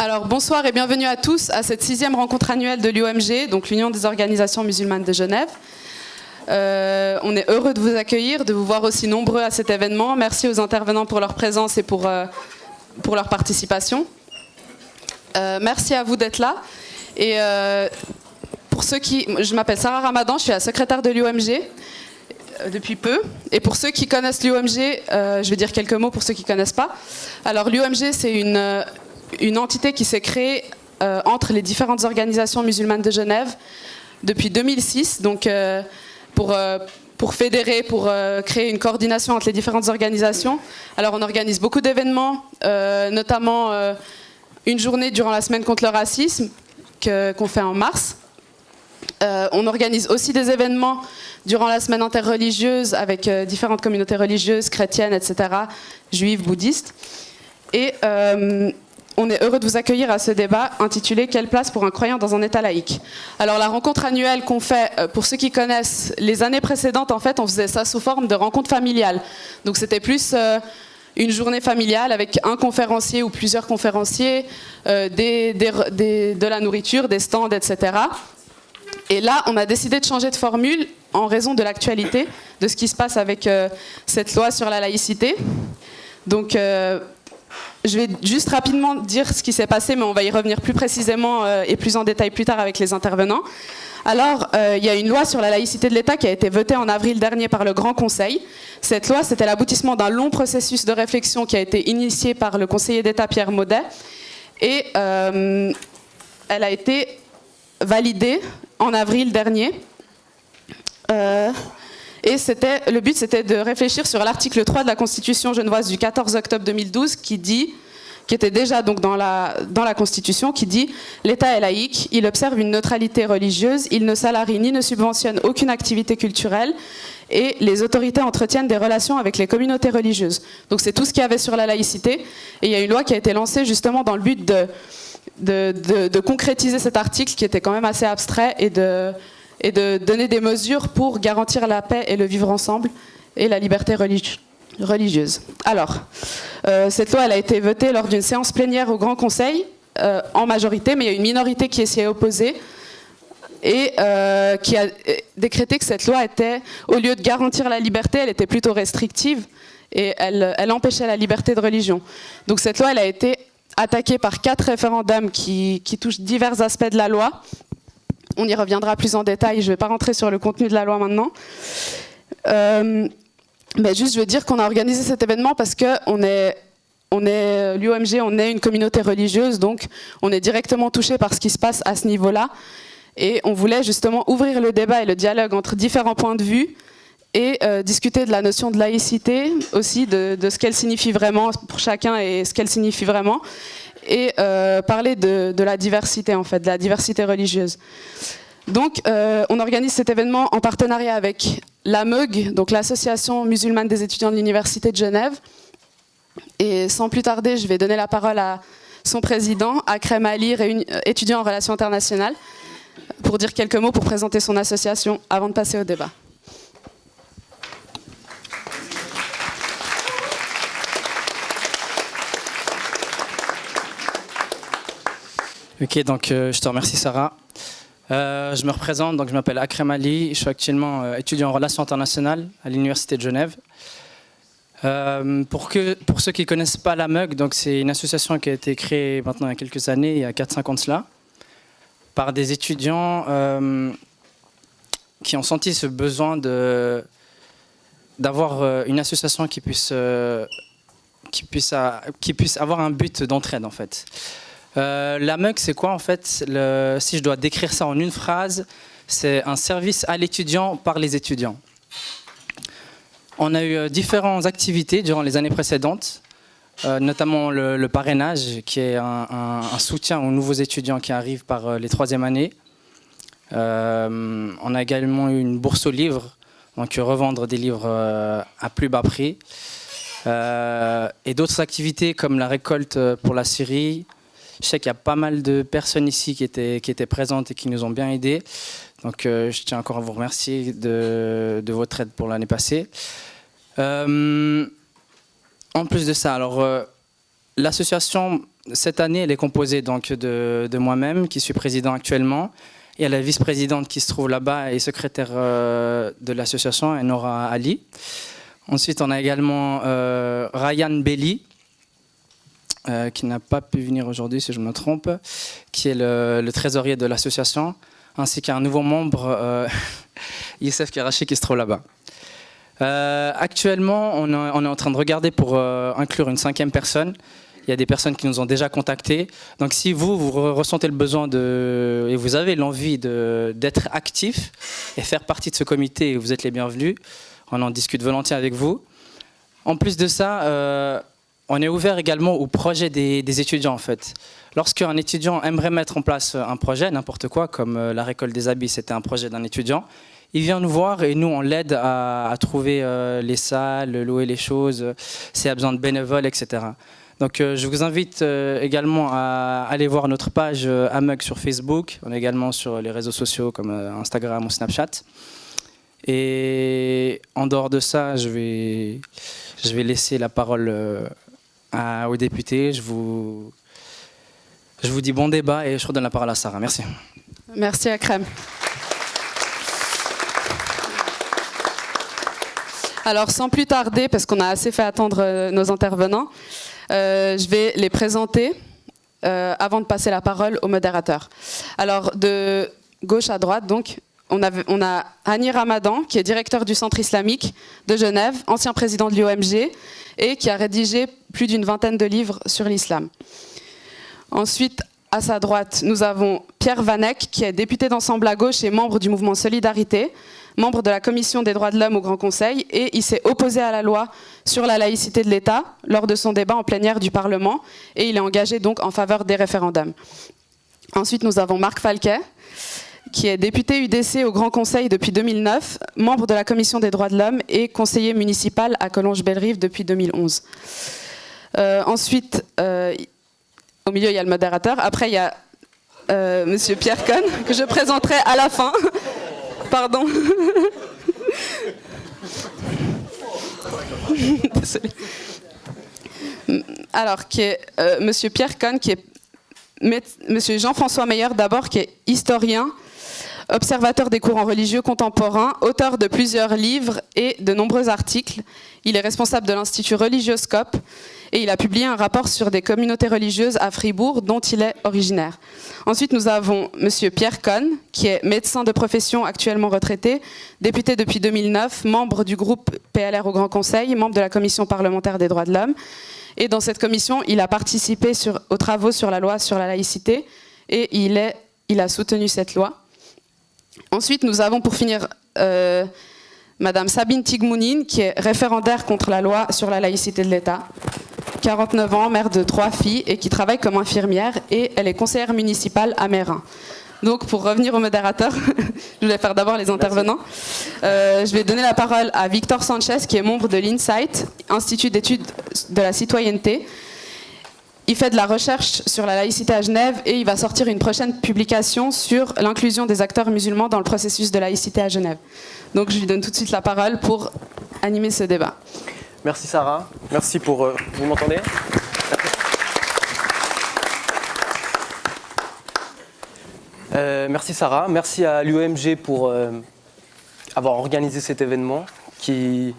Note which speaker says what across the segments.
Speaker 1: Alors bonsoir et bienvenue à tous à cette 6e rencontre annuelle de l'UOMG, donc l'Union des organisations musulmanes de Genève. On est heureux de vous accueillir, de vous voir aussi nombreux à cet événement. Merci aux intervenants pour leur présence et pour leur participation. Merci à vous d'être là. Et pour ceux qui... Je m'appelle Sarah Ramadan, je suis la secrétaire de l'UOMG depuis peu. Et pour ceux qui connaissent l'UOMG, je vais dire quelques mots pour ceux qui ne connaissent pas. Alors l'UOMG, c'est une entité qui s'est créée entre les différentes organisations musulmanes de Genève depuis 2006, donc pour fédérer, pour créer une coordination entre les différentes organisations. Alors on organise beaucoup d'événements, notamment une journée durant la semaine contre le racisme qu'on fait en mars. On organise aussi des événements durant la semaine interreligieuse avec différentes communautés religieuses, chrétiennes, etc., juives, bouddhistes. Et on est heureux de vous accueillir à ce débat intitulé « Quelle place pour un croyant dans un État laïque ?» Alors la rencontre annuelle qu'on fait, pour ceux qui connaissent, les années précédentes, en fait, on faisait ça sous forme de rencontre familiale. Donc c'était plus une journée familiale avec un conférencier ou plusieurs conférenciers, de la nourriture, des stands, etc. Et là, on a décidé de changer de formule en raison de l'actualité, de ce qui se passe avec cette loi sur la laïcité. Donc, je vais juste rapidement dire ce qui s'est passé, mais on va y revenir plus précisément et plus en détail plus tard avec les intervenants. Alors, il y a une loi sur la laïcité de l'État qui a été votée en avril dernier par le Grand Conseil. Cette loi, c'était l'aboutissement d'un long processus de réflexion qui a été initié par le conseiller d'État Pierre Maudet. Et elle a été validée en avril dernier. Et le but, c'était de réfléchir sur l'article 3 de la Constitution genevoise du 14 octobre 2012 qui était déjà donc dans la Constitution, qui dit « L'État est laïque, il observe une neutralité religieuse, il ne salarie ni ne subventionne aucune activité culturelle et les autorités entretiennent des relations avec les communautés religieuses. » Donc c'est tout ce qu'il y avait sur la laïcité. Et il y a une loi qui a été lancée justement dans le but de concrétiser cet article qui était quand même assez abstrait et de donner des mesures pour garantir la paix et le vivre ensemble et la liberté religieuse. Alors, cette loi elle a été votée lors d'une séance plénière au Grand Conseil, en majorité, mais il y a une minorité qui s'y est opposée et qui a décrété que cette loi était, au lieu de garantir la liberté, elle était plutôt restrictive et elle empêchait la liberté de religion. Donc cette loi elle a été attaquée par 4 référendums qui touchent divers aspects de la loi. On y reviendra plus en détail, je ne vais pas rentrer sur le contenu de la loi maintenant. Mais juste, je veux dire qu'on a organisé cet événement parce que l'UOMG, on est une communauté religieuse, donc on est directement touché par ce qui se passe à ce niveau-là. Et on voulait justement ouvrir le débat et le dialogue entre différents points de vue et discuter de la notion de laïcité, aussi de ce qu'elle signifie vraiment pour chacun et ce qu'elle signifie vraiment. Et parler de la diversité, en fait, de la diversité religieuse. Donc, on organise cet événement en partenariat avec l'AMEUG, donc l'Association musulmane des étudiants de l'Université de Genève. Et sans plus tarder, je vais donner la parole à son président, Akrem Ali, étudiant en relations internationales, pour dire quelques mots, pour présenter son association, avant de passer au débat.
Speaker 2: Ok, donc je te remercie Sarah. Je me représente, donc je m'appelle Akrem Ali, je suis actuellement étudiant en relations internationales à l'Université de Genève. Pour ceux qui ne connaissent pas la MUG, c'est une association qui a été créée maintenant il y a quelques années, il y a 4-5 ans de cela, par des étudiants qui ont senti ce besoin d'avoir une association qui puisse avoir un but d'entraide en fait. La MUG, c'est quoi en fait? Si je dois décrire ça en une phrase, c'est un service à l'étudiant par les étudiants. On a eu différentes activités durant les années précédentes, notamment le parrainage, qui est un soutien aux nouveaux étudiants qui arrivent par les 3e années. On a également eu une bourse aux livres, donc revendre des livres à plus bas prix. Et d'autres activités comme la récolte pour la Syrie. Je sais qu'il y a pas mal de personnes ici qui étaient présentes et qui nous ont bien aidés. Donc je tiens encore à vous remercier de votre aide pour l'année passée. En plus de ça, alors L'association, cette année, elle est composée donc de moi-même, qui suis président actuellement. Il y a la vice-présidente qui se trouve là-bas et secrétaire de l'association, Enora Ali. Ensuite, on a également Ryan Belli, qui n'a pas pu venir aujourd'hui, si je me trompe, qui est le trésorier de l'association, ainsi qu'un nouveau membre, Youssef Karachi, qui se trouve là-bas. Actuellement, on est en train de regarder pour inclure une 5e personne. Il y a des personnes qui nous ont déjà contactés. Donc si vous ressentez le besoin et vous avez l'envie d'être actif et faire partie de ce comité, vous êtes les bienvenus. On en discute volontiers avec vous. En plus de ça, on est ouvert également au projet des étudiants en fait. Lorsqu'un étudiant aimerait mettre en place un projet, n'importe quoi, comme la récolte des habits, c'était un projet d'un étudiant, il vient nous voir et nous on l'aide à trouver les salles, louer les choses, s'il y a besoin de bénévoles, etc. Donc je vous invite également à aller voir notre page AMUG sur Facebook. On est également sur les réseaux sociaux comme Instagram ou Snapchat. Et en dehors de ça, je vais laisser la parole aux députés. Je vous dis bon débat et je redonne la parole à Sarah. Merci.
Speaker 1: Merci Akrem. Alors sans plus tarder, parce qu'on a assez fait attendre nos intervenants, je vais les présenter avant de passer la parole au modérateur. Alors de gauche à droite, donc, on a Hani Ramadan, qui est directeur du Centre islamique de Genève, ancien président de l'UOMG, et qui a rédigé plus d'une 20aine de livres sur l'islam. Ensuite, à sa droite, nous avons Pierre Vanek, qui est député d'Ensemble à gauche et membre du mouvement Solidarité, membre de la Commission des droits de l'homme au Grand Conseil, et il s'est opposé à la loi sur la laïcité de l'État lors de son débat en plénière du Parlement, et il est engagé donc en faveur des référendums. Ensuite, nous avons Marc Falquet, qui est député UDC au Grand Conseil depuis 2009, membre de la Commission des droits de l'homme et conseiller municipal à Collonges-Bellerive depuis 2011. Ensuite, au milieu, il y a le modérateur. Après, il y a Monsieur Pierre Cohn, que je présenterai à la fin. Pardon. Désolée. Alors, qui est Monsieur Pierre Cohn, qui est Monsieur Jean-François Meyer, d'abord, qui est historien, observateur des courants religieux contemporains, auteur de plusieurs livres et de nombreux articles. Il est responsable de l'Institut Religioscope et il a publié un rapport sur des communautés religieuses à Fribourg dont il est originaire. Ensuite, nous avons Monsieur Pierre Cohn, qui est médecin de profession actuellement retraité, député depuis 2009, membre du groupe PLR au Grand Conseil, membre de la Commission parlementaire des droits de l'homme. Et dans cette commission, il a participé aux travaux sur la loi sur la laïcité et il a soutenu cette loi. Ensuite, nous avons pour finir Madame Sabine Tigmounine, qui est référendaire contre la loi sur la laïcité de l'État, 49 ans, mère de 3 filles et qui travaille comme infirmière et elle est conseillère municipale à Meyrin. Donc pour revenir au modérateur, je vais faire d'abord les intervenants. Je vais donner la parole à Victor Sanchez, qui est membre de l'INSIGHT, Institut d'études de la citoyenneté. Il fait de la recherche sur la laïcité à Genève et il va sortir une prochaine publication sur l'inclusion des acteurs musulmans dans le processus de laïcité à Genève. Donc je lui donne tout de suite la parole pour animer ce débat.
Speaker 3: Merci Sarah, merci pour... vous m'entendez ? Merci Sarah, merci à l'UOMG pour avoir organisé cet événement qui,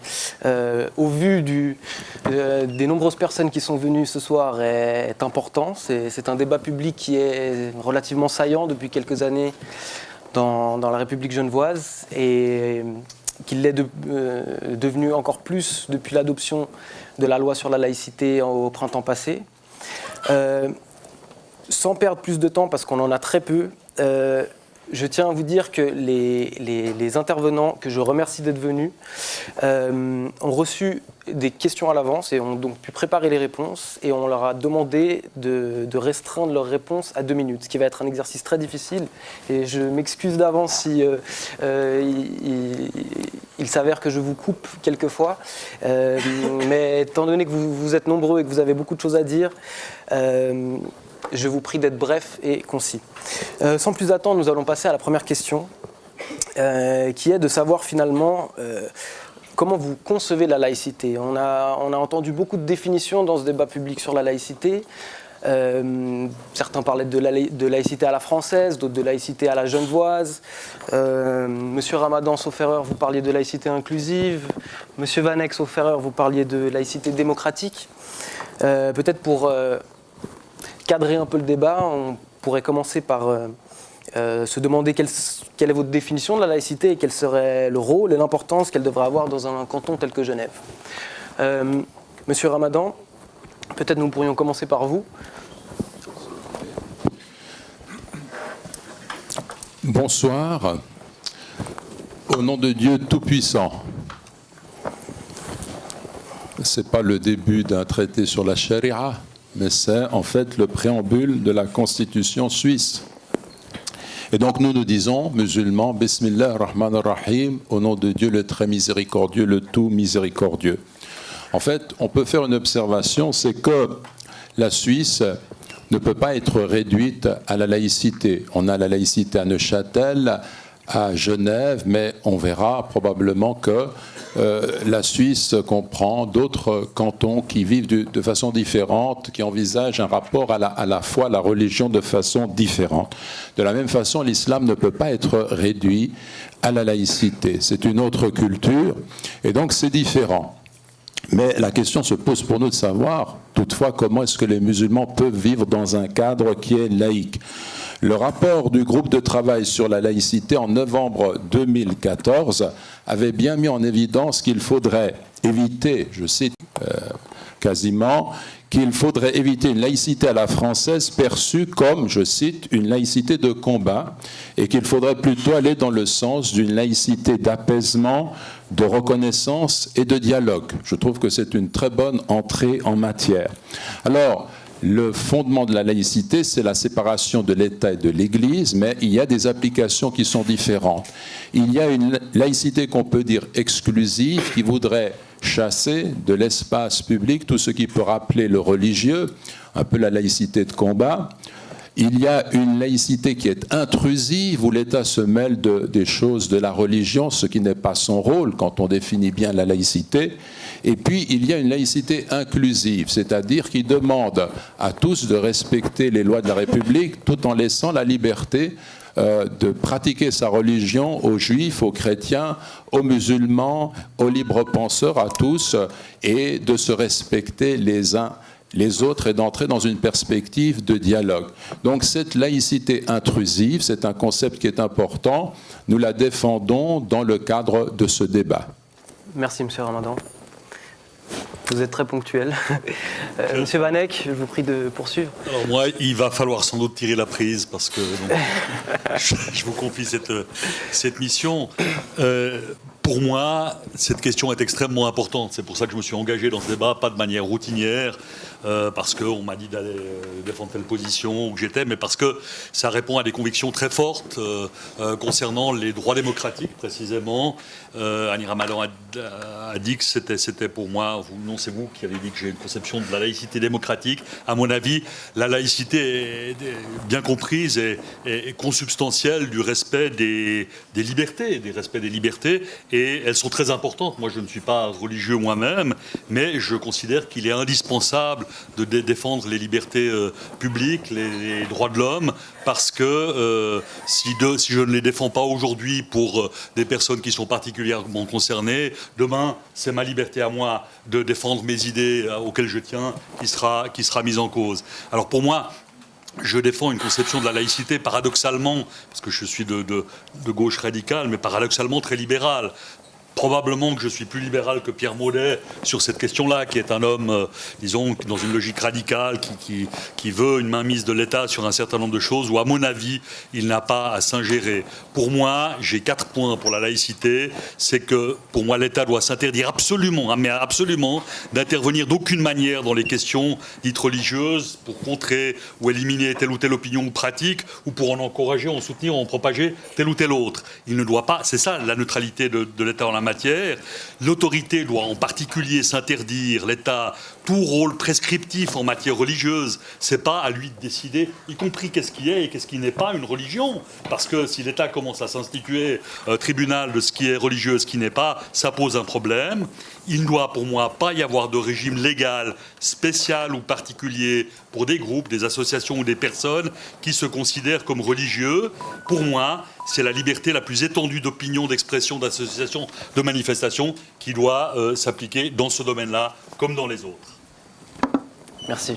Speaker 3: au vu des nombreuses personnes qui sont venues ce soir, est important. C'est un débat public qui est relativement saillant depuis quelques années dans la République genevoise et qu'il l'est devenu encore plus depuis l'adoption de la loi sur la laïcité au printemps passé. Sans perdre plus de temps, parce qu'on en a très peu, je tiens à vous dire que les intervenants, que je remercie d'être venus, ont reçu des questions à l'avance et ont donc pu préparer les réponses, et on leur a demandé de restreindre leurs réponses à 2 minutes, ce qui va être un exercice très difficile, et je m'excuse d'avance si il s'avère que je vous coupe quelquefois, mais étant donné que vous êtes nombreux et que vous avez beaucoup de choses à dire, je vous prie d'être bref et concis. Sans plus attendre, nous allons passer à la première question, qui est de savoir finalement comment vous concevez la laïcité. On a entendu beaucoup de définitions dans ce débat public sur la laïcité. Certains parlaient de laïcité à la française, d'autres de laïcité à la genevoise. Monsieur Ramadan, sauf erreur, vous parliez de laïcité inclusive. Monsieur Vanek, sauf erreur, vous parliez de laïcité démocratique. Peut-être pour cadrer un peu le débat, on pourrait commencer par se demander quelle est votre définition de la laïcité et quel serait le rôle et l'importance qu'elle devrait avoir dans un canton tel que Genève. Monsieur Ramadan, peut-être nous pourrions commencer par vous.
Speaker 4: Bonsoir. Au nom de Dieu Tout-Puissant. Ce n'est pas le début d'un traité sur la charia, mais c'est en fait le préambule de la Constitution suisse. Et donc nous disons, musulmans, Bismillah ar-Rahman ar-Rahim, au nom de Dieu le très miséricordieux, le tout miséricordieux. En fait, on peut faire une observation, c'est que la Suisse ne peut pas être réduite à la laïcité. On a la laïcité à Neuchâtel, à Genève, mais on verra probablement que la Suisse comprend d'autres cantons qui vivent de façon différente, qui envisagent un rapport à la foi, à la religion de façon différente. De la même façon, l'islam ne peut pas être réduit à la laïcité. C'est une autre culture, et donc c'est différent. Mais la question se pose pour nous de savoir, toutefois, comment est-ce que les musulmans peuvent vivre dans un cadre qui est laïque. Le rapport du groupe de travail sur la laïcité en novembre 2014 avait bien mis en évidence qu'il faudrait éviter, je cite quasiment, qu'il faudrait éviter une laïcité à la française perçue comme, je cite, une laïcité de combat, et qu'il faudrait plutôt aller dans le sens d'une laïcité d'apaisement, de reconnaissance et de dialogue. Je trouve que c'est une très bonne entrée en matière. Alors, le fondement de la laïcité, c'est la séparation de l'État et de l'Église, mais il y a des applications qui sont différentes. Il y a une laïcité qu'on peut dire exclusive, qui voudrait chasser de l'espace public tout ce qui peut rappeler le religieux, un peu la laïcité de combat. Il y a une laïcité qui est intrusive, où l'État se mêle des choses de la religion, ce qui n'est pas son rôle quand on définit bien la laïcité. Et puis, il y a une laïcité inclusive, c'est-à-dire qui demande à tous de respecter les lois de la République, tout en laissant la liberté de pratiquer sa religion aux juifs, aux chrétiens, aux musulmans, aux libres penseurs, à tous, et de se respecter les uns les autres et d'entrer dans une perspective de dialogue. Donc cette laïcité intrusive, c'est un concept qui est important. Nous la défendons dans le cadre de ce débat.
Speaker 3: Merci, Monsieur Ramadan. Vous êtes très ponctuel. Monsieur Vanek, je vous prie de poursuivre.
Speaker 5: Alors moi, il va falloir sans doute tirer la prise parce que donc, je vous confie cette mission. Pour moi, cette question est extrêmement importante. C'est pour ça que je me suis engagé dans ce débat, pas de manière routinière, parce qu'on m'a dit d'aller défendre telle position où j'étais, mais parce que ça répond à des convictions très fortes concernant les droits démocratiques, précisément. Annie Ramadan a dit que c'était pour moi, non, c'est vous qui avez dit que j'ai une conception de la laïcité démocratique. À mon avis, la laïcité est bien comprise et consubstantielle du respect des libertés, et elles sont très importantes. Moi, je ne suis pas religieux moi-même, mais je considère qu'il est indispensable de défendre les libertés publiques, les droits de l'homme, parce que si je ne les défends pas aujourd'hui pour des personnes qui sont particulièrement concernées, demain, c'est ma liberté à moi de défendre mes idées auxquelles je tiens qui sera mise en cause. Alors pour moi, je défends une conception de la laïcité paradoxalement, parce que je suis de gauche radicale, mais paradoxalement très libérale. Probablement que je suis plus libéral que Pierre Maudet sur cette question-là, qui est un homme, disons, dans une logique radicale, qui veut une mainmise de l'État sur un certain nombre de choses, où, à mon avis, il n'a pas à s'ingérer. Pour moi, j'ai 4 points pour la laïcité. C'est que, pour moi, l'État doit s'interdire absolument, mais absolument, d'intervenir d'aucune manière dans les questions dites religieuses pour contrer ou éliminer telle ou telle opinion ou pratique, ou pour en encourager, en soutenir, en propager telle ou telle autre. Il ne doit pas, c'est ça la neutralité de l'État en la matière. L'autorité doit en particulier s'interdire, l'État, tout rôle prescriptif en matière religieuse. C'est pas à lui de décider, y compris qu'est-ce qui est et qu'est-ce qui n'est pas une religion. Parce que si l'État commence à s'instituer tribunal de ce qui est religieux et ce qui n'est pas, ça pose un problème. Il ne doit, pour moi, pas y avoir de régime légal spécial ou particulier pour des groupes, des associations ou des personnes qui se considèrent comme religieux. Pour moi, c'est la liberté la plus étendue d'opinion, d'expression, d'association, de manifestation qui doit s'appliquer dans ce domaine-là comme dans les autres.
Speaker 3: Merci.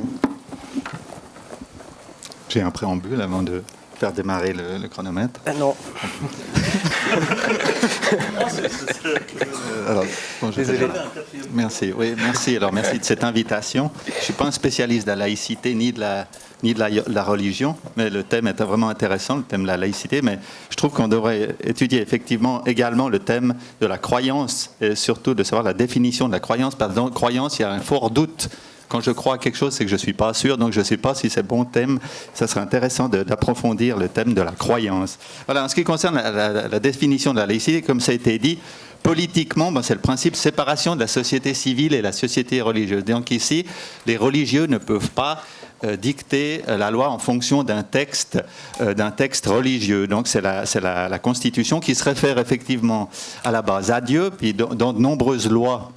Speaker 6: J'ai un préambule avant de faire démarrer le chronomètre.
Speaker 3: Non.
Speaker 6: Alors, bon,
Speaker 3: Désolé.
Speaker 6: Merci. Oui, merci. Alors, merci de cette invitation. Je ne suis pas un spécialiste de la laïcité ni de la religion, mais le thème est vraiment intéressant, le thème de la laïcité. Mais je trouve qu'on devrait étudier effectivement également le thème de la croyance et surtout de savoir la définition de la croyance. Parce que dans la croyance, il y a un fort doute. Quand je crois à quelque chose, c'est que je ne suis pas sûr, donc je ne sais pas si c'est bon thème. Ça serait intéressant d'approfondir le thème de la croyance. Voilà, en ce qui concerne la définition de la laïcité, comme ça a été dit, politiquement, c'est le principe de séparation de la société civile et la société religieuse. Donc ici, les religieux ne peuvent pas dicter la loi en fonction d'un texte religieux. Donc c'est la Constitution qui se réfère effectivement à la base à Dieu, puis dans de nombreuses lois,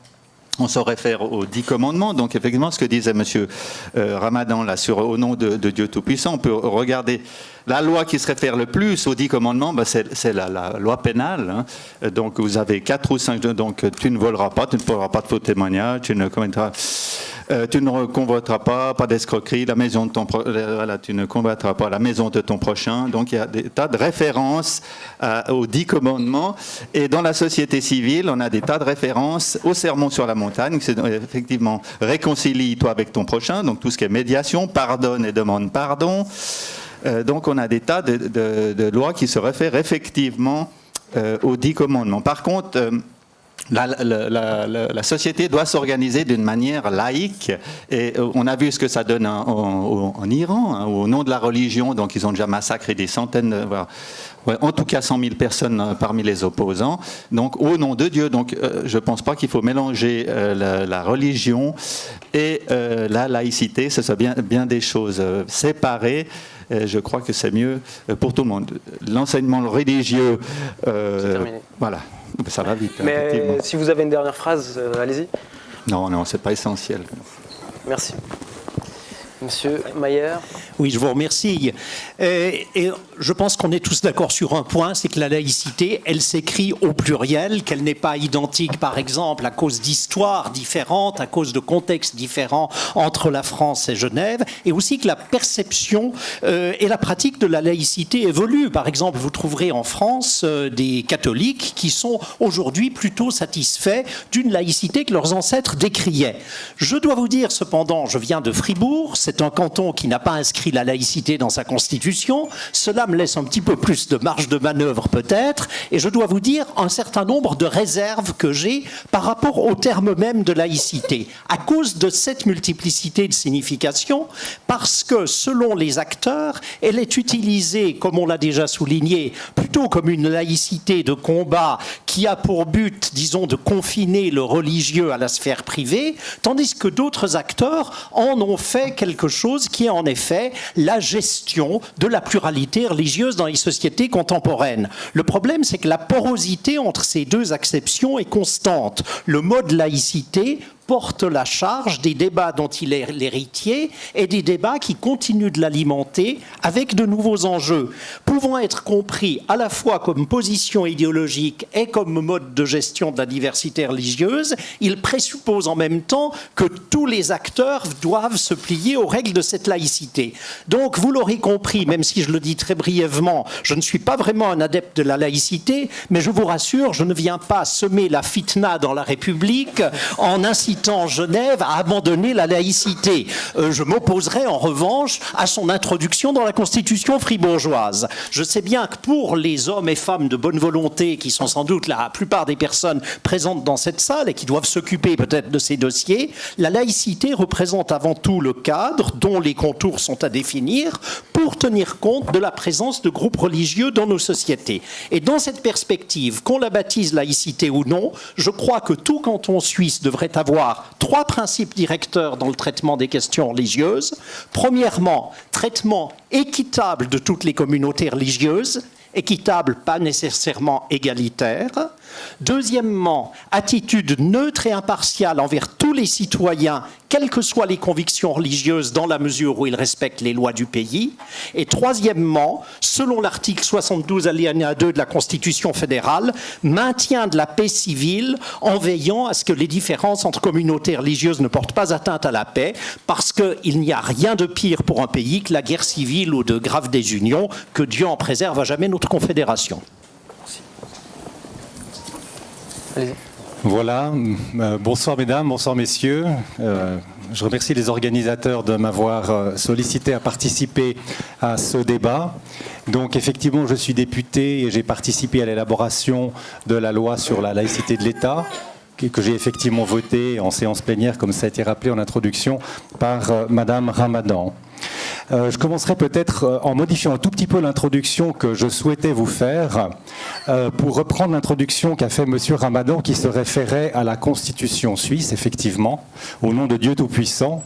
Speaker 6: on se réfère aux 10 commandements. Donc effectivement, ce que disait M. Ramadan là, au nom de Dieu Tout-Puissant, on peut regarder la loi qui se réfère le plus aux 10 commandements, c'est la loi pénale. Hein. Donc vous avez 4 ou 5. Donc tu ne voleras pas, tu ne feras pas de faux témoignages, tu ne convoiteras pas d'escroquerie, la maison de tu ne convoiteras pas la maison de ton prochain. Donc il y a des tas de références aux 10 commandements. Et dans la société civile, on a des tas de références au sermon sur la montagne. C'est effectivement réconcilie-toi avec ton prochain. Donc tout ce qui est médiation, pardonne et demande pardon. Donc on a des tas de lois qui se réfèrent effectivement aux 10 commandements. Par contre, la société doit s'organiser d'une manière laïque, et on a vu ce que ça donne en Iran, hein, au nom de la religion. Donc ils ont déjà massacré des centaines, en tout cas 100 000 personnes parmi les opposants, donc au nom de Dieu. Donc je ne pense pas qu'il faut mélanger la religion et la laïcité. Ce sont bien des choses séparées. Je crois que c'est mieux pour tout le monde. L'enseignement religieux, voilà. Ça va vite.
Speaker 3: Mais si vous avez une dernière phrase, allez-y.
Speaker 6: Non, c'est pas essentiel.
Speaker 3: Merci. Monsieur Mayer.
Speaker 7: Oui, je vous remercie. Et je pense qu'on est tous d'accord sur un point, c'est que la laïcité, elle s'écrit au pluriel, qu'elle n'est pas identique, par exemple, à cause d'histoires différentes, à cause de contextes différents entre la France et Genève, et aussi que la perception et la pratique de la laïcité évoluent. Par exemple, vous trouverez en France des catholiques qui sont aujourd'hui plutôt satisfaits d'une laïcité que leurs ancêtres décriaient. Je dois vous dire cependant, je viens de Fribourg, c'est un canton qui n'a pas inscrit la laïcité dans sa constitution. Cela me laisse un petit peu plus de marge de manœuvre peut-être, et je dois vous dire un certain nombre de réserves que j'ai par rapport au terme même de laïcité, à cause de cette multiplicité de significations, parce que selon les acteurs, elle est utilisée, comme on l'a déjà souligné, plutôt comme une laïcité de combat qui a pour but, disons, de confiner le religieux à la sphère privée, tandis que d'autres acteurs en ont fait quelque chose qui est en effet la gestion de la pluralité religieuse dans les sociétés contemporaines. Le problème, c'est que la porosité entre ces deux acceptions est constante. Le mode laïcité porte la charge des débats dont il est l'héritier et des débats qui continuent de l'alimenter avec de nouveaux enjeux, pouvant être compris à la fois comme position idéologique et comme mode de gestion de la diversité religieuse. Il présuppose en même temps que tous les acteurs doivent se plier aux règles de cette laïcité. Donc, vous l'aurez compris, même si je le dis très brièvement, je ne suis pas vraiment un adepte de la laïcité, mais je vous rassure, je ne viens pas semer la fitna dans la République en incitant incitant Genève à abandonner la laïcité. Je m'opposerai en revanche à son introduction dans la Constitution fribourgeoise. Je sais bien que pour les hommes et femmes de bonne volonté, qui sont sans doute la plupart des personnes présentes dans cette salle et qui doivent s'occuper peut-être de ces dossiers, la laïcité représente avant tout le cadre dont les contours sont à définir pour tenir compte de la présence de groupes religieux dans nos sociétés. Et dans cette perspective, qu'on la baptise laïcité ou non, je crois que tout canton suisse devrait avoir 3 principes directeurs dans le traitement des questions religieuses. Premièrement, traitement équitable de toutes les communautés religieuses, équitable, pas nécessairement égalitaire. Deuxièmement, attitude neutre et impartiale envers tous les citoyens, quelles que soient les convictions religieuses, dans la mesure où ils respectent les lois du pays. Et troisièmement, selon l'article 72 alinéa 2 de la Constitution fédérale, maintien de la paix civile en veillant à ce que les différences entre communautés religieuses ne portent pas atteinte à la paix, parce qu'il n'y a rien de pire pour un pays que la guerre civile ou de graves désunions, que Dieu en préserve à jamais notre confédération.
Speaker 3: Allez-y.
Speaker 8: Voilà, bonsoir mesdames, bonsoir messieurs. Je remercie les organisateurs de m'avoir sollicité à participer à ce débat. Donc effectivement, je suis député et j'ai participé à l'élaboration de la loi sur la laïcité de l'État, que j'ai effectivement voté en séance plénière, comme ça a été rappelé en introduction par Madame Ramadan. Je commencerai peut-être en modifiant un tout petit peu l'introduction que je souhaitais vous faire pour reprendre l'introduction qu'a fait Monsieur Ramadan qui se référait à la Constitution suisse, effectivement, au nom de Dieu Tout-Puissant,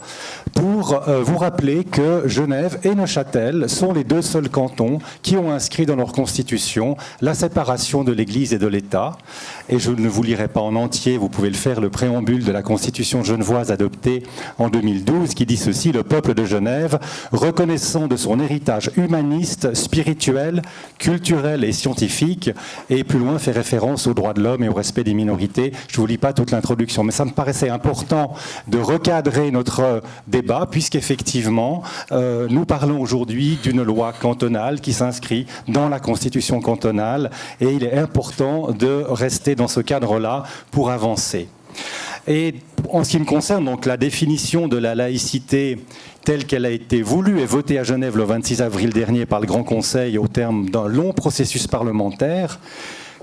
Speaker 8: pour vous rappeler que Genève et Neuchâtel sont les 2 seuls cantons qui ont inscrit dans leur Constitution la séparation de l'Église et de l'État. Et je ne vous lirai pas en entier, vous pouvez le faire, le préambule de la Constitution genevoise adoptée en 2012 qui dit ceci: le peuple de Genève, reconnaissant de son héritage humaniste, spirituel, culturel et scientifique, et plus loin fait référence aux droits de l'homme et au respect des minorités. Je ne vous lis pas toute l'introduction, mais ça me paraissait important de recadrer notre débat, puisqu'effectivement, nous parlons aujourd'hui d'une loi cantonale qui s'inscrit dans la Constitution cantonale, et il est important de rester dans ce cadre-là pour avancer. Et en ce qui me concerne, donc, la définition de la laïcité telle qu'elle a été voulue et votée à Genève le 26 avril dernier par le Grand Conseil au terme d'un long processus parlementaire,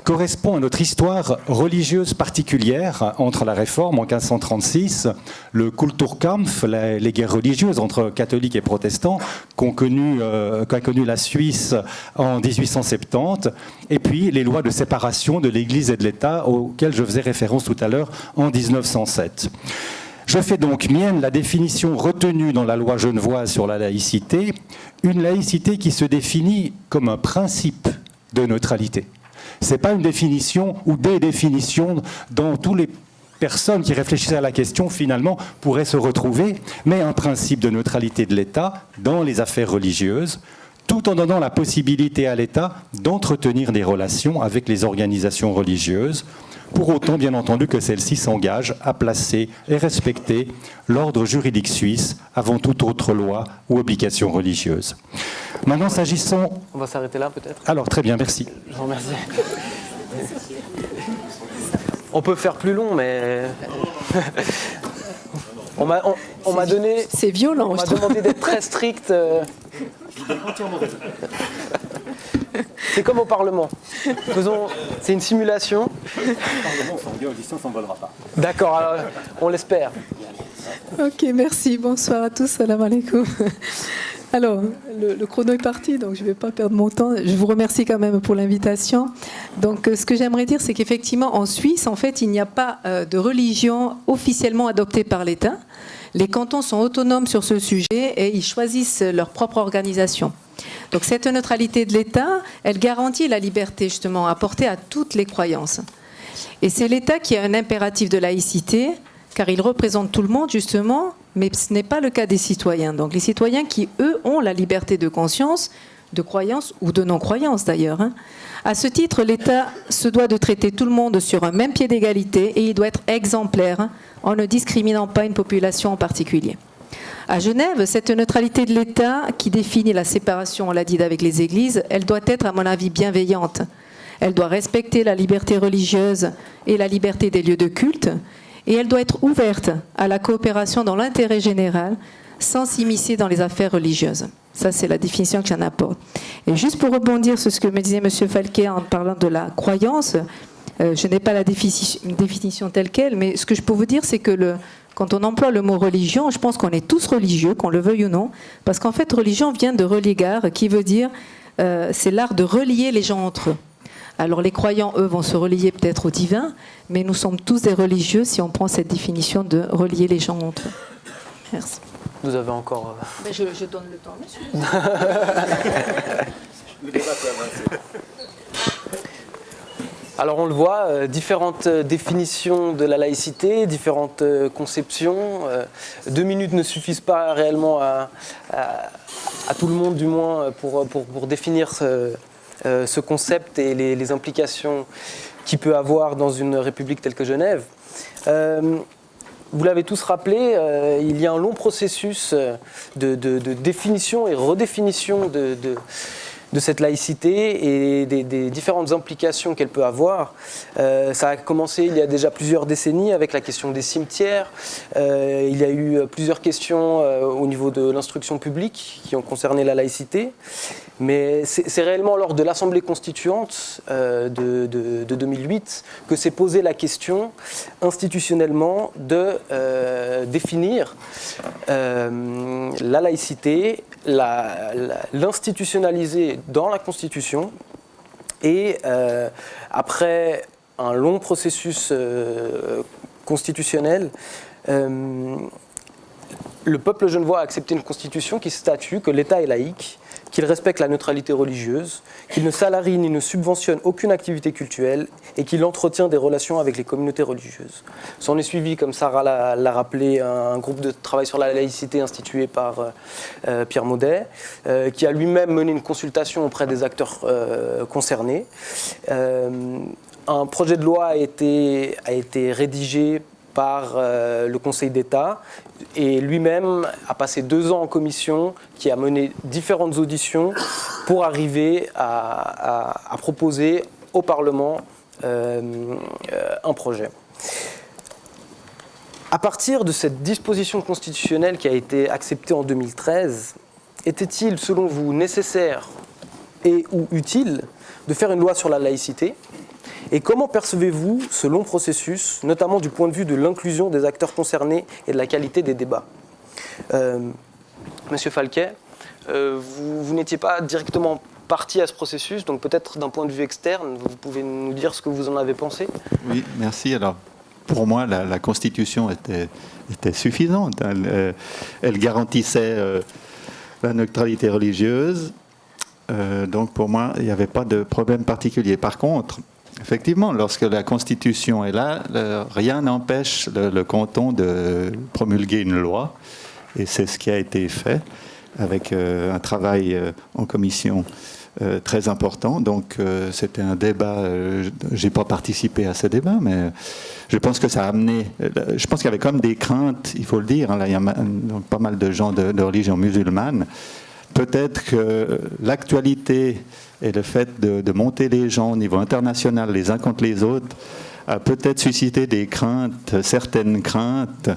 Speaker 8: correspond à notre histoire religieuse particulière entre la Réforme en 1536, le Kulturkampf, les guerres religieuses entre catholiques et protestants qu'a connu la Suisse en 1870, et puis les lois de séparation de l'Église et de l'État auxquelles je faisais référence tout à l'heure en 1907. Je fais donc mienne la définition retenue dans la loi genevoise sur la laïcité, une laïcité qui se définit comme un principe de neutralité. Ce n'est pas une définition ou des définitions dont toutes les personnes qui réfléchissent à la question finalement pourraient se retrouver, mais un principe de neutralité de l'État dans les affaires religieuses, tout en donnant la possibilité à l'État d'entretenir des relations avec les organisations religieuses, pour autant bien entendu que celles-ci s'engagent à placer et respecter l'ordre juridique suisse avant toute autre loi ou obligation religieuse. Maintenant, s'agissant...
Speaker 3: On va s'arrêter là peut-être.
Speaker 8: Alors, très bien, merci.
Speaker 3: Je vous remercie. On peut faire plus long, mais... on m'a donné...
Speaker 9: C'est violent,
Speaker 3: on m'a demandé d'être très strict. C'est comme au Parlement. C'est une simulation.
Speaker 8: Le Parlement s'engueule, ici on s'envolera pas.
Speaker 3: D'accord, alors, on l'espère.
Speaker 9: Ok, merci. Bonsoir à tous. Salam alaikum. Alors, le chrono est parti, donc je ne vais pas perdre mon temps. Je vous remercie quand même pour l'invitation. Donc, ce que j'aimerais dire, c'est qu'effectivement, en Suisse, en fait, il n'y a pas de religion officiellement adoptée par l'État. Les cantons sont autonomes sur ce sujet et ils choisissent leur propre organisation. Donc, cette neutralité de l'État, elle garantit la liberté, justement, apportée à toutes les croyances. Et c'est l'État qui a un impératif de laïcité, car il représente tout le monde, justement, mais ce n'est pas le cas des citoyens. Donc les citoyens qui, eux, ont la liberté de conscience, de croyance ou de non-croyance d'ailleurs. À ce titre, l'État se doit de traiter tout le monde sur un même pied d'égalité et il doit être exemplaire en ne discriminant pas une population en particulier. À Genève, cette neutralité de l'État qui définit la séparation, on l'a dit, avec les églises, elle doit être, à mon avis, bienveillante. Elle doit respecter la liberté religieuse et la liberté des lieux de culte. et elle doit être ouverte à la coopération dans l'intérêt général, sans s'immiscer dans les affaires religieuses. Ça, c'est la définition que j'en apporte. Et juste pour rebondir sur ce que me disait M. Falquet en parlant de la croyance, je n'ai pas la définition telle qu'elle, mais ce que je peux vous dire, c'est que quand on emploie le mot religion, je pense qu'on est tous religieux, qu'on le veuille ou non, parce qu'en fait, religion vient de religar, qui veut dire, c'est l'art de relier les gens entre eux. Alors les croyants, eux, vont se relier peut-être au divin, mais nous sommes tous des religieux si on prend cette définition de relier les gens entre eux. Merci.
Speaker 3: Vous avez encore...
Speaker 9: Mais je donne le temps, monsieur.
Speaker 3: Alors on le voit, différentes définitions de la laïcité, différentes conceptions. 2 minutes ne suffisent pas réellement à tout le monde, du moins, pour définir ce concept et les implications qu'il peut avoir dans une république telle que Genève. Vous l'avez tous rappelé, il y a un long processus de définition et redéfinition de cette laïcité et des différentes implications qu'elle peut avoir. Ça a commencé il y a déjà plusieurs décennies avec la question des cimetières. Il y a eu plusieurs questions au niveau de l'instruction publique qui ont concerné la laïcité. Mais c'est réellement lors de l'Assemblée constituante de 2008 que s'est posée la question institutionnellement de définir la laïcité, l'institutionnaliser dans la Constitution et après un long processus constitutionnel, le peuple genevois a accepté une constitution qui statue que l'État est laïque, qu'il respecte la neutralité religieuse, qu'il ne salarie ni ne subventionne aucune activité cultuelle et qu'il entretient des relations avec les communautés religieuses. S'en est suivi, comme Sarah l'a rappelé, un groupe de travail sur la laïcité institué par Pierre Maudet, qui a lui-même mené une consultation auprès des acteurs concernés. Un projet de loi a été rédigé par le Conseil d'État et lui-même a passé 2 ans en commission qui a mené différentes auditions pour arriver à proposer au Parlement un projet. À partir de cette disposition constitutionnelle qui a été acceptée en 2013, était-il selon vous nécessaire et ou utile de faire une loi sur la laïcité ? Et comment percevez-vous ce long processus, notamment du point de vue de l'inclusion des acteurs concernés et de la qualité des débats ? Monsieur Falquet, vous n'étiez pas directement partie à ce processus, donc peut-être d'un point de vue externe, vous pouvez nous dire ce que vous en avez pensé ?
Speaker 6: Oui, merci. Alors, pour moi, la Constitution était suffisante. Elle garantissait la neutralité religieuse. Donc, pour moi, il n'y avait pas de problème particulier. Par contre, effectivement, lorsque la Constitution est là, rien n'empêche le canton de promulguer une loi. Et c'est ce qui a été fait avec un travail en commission très important. Donc, c'était un débat. Je n'ai pas participé à ce débat, mais je pense que ça a amené. Je pense qu'il y avait comme des craintes, il faut le dire. Hein, là, il y a pas mal de gens de religion musulmane. Peut-être que l'actualité et le fait de monter les gens au niveau international les uns contre les autres a peut-être suscité des craintes, certaines craintes,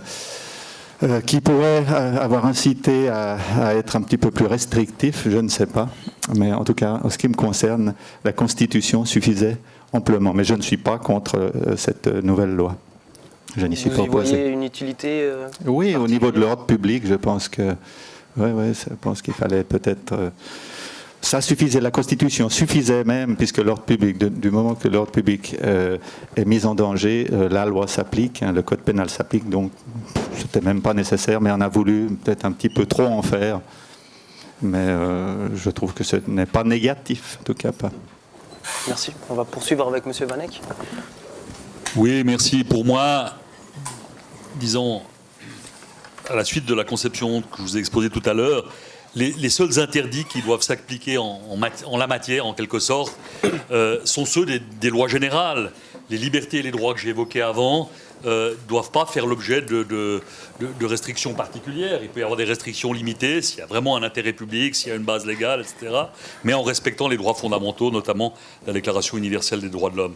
Speaker 6: qui pourraient avoir incité à être un petit peu plus restrictif, je ne sais pas. Mais en tout cas, en ce qui me concerne, la Constitution suffisait amplement. Mais je ne suis pas contre cette nouvelle loi. Je n'y suis pas opposé.
Speaker 3: Vous y voyez une utilité
Speaker 6: Oui, au niveau de l'ordre public, je pense que... Oui, je pense qu'il fallait peut-être... ça suffisait, la Constitution suffisait même, puisque l'ordre public, du moment que l'ordre public est mis en danger, la loi s'applique, hein, le code pénal s'applique, donc c'était même pas nécessaire, mais on a voulu peut-être un petit peu trop en faire. Mais je trouve que ce n'est pas négatif, en tout cas pas.
Speaker 3: Merci. On va poursuivre avec M. Vanek.
Speaker 5: Oui, merci. Pour moi, disons... à la suite de la conception que je vous ai exposée tout à l'heure, les seuls interdits qui doivent s'appliquer en la matière, en quelque sorte, sont ceux des lois générales. Les libertés et les droits que j'ai évoqués avant doivent pas faire l'objet de restrictions particulières. Il peut y avoir des restrictions limitées s'il y a vraiment un intérêt public, s'il y a une base légale, etc. Mais en respectant les droits fondamentaux, notamment la Déclaration universelle des droits de l'homme.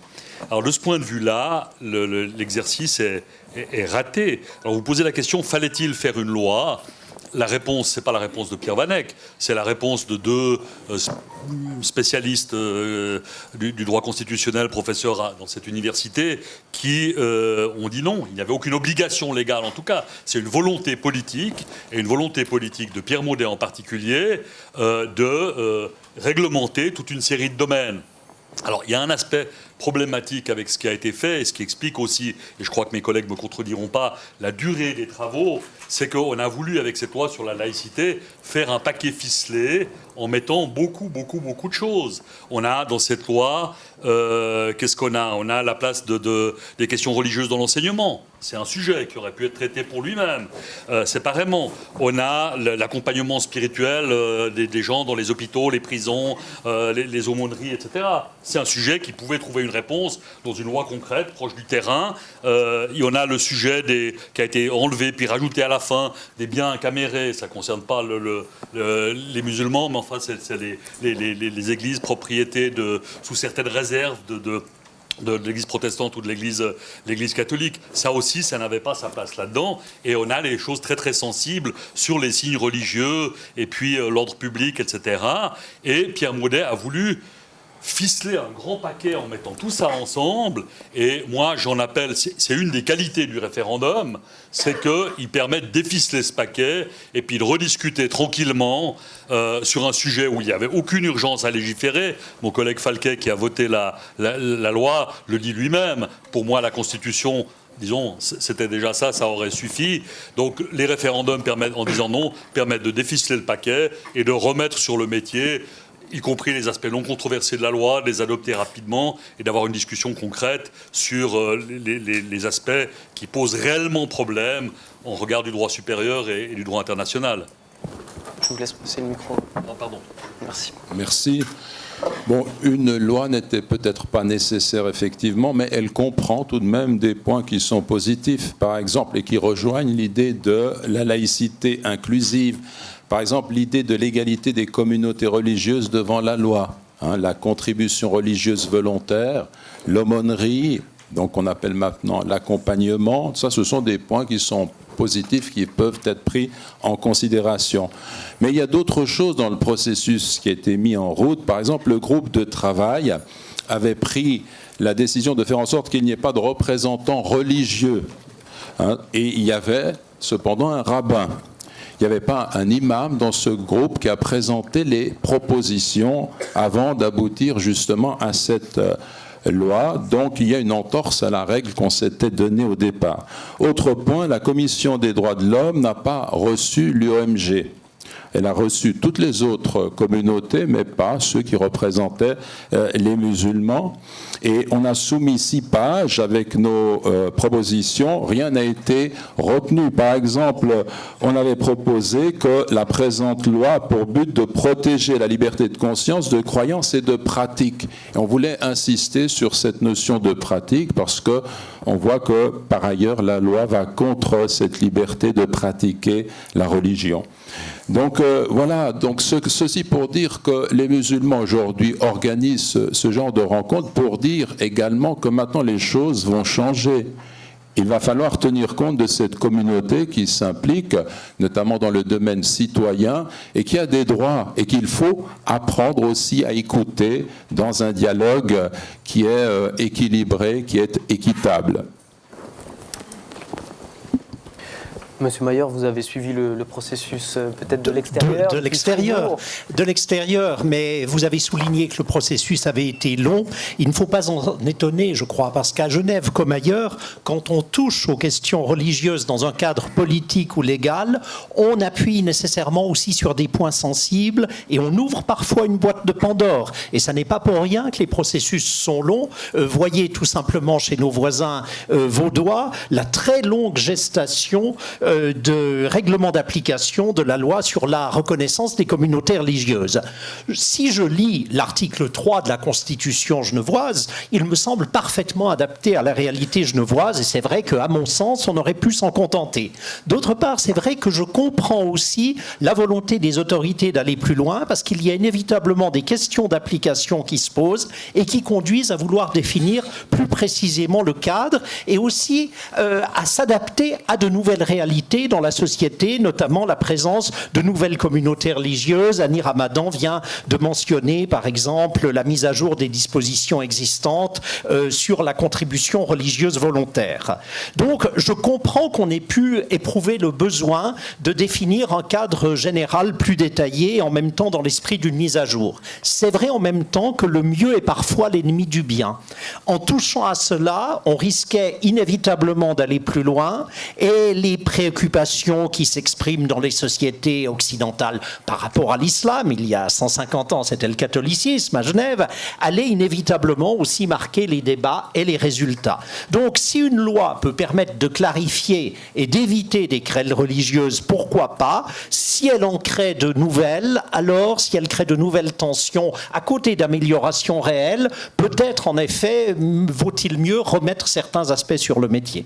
Speaker 5: Alors de ce point de vue-là, l'exercice est raté. Alors vous posez la question, fallait-il faire une loi ? La réponse, ce n'est pas la réponse de Pierre Van Eyck, c'est la réponse de deux spécialistes du droit constitutionnel, professeurs dans cette université, qui ont dit non. Il n'y avait aucune obligation légale, en tout cas. C'est une volonté politique, et une volonté politique de Pierre Maudet en particulier, de réglementer toute une série de domaines. Alors, il y a un aspect problématique avec ce qui a été fait, et ce qui explique aussi, et je crois que mes collègues ne me contrediront pas, la durée des travaux, c'est qu'on a voulu, avec cette loi sur la laïcité, faire un paquet ficelé en mettant beaucoup de choses. On a dans cette loi, qu'est-ce qu'on a ? On a la place des questions religieuses dans l'enseignement. C'est un sujet qui aurait pu être traité pour lui-même, séparément. On a l'accompagnement spirituel des gens dans les hôpitaux, les prisons, les aumôneries, etc. C'est un sujet qui pouvait trouver une réponse dans une loi concrète, proche du terrain. Il y en a le sujet qui a été enlevé puis rajouté à la fin, des biens incamérés. Ça ne concerne pas les musulmans, mais enfin, c'est les églises propriétés sous certaines réserves de l'Église protestante ou de l'Église catholique. Ça aussi, ça n'avait pas sa place là-dedans. Et on a les choses très très sensibles sur les signes religieux et puis l'ordre public, etc. Et Pierre Maudet a voulu ficeler un grand paquet en mettant tout ça ensemble. Et moi, j'en appelle, c'est une des qualités du référendum, c'est qu'il permet de déficeler ce paquet et puis de rediscuter tranquillement sur un sujet où il n'y avait aucune urgence à légiférer. Mon collègue Falquet, qui a voté la loi, le dit lui-même. Pour moi, la Constitution, disons, c'était déjà ça aurait suffi. Donc les référendums permettent, en disant non, permettent de déficeler le paquet et de remettre sur le métier, y compris les aspects non controversés de la loi, de les adopter rapidement et d'avoir une discussion concrète sur les aspects qui posent réellement problème en regard du droit supérieur et du droit international.
Speaker 3: Je vous laisse passer le micro.
Speaker 5: Ah, pardon.
Speaker 3: Merci.
Speaker 4: Merci. Bon, une loi n'était peut-être pas nécessaire, effectivement, mais elle comprend tout de même des points qui sont positifs, par exemple, et qui rejoignent l'idée de la laïcité inclusive. Par exemple, l'idée de l'égalité des communautés religieuses devant la loi, la contribution religieuse volontaire, l'aumônerie, donc on appelle maintenant l'accompagnement. Ça, ce sont des points qui sont positifs, qui peuvent être pris en considération. Mais il y a d'autres choses dans le processus qui a été mis en route. Par exemple, le groupe de travail avait pris la décision de faire en sorte qu'il n'y ait pas de représentants religieux. Et il y avait cependant un rabbin. Il n'y avait pas un imam dans ce groupe qui a présenté les propositions avant d'aboutir justement à cette loi. Donc il y a une entorse à la règle qu'on s'était donnée au départ. Autre point, la Commission des droits de l'homme n'a pas reçu l'UOMG. Elle a reçu toutes les autres communautés, mais pas ceux qui représentaient les musulmans. Et on a soumis 6 pages avec nos propositions. Rien n'a été retenu. Par exemple, on avait proposé que la présente loi a pour but de protéger la liberté de conscience, de croyance et de pratique. Et on voulait insister sur cette notion de pratique parce que on voit que, par ailleurs, la loi va contre cette liberté de pratiquer la religion. Donc voilà, donc ceci pour dire que les musulmans aujourd'hui organisent ce genre de rencontres pour dire également que maintenant les choses vont changer. Il va falloir tenir compte de cette communauté qui s'implique, notamment dans le domaine citoyen, et qui a des droits, et qu'il faut apprendre aussi à écouter dans un dialogue qui est équilibré, qui est équitable.
Speaker 3: Monsieur Mayer, vous avez suivi le processus peut-être de l'extérieur.
Speaker 7: De l'extérieur, mais vous avez souligné que le processus avait été long. Il ne faut pas en étonner, je crois, parce qu'à Genève comme ailleurs, quand on touche aux questions religieuses dans un cadre politique ou légal, on appuie nécessairement aussi sur des points sensibles et on ouvre parfois une boîte de Pandore. Et ça n'est pas pour rien que les processus sont longs. Voyez tout simplement chez nos voisins vaudois la très longue gestation de règlement d'application de la loi sur la reconnaissance des communautés religieuses. Si je lis l'article 3 de la Constitution genevoise, il me semble parfaitement adapté à la réalité genevoise, et c'est vrai qu'à mon sens, on aurait pu s'en contenter. D'autre part, c'est vrai que je comprends aussi la volonté des autorités d'aller plus loin, parce qu'il y a inévitablement des questions d'application qui se posent et qui conduisent à vouloir définir plus précisément le cadre et aussi à s'adapter à de nouvelles réalités dans la société, notamment la présence de nouvelles communautés religieuses. Annie Ramadan vient de mentionner, par exemple, la mise à jour des dispositions existantes sur la contribution religieuse volontaire. Donc, je comprends qu'on ait pu éprouver le besoin de définir un cadre général plus détaillé, en même temps dans l'esprit d'une mise à jour. C'est vrai en même temps que le mieux est parfois l'ennemi du bien. En touchant à cela, on risquait inévitablement d'aller plus loin, et les préoccupations qui s'expriment dans les sociétés occidentales par rapport à l'islam, il y a 150 ans c'était le catholicisme à Genève, allaient inévitablement aussi marquer les débats et les résultats. Donc si une loi peut permettre de clarifier et d'éviter des querelles religieuses, pourquoi pas? Si elle en crée de nouvelles, alors si elle crée de nouvelles tensions à côté d'améliorations réelles, peut-être en effet vaut-il mieux remettre certains aspects sur le métier.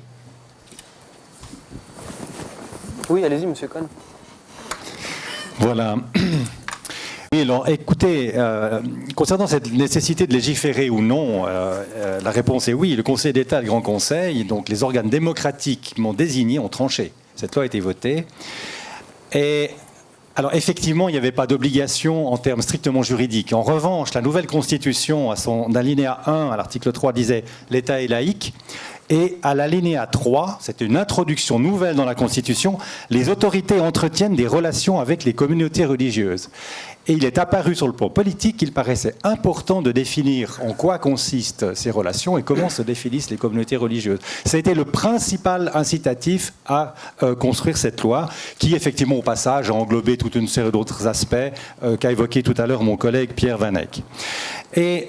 Speaker 3: Oui, allez-y, monsieur Cohn.
Speaker 8: Voilà. Oui, alors écoutez, concernant cette nécessité de légiférer ou non, la réponse est oui. Le Conseil d'État et le Grand Conseil, donc les organes démocratiquement désignés, ont tranché. Cette loi a été votée. Et alors effectivement, il n'y avait pas d'obligation en termes strictement juridiques. En revanche, la nouvelle Constitution, à son alinéa 1, à l'article 3, disait « l'État est laïque ». Et à l'alinéa 3, c'est une introduction nouvelle dans la Constitution, les autorités entretiennent des relations avec les communautés religieuses. Et il est apparu sur le plan politique qu'il paraissait important de définir en quoi consistent ces relations et comment se définissent les communautés religieuses. Ça a été le principal incitatif à construire cette loi, qui effectivement au passage a englobé toute une série d'autres aspects qu'a évoqué tout à l'heure mon collègue Pierre Van Eyck. Et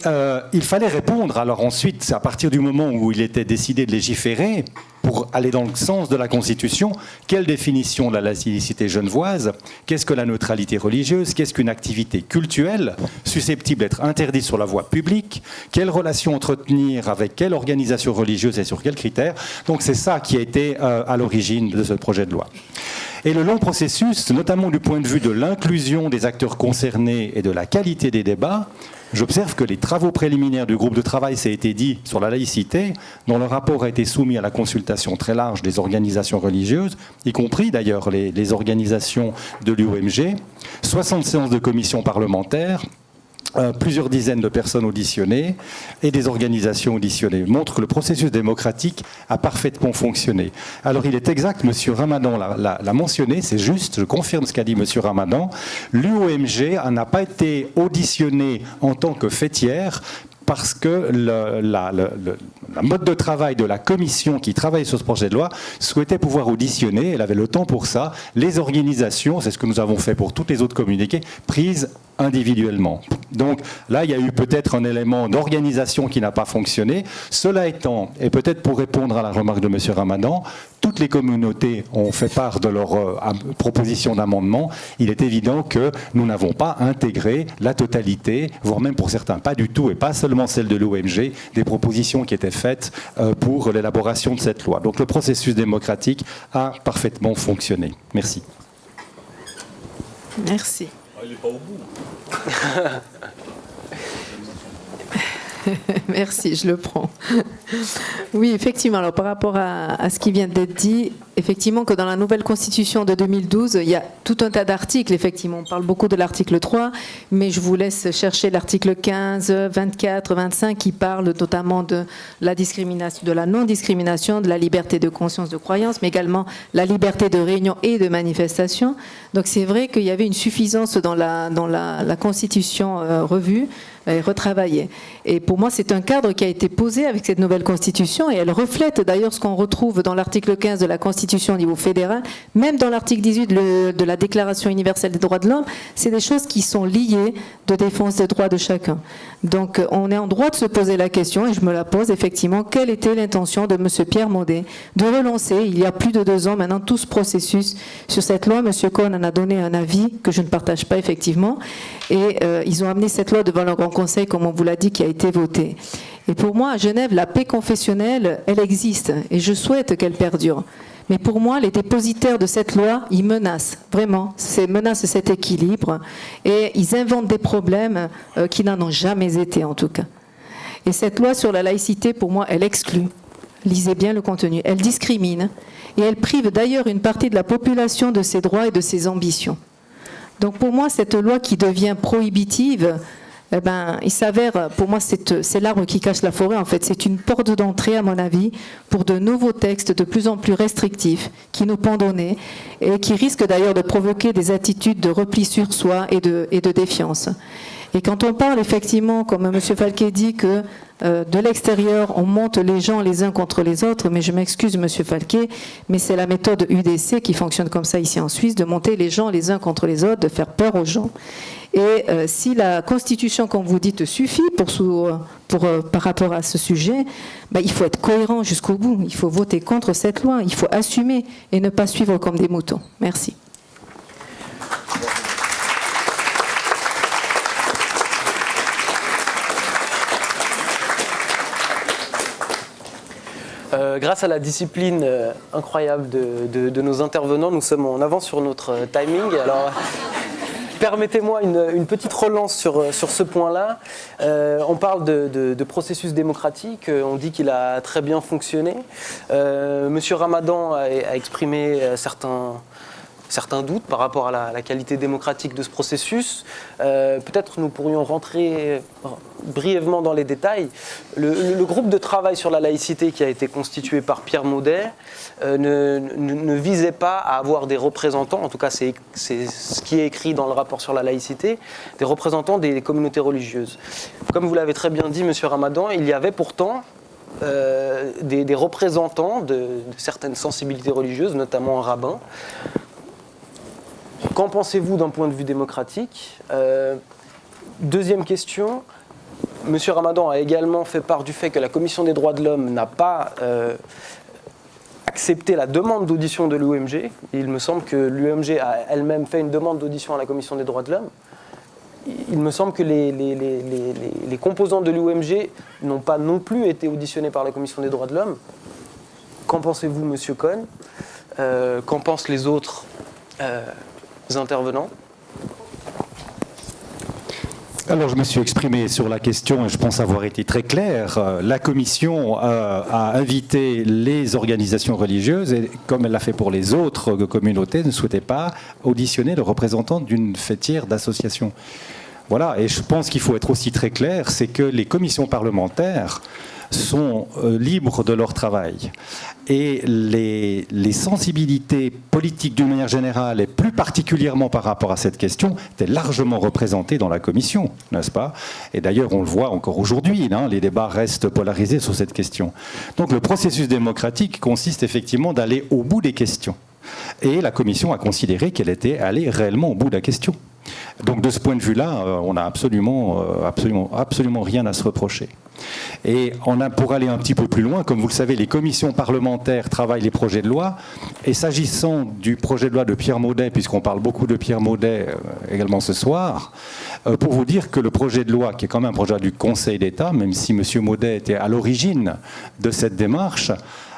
Speaker 8: il fallait répondre, alors ensuite, à partir du moment où il était décidé de légiférer, pour aller dans le sens de la Constitution, quelle définition de la laïcité genevoise? Qu'est-ce que la neutralité religieuse? Qu'est-ce qu'une activité cultuelle susceptible d'être interdite sur la voie publique? Quelle relation entretenir avec quelle organisation religieuse et sur quels critères? Donc c'est ça qui a été à l'origine de ce projet de loi. Et le long processus, notamment du point de vue de l'inclusion des acteurs concernés et de la qualité des débats, j'observe que les travaux préliminaires du groupe de travail, ça a été dit, sur la laïcité, dont le rapport a été soumis à la consultation très large des organisations religieuses, y compris d'ailleurs les organisations de l'UOMG, 60 séances de commission parlementaire, plusieurs dizaines de personnes auditionnées et des organisations auditionnées, montrent que le processus démocratique a parfaitement fonctionné. Alors il est exact, M. Ramadan l'a mentionné, c'est juste, je confirme ce qu'a dit M. Ramadan, l'UOMG n'a pas été auditionné en tant que fêtière, parce que la mode de travail de la commission qui travaille sur ce projet de loi souhaitait pouvoir auditionner, elle avait le temps pour ça, les organisations, c'est ce que nous avons fait pour toutes les autres communiqués, prises individuellement. Donc là, il y a eu peut-être un élément d'organisation qui n'a pas fonctionné. Cela étant, et peut-être pour répondre à la remarque de M. Ramadan, toutes les communautés ont fait part de leur proposition d'amendement. Il est évident que nous n'avons pas intégré la totalité, voire même pour certains pas du tout, et pas seulement celle de l'OMG, des propositions qui étaient faites pour l'élaboration de cette loi. Donc le processus démocratique a parfaitement fonctionné. Merci.
Speaker 9: Merci.
Speaker 5: Il n'est pas au bout.
Speaker 9: Merci, je le prends. Oui, effectivement. Alors, par rapport à ce qui vient d'être dit, effectivement, que dans la nouvelle Constitution de 2012, il y a tout un tas d'articles. Effectivement, on parle beaucoup de l'article 3, mais je vous laisse chercher l'article 15, 24, 25, qui parlent notamment de la discrimination, de la non-discrimination, de la liberté de conscience, de croyance, mais également la liberté de réunion et de manifestation. Donc, c'est vrai qu'il y avait une suffisance dans la Constitution revue retravaillée. Et pour moi, c'est un cadre qui a été posé avec cette nouvelle Constitution et elle reflète d'ailleurs ce qu'on retrouve dans l'article 15 de la Constitution au niveau fédéral, même dans l'article 18 de la Déclaration universelle des droits de l'homme, c'est des choses qui sont liées de défense des droits de chacun. Donc on est en droit de se poser la question, et je me la pose effectivement, quelle était l'intention de M. Pierre Maudet de relancer, il y a plus de 2 ans maintenant, tout ce processus sur cette loi. M. Cohn en a donné un avis que je ne partage pas effectivement, et ils ont amené cette loi devant le Grand Conseil, comme on vous l'a dit, qui a été votée. Et pour moi, à Genève, la paix confessionnelle, elle existe, et je souhaite qu'elle perdure. Mais pour moi, les dépositaires de cette loi, ils menacent, vraiment, menacent cet équilibre, et ils inventent des problèmes qui n'en ont jamais été, en tout cas. Et cette loi sur la laïcité, pour moi, elle exclut. Lisez bien le contenu. Elle discrimine, et elle prive d'ailleurs une partie de la population de ses droits et de ses ambitions. Donc pour moi, cette loi qui devient prohibitive, eh ben, il s'avère, pour moi, c'est l'arbre qui cache la forêt, en fait. C'est une porte d'entrée, à mon avis, pour de nouveaux textes de plus en plus restrictifs, qui nous pendent au nez, et qui risquent d'ailleurs de provoquer des attitudes de repli sur soi et de défiance. Et quand on parle, effectivement, comme M. Falquet dit, que de l'extérieur, on monte les gens les uns contre les autres, mais je m'excuse, M. Falquet, mais c'est la méthode UDC qui fonctionne comme ça ici en Suisse, de monter les gens les uns contre les autres, de faire peur aux gens. Et si la Constitution, comme vous dites, suffit par rapport à ce sujet, ben, il faut être cohérent jusqu'au bout. Il faut voter contre cette loi. Il faut assumer et ne pas suivre comme des moutons. Merci.
Speaker 3: Grâce à la discipline incroyable de nos intervenants, nous sommes en avance sur notre timing. Alors, permettez-moi une petite relance sur ce point-là. On parle de processus démocratique, on dit qu'il a très bien fonctionné. Monsieur Ramadan a exprimé certains doutes par rapport à la qualité démocratique de ce processus. Peut-être nous pourrions rentrer brièvement dans les détails. Le groupe de travail sur la laïcité qui a été constitué par Pierre Maudet ne visait pas à avoir des représentants, en tout cas c'est ce qui est écrit dans le rapport sur la laïcité, des représentants des communautés religieuses. Comme vous l'avez très bien dit, Monsieur Ramadan, il y avait pourtant des représentants de certaines sensibilités religieuses, notamment un rabbin. Qu'en pensez-vous d'un point de vue démocratique ? Deuxième question, M. Ramadan a également fait part du fait que la Commission des droits de l'homme n'a pas accepté la demande d'audition de l'UMG. Il me semble que l'UMG a elle-même fait une demande d'audition à la Commission des droits de l'homme. Il me semble que les composants de l'UMG n'ont pas non plus été auditionnés par la Commission des droits de l'homme. Qu'en pensez-vous, M. Cohn ? Qu'en pensent les autres intervenants ?
Speaker 8: Alors, je me suis exprimé sur la question et je pense avoir été très clair. La Commission a invité les organisations religieuses et, comme elle l'a fait pour les autres communautés, ne souhaitait pas auditionner le représentant d'une fêtière d'association. Voilà, et je pense qu'il faut être aussi très clair, c'est que les commissions parlementaires sont libres de leur travail. Et les sensibilités politiques d'une manière générale, et plus particulièrement par rapport à cette question, étaient largement représentées dans la commission, n'est-ce pas ? Et d'ailleurs, on le voit encore aujourd'hui, hein, les débats restent polarisés sur cette question. Donc le processus démocratique consiste effectivement d'aller au bout des questions. Et la commission a considéré qu'elle était allée réellement au bout de la question. Donc de ce point de vue-là, on n'a absolument rien à se reprocher. Et pour aller un petit peu plus loin, comme vous le savez, les commissions parlementaires travaillent les projets de loi. Et s'agissant du projet de loi de Pierre Maudet, puisqu'on parle beaucoup de Pierre Maudet également ce soir, pour vous dire que le projet de loi, qui est quand même un projet du Conseil d'État, même si M. Maudet était à l'origine de cette démarche,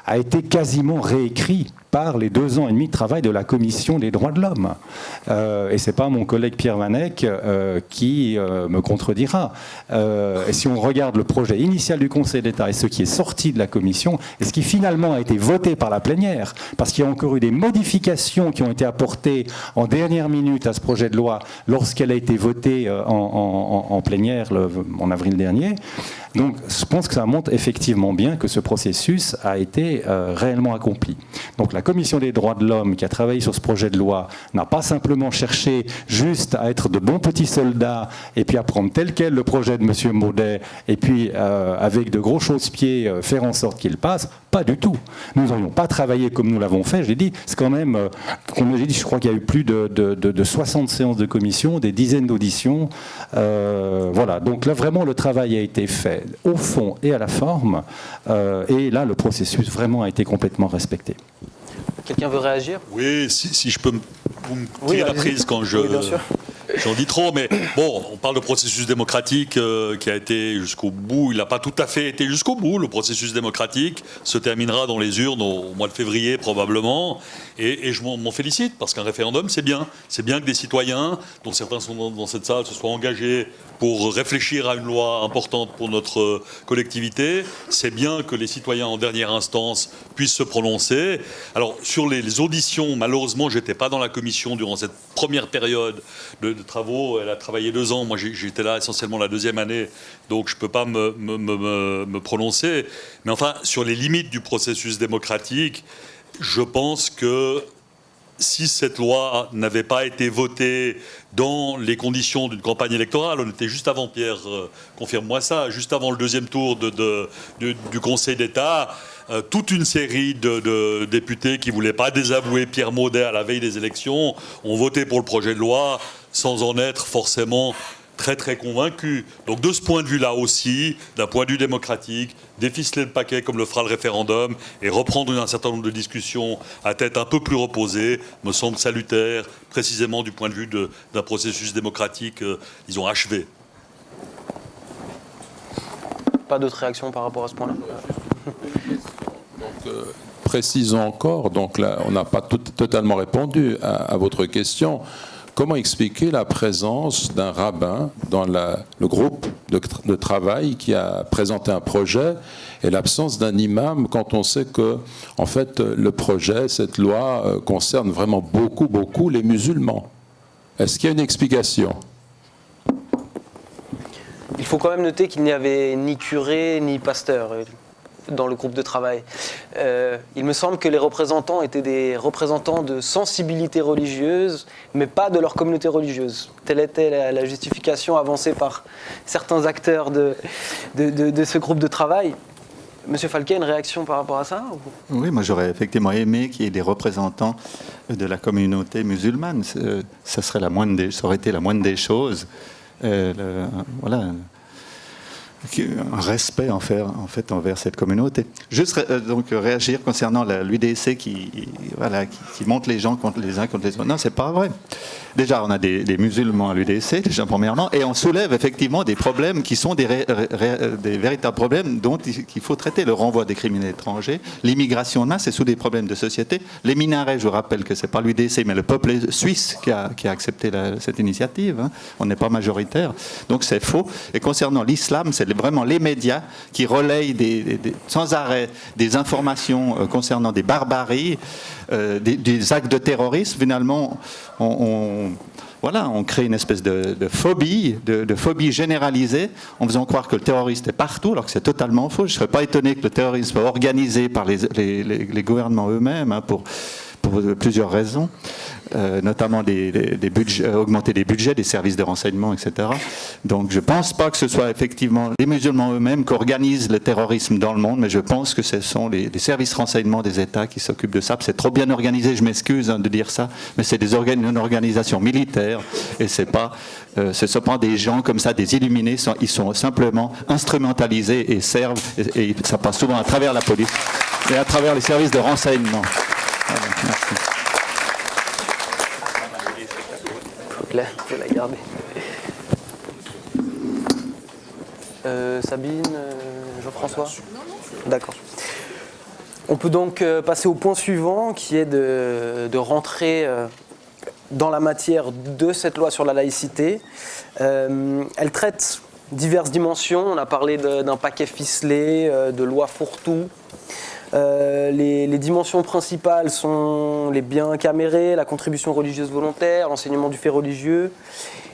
Speaker 8: a été quasiment réécrit par les 2 ans et demi de travail de la Commission des droits de l'homme. Et ce n'est pas mon collègue Pierre Vanek qui me contredira. Et si on regarde le projet initial du Conseil d'État et ce qui est sorti de la Commission, et ce qui finalement a été voté par la plénière, parce qu'il y a encore eu des modifications qui ont été apportées en dernière minute à ce projet de loi lorsqu'elle a été votée en plénière en avril dernier. Donc je pense que ça montre effectivement bien que ce processus a été réellement accompli. Donc la Commission des droits de l'homme qui a travaillé sur ce projet de loi n'a pas simplement cherché juste à être de bons petits soldats et puis à prendre tel quel le projet de M. Maudet et puis avec de gros chausse-pieds faire en sorte qu'il passe, pas du tout. Nous n'aurions pas travaillé comme nous l'avons fait, je l'ai dit, c'est quand même, comme j'ai dit, je crois qu'il y a eu plus de 60 séances de commission, des dizaines d'auditions, voilà, donc là vraiment le travail a été fait au fond et à la forme, et là le processus vraiment a été complètement respecté.
Speaker 3: Quelqu'un veut réagir?
Speaker 5: Oui, si je peux vous me
Speaker 3: Oui,
Speaker 5: tirer la
Speaker 3: allez-y.
Speaker 5: prise quand
Speaker 3: Oui, bien sûr.
Speaker 5: j'en dis trop, mais bon, on parle de processus démocratique qui a été jusqu'au bout. Il n'a pas tout à fait été jusqu'au bout. Le processus démocratique se terminera dans les urnes au mois de février probablement. Et je m'en félicite parce qu'un référendum, c'est bien. C'est bien que des citoyens, dont certains sont dans cette salle, se soient engagés pour réfléchir à une loi importante pour notre collectivité. C'est bien que les citoyens en dernière instance puissent se prononcer. Alors, sur les auditions, malheureusement, je n'étais pas dans la commission durant cette première période de travaux. Elle a travaillé 2 ans. Moi, j'étais là essentiellement la 2e année, donc je ne peux pas me prononcer. Mais enfin, sur les limites du processus démocratique, je pense que si cette loi n'avait pas été votée dans les conditions d'une campagne électorale, on était juste avant, Pierre, confirme-moi ça, juste avant le 2e tour du Conseil d'État, toute une série de députés qui ne voulaient pas désavouer Pierre Maudet à la veille des élections ont voté pour le projet de loi sans en être forcément très très convaincus. Donc de ce point de vue-là aussi, d'un point de vue démocratique, déficeler le paquet comme le fera le référendum et reprendre un certain nombre de discussions à tête un peu plus reposée me semble salutaire, précisément du point de vue d'un processus démocratique, disons, achevé.
Speaker 3: Pas d'autres réactions par rapport à ce point-là?
Speaker 4: Précisons encore, donc là, on n'a pas totalement répondu à votre question. Comment expliquer la présence d'un rabbin dans le groupe de travail qui a présenté un projet et l'absence d'un imam quand on sait que, en fait, le projet, cette loi, concerne vraiment beaucoup les musulmans? Est-ce qu'il y a une explication?
Speaker 3: Il faut quand même noter qu'il n'y avait ni curé ni pasteur dans le groupe de travail. Il me semble que les représentants étaient des représentants de sensibilité religieuse, mais pas de leur communauté religieuse. Telle était la justification avancée par certains acteurs de ce groupe de travail. Monsieur Falquet, une réaction par rapport à ça?
Speaker 6: Oui, moi j'aurais effectivement aimé qu'il y ait des représentants de la communauté musulmane. Ça aurait été la moindre des choses. Voilà. Un respect en fait envers cette communauté. Juste donc réagir concernant l'UDC qui monte les gens les uns contre les autres. Non, c'est pas vrai. Déjà, on a des musulmans à l'UDC, déjà premièrement, et on soulève effectivement des problèmes qui sont des véritables problèmes dont il faut traiter. Le renvoi des criminels étrangers, l'immigration de masse, c'est sous des problèmes de société. Les minarets, je vous rappelle que c'est pas l'UDC, mais le peuple suisse qui a accepté cette initiative. Hein. On n'est pas majoritaire, donc c'est faux. Et concernant l'islam, c'est vraiment les médias qui relayent sans arrêt des informations concernant des barbaries, des actes de terrorisme. Finalement, on crée une espèce de phobie, de phobie généralisée, en faisant croire que le terroriste est partout, alors que c'est totalement faux. Je ne serais pas étonné que le terrorisme soit organisé par les gouvernements eux-mêmes, hein, pour plusieurs raisons, notamment augmenter les budgets des services de renseignement, etc. Donc je ne pense pas que ce soit effectivement les musulmans eux-mêmes qui organisent le terrorisme dans le monde, mais je pense que ce sont les services de renseignement des États qui s'occupent de ça. C'est trop bien organisé, je m'excuse de dire ça, mais c'est une organisation militaire et ce sont pas des gens comme ça, des illuminés, ils sont simplement instrumentalisés et servent, et ça passe souvent à travers la police et à travers les services de renseignement. Voilà, merci.
Speaker 3: Là, je vais la garder. Sabine, Jean-François? D'accord. On peut donc passer au point suivant, qui est de rentrer dans la matière de cette loi sur la laïcité. Elle traite diverses dimensions. On a parlé d'un paquet ficelé, de loi fourre-tout. Les dimensions principales sont les biens camérés, la contribution religieuse volontaire, l'enseignement du fait religieux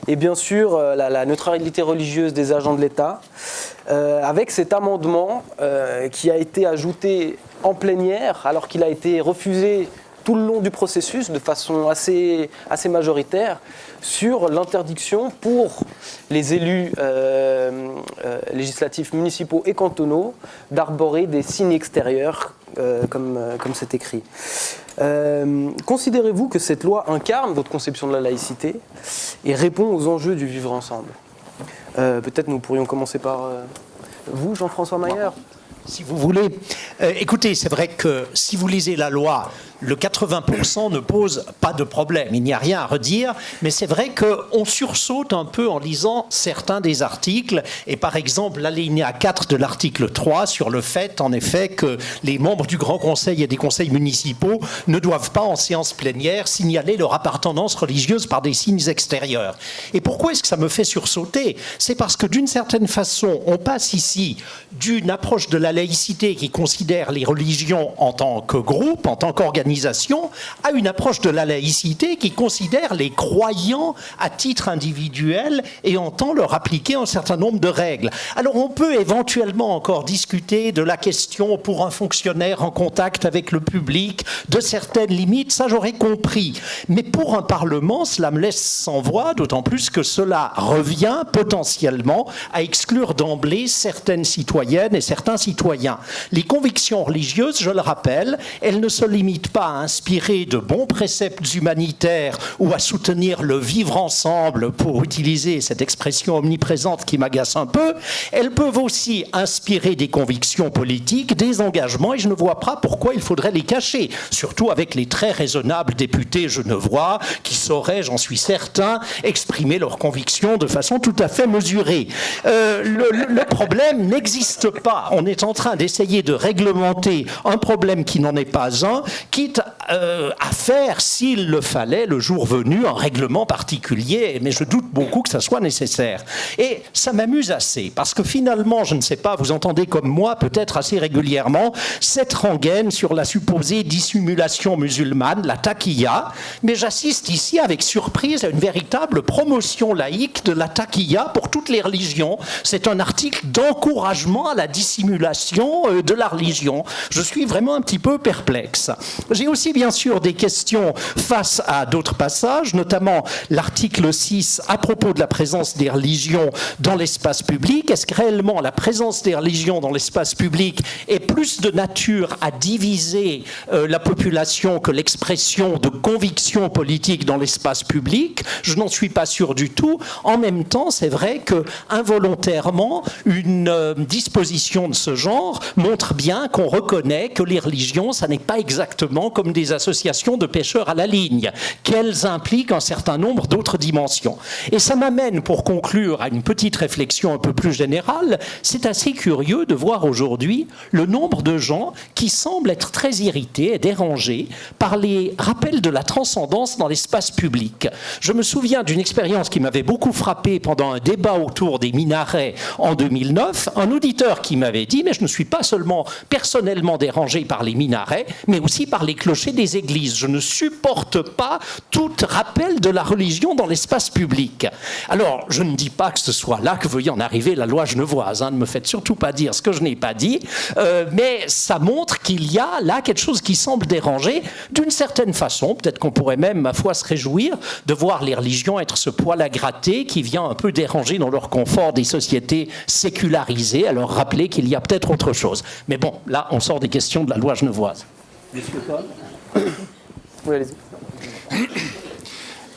Speaker 3: et bien sûr la neutralité religieuse des agents de l'État. Avec cet amendement qui a été ajouté en plénière alors qu'il a été refusé tout le long du processus, de façon assez majoritaire, sur l'interdiction pour les élus législatifs municipaux et cantonaux d'arborer des signes extérieurs, comme c'est écrit. Considérez-vous que cette loi incarne votre conception de la laïcité et répond aux enjeux du vivre ensemble? Peut-être nous pourrions commencer par vous, Jean-François Mayer.
Speaker 7: Si vous voulez. Écoutez, c'est vrai que si vous lisez la loi, le 80% ne pose pas de problème. Il n'y a rien à redire, mais c'est vrai qu'on sursaute un peu en lisant certains des articles, et par exemple l'alinéa 4 de l'article 3 sur le fait, en effet, que les membres du Grand Conseil et des conseils municipaux ne doivent pas, en séance plénière, signaler leur appartenance religieuse par des signes extérieurs. Et pourquoi est-ce que ça me fait sursauter? C'est parce que d'une certaine façon, on passe ici d'une approche de la laïcité qui considère les religions en tant que groupe, en tant qu'organisation, à une approche de la laïcité qui considère les croyants à titre individuel et entend leur appliquer un certain nombre de règles. Alors on peut éventuellement encore discuter de la question pour un fonctionnaire en contact avec le public, de certaines limites, ça j'aurais compris. Mais pour un Parlement, cela me laisse sans voix, d'autant plus que cela revient potentiellement à exclure d'emblée certaines citoyennes et certains citoyens. Les convictions religieuses, je le rappelle, elles ne se limitent pas à inspirer de bons préceptes humanitaires ou à soutenir le vivre ensemble, pour utiliser cette expression omniprésente qui m'agace un peu. Elles peuvent aussi inspirer des convictions politiques, des engagements, et je ne vois pas pourquoi il faudrait les cacher, surtout avec les très raisonnables députés genevois qui sauraient, j'en suis certain, exprimer leurs convictions de façon tout à fait mesurée. Le problème n'existe pas. On est en train d'essayer de réglementer un problème qui n'en est pas un, quitte à faire, s'il le fallait, le jour venu, un règlement particulier, mais je doute beaucoup que ça soit nécessaire. Et ça m'amuse assez, parce que finalement, je ne sais pas, vous entendez comme moi, peut-être assez régulièrement, cette rengaine sur la supposée dissimulation musulmane, la taqiyya, mais j'assiste ici avec surprise à une véritable promotion laïque de la taqiyya pour toutes les religions. C'est un article d'encouragement à la dissimulation de la religion. Je suis vraiment un petit peu perplexe. J'ai aussi bien sûr des questions face à d'autres passages, notamment l'article 6 à propos de la présence des religions dans l'espace public. Est-ce que réellement la présence des religions dans l'espace public est plus de nature à diviser la population que l'expression de convictions politiques dans l'espace public? Je n'en suis pas sûr du tout. En même temps, c'est vrai que involontairement, une disposition de ce genre montre bien qu'on reconnaît que les religions, ça n'est pas exactement comme des associations de pêcheurs à la ligne, qu'elles impliquent un certain nombre d'autres dimensions. Et ça m'amène, pour conclure, à une petite réflexion un peu plus générale. C'est assez curieux de voir aujourd'hui le nombre de gens qui semblent être très irrités et dérangés par les rappels de la transcendance dans l'espace public. Je me souviens d'une expérience qui m'avait beaucoup frappé pendant un débat autour des minarets en 2009, un auditeur qui m'avait dit « mais je ne suis pas seulement personnellement dérangé par les minarets, mais aussi par les clochers des églises. Je ne supporte pas tout rappel de la religion dans l'espace public. » Alors, je ne dis pas que ce soit là que veuille en arriver la loi genevoise, ne me faites surtout pas dire ce que je n'ai pas dit, mais ça montre qu'il y a là quelque chose qui semble déranger d'une certaine façon. Peut-être qu'on pourrait même, ma foi, se réjouir de voir les religions être ce poil à gratter qui vient un peu déranger dans leur confort des sociétés sécularisées, à leur rappeler qu'il y a peut-être autre chose. Mais bon, là, on sort des questions de la loi genevoise. Monsieur Paul ?
Speaker 3: Oui, allez-y.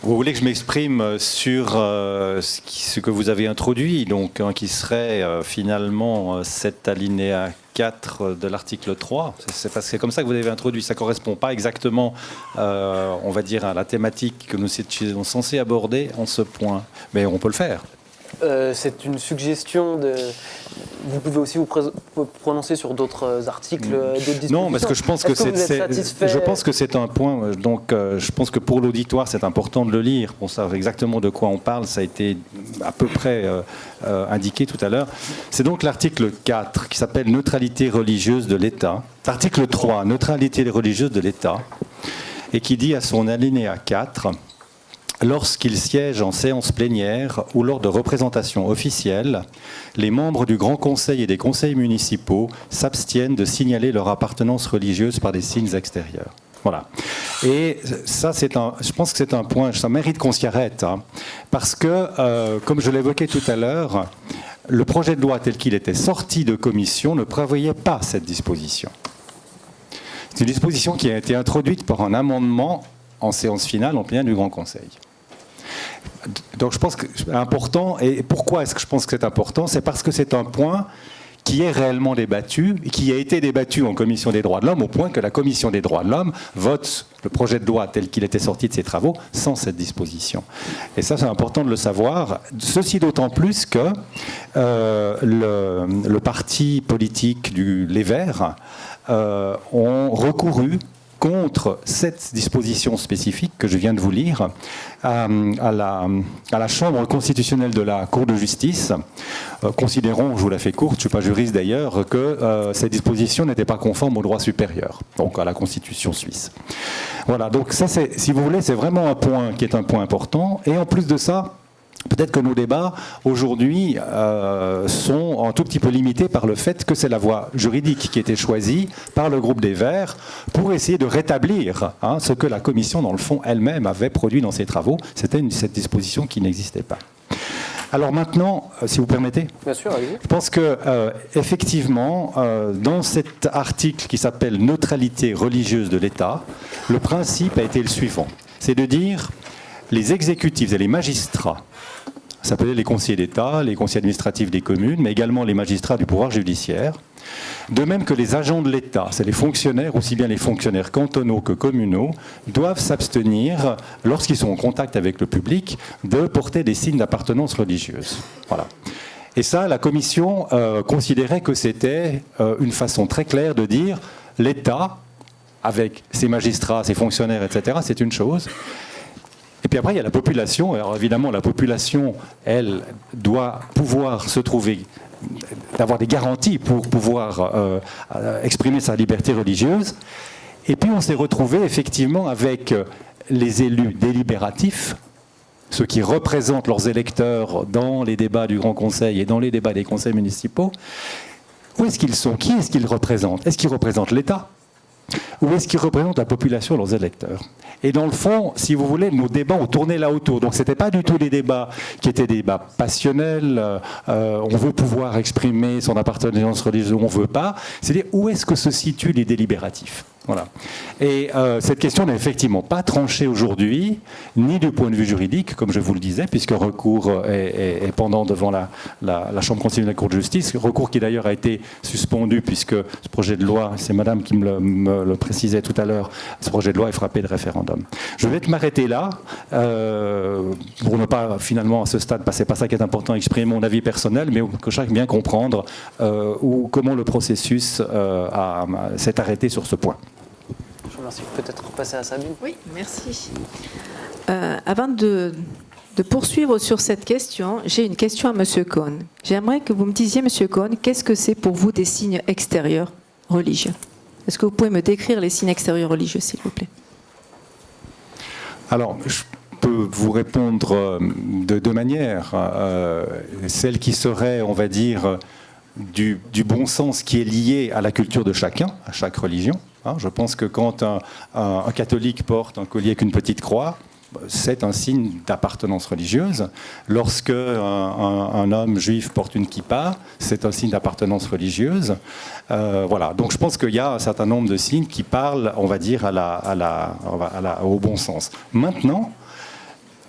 Speaker 8: Vous voulez que je m'exprime sur ce que vous avez introduit, donc qui serait finalement cet alinéa 4 de l'article 3. C'est comme ça que vous avez introduit. Ça ne correspond pas exactement, on va dire, à la thématique que nous étions censés aborder en ce point. Mais on peut le faire.
Speaker 3: C'est une suggestion de... Vous pouvez aussi vous prononcer sur d'autres articles, d'autres dispositions.
Speaker 8: Non, parce que je pense que c'est un point. Donc, je pense que pour l'auditoire, c'est important de le lire. Pour savoir exactement de quoi on parle, ça a été à peu près indiqué tout à l'heure. C'est donc l'article 4 qui s'appelle neutralité religieuse de l'État. L'article 3, neutralité religieuse de l'État, et qui dit à son alinéa 4. Lorsqu'ils siègent en séance plénière ou lors de représentations officielles, les membres du Grand Conseil et des conseils municipaux s'abstiennent de signaler leur appartenance religieuse par des signes extérieurs. Voilà. Et ça, je pense que c'est un point, ça mérite qu'on s'y arrête, hein, parce que, comme je l'évoquais tout à l'heure, le projet de loi tel qu'il était sorti de commission ne prévoyait pas cette disposition. C'est une disposition qui a été introduite par un amendement en séance finale en plénière du Grand Conseil. Donc je pense que c'est important. Et pourquoi est-ce que je pense que c'est important? C'est parce que c'est un point qui est réellement débattu, et qui a été débattu en Commission des droits de l'homme, au point que la Commission des droits de l'homme vote le projet de loi tel qu'il était sorti de ses travaux sans cette disposition. Et ça, c'est important de le savoir. Ceci d'autant plus que le parti politique Les Verts ont recouru contre cette disposition spécifique que je viens de vous lire à la Chambre constitutionnelle de la Cour de justice. Considérons, je vous la fais courte, je ne suis pas juriste d'ailleurs, que cette disposition n'était pas conforme au droit supérieur, donc à la Constitution suisse. Voilà, donc ça, si vous voulez, c'est vraiment un point qui est un point important. Et en plus de ça, peut-être que nos débats aujourd'hui sont un tout petit peu limités par le fait que c'est la voie juridique qui a été choisie par le groupe des Verts pour essayer de rétablir ce que la Commission, dans le fond, elle-même avait produit dans ses travaux. C'était cette disposition qui n'existait pas. Alors maintenant, si vous permettez,
Speaker 3: bien sûr, allez-y.
Speaker 8: Je pense que effectivement, dans cet article qui s'appelle « Neutralité religieuse de l'État », le principe a été le suivant. C'est de dire les exécutifs et les magistrats, ça peut être les conseillers d'État, les conseillers administratifs des communes, mais également les magistrats du pouvoir judiciaire, de même que les agents de l'État, c'est les fonctionnaires, aussi bien les fonctionnaires cantonaux que communaux, doivent s'abstenir, lorsqu'ils sont en contact avec le public, de porter des signes d'appartenance religieuse. Voilà. Et ça, la Commission considérait que c'était une façon très claire de dire l'État, avec ses magistrats, ses fonctionnaires, etc., c'est une chose. Et puis après, il y a la population. Alors évidemment, la population, elle, doit pouvoir se trouver, d'avoir des garanties pour pouvoir exprimer sa liberté religieuse. Et puis on s'est retrouvé effectivement avec les élus délibératifs, ceux qui représentent leurs électeurs dans les débats du Grand Conseil et dans les débats des conseils municipaux. Où est-ce qu'ils sont? Qui est-ce qu'ils représentent? Est-ce qu'ils représentent l'État? Ou est-ce qu'ils représentent la population, leurs électeurs? Et dans le fond, si vous voulez, nos débats ont tourné là autour. Donc ce n'était pas du tout des débats qui étaient des débats passionnels, on veut pouvoir exprimer son appartenance religieuse ou on ne veut pas. C'est-à-dire où est-ce que se situent les délibératifs? Voilà. Et cette question n'est effectivement pas tranchée aujourd'hui, ni du point de vue juridique, comme je vous le disais, puisque recours est pendant devant la Chambre constitutionnelle de la Cour de justice, recours qui d'ailleurs a été suspendu, puisque ce projet de loi, c'est madame qui me le précisait tout à l'heure, ce projet de loi est frappé de référendum. Je vais m'arrêter là, pour ne pas finalement à ce stade, parce que c'est pas ça qui est important, exprimer mon avis personnel, mais que chacun bien comprendre comment le processus s'est arrêté sur ce point.
Speaker 3: Je vous remercie. Peut-être repasser à Sabine.
Speaker 9: Oui, merci. Avant de poursuivre sur cette question, j'ai une question à M. Cohn. J'aimerais que vous me disiez, M. Cohn, qu'est-ce que c'est pour vous des signes extérieurs religieux? Est-ce que vous pouvez me décrire les signes extérieurs religieux, s'il vous plaît?
Speaker 8: Alors, je peux vous répondre de deux manières. Celle qui serait, on va dire, du bon sens qui est lié à la culture de chacun, à chaque religion. Je pense que quand un catholique porte un collier avec une petite croix, c'est un signe d'appartenance religieuse. Lorsque un homme juif porte une kippa, c'est un signe d'appartenance religieuse. Voilà. Donc je pense qu'il y a un certain nombre de signes qui parlent, on va dire, au bon sens. Maintenant,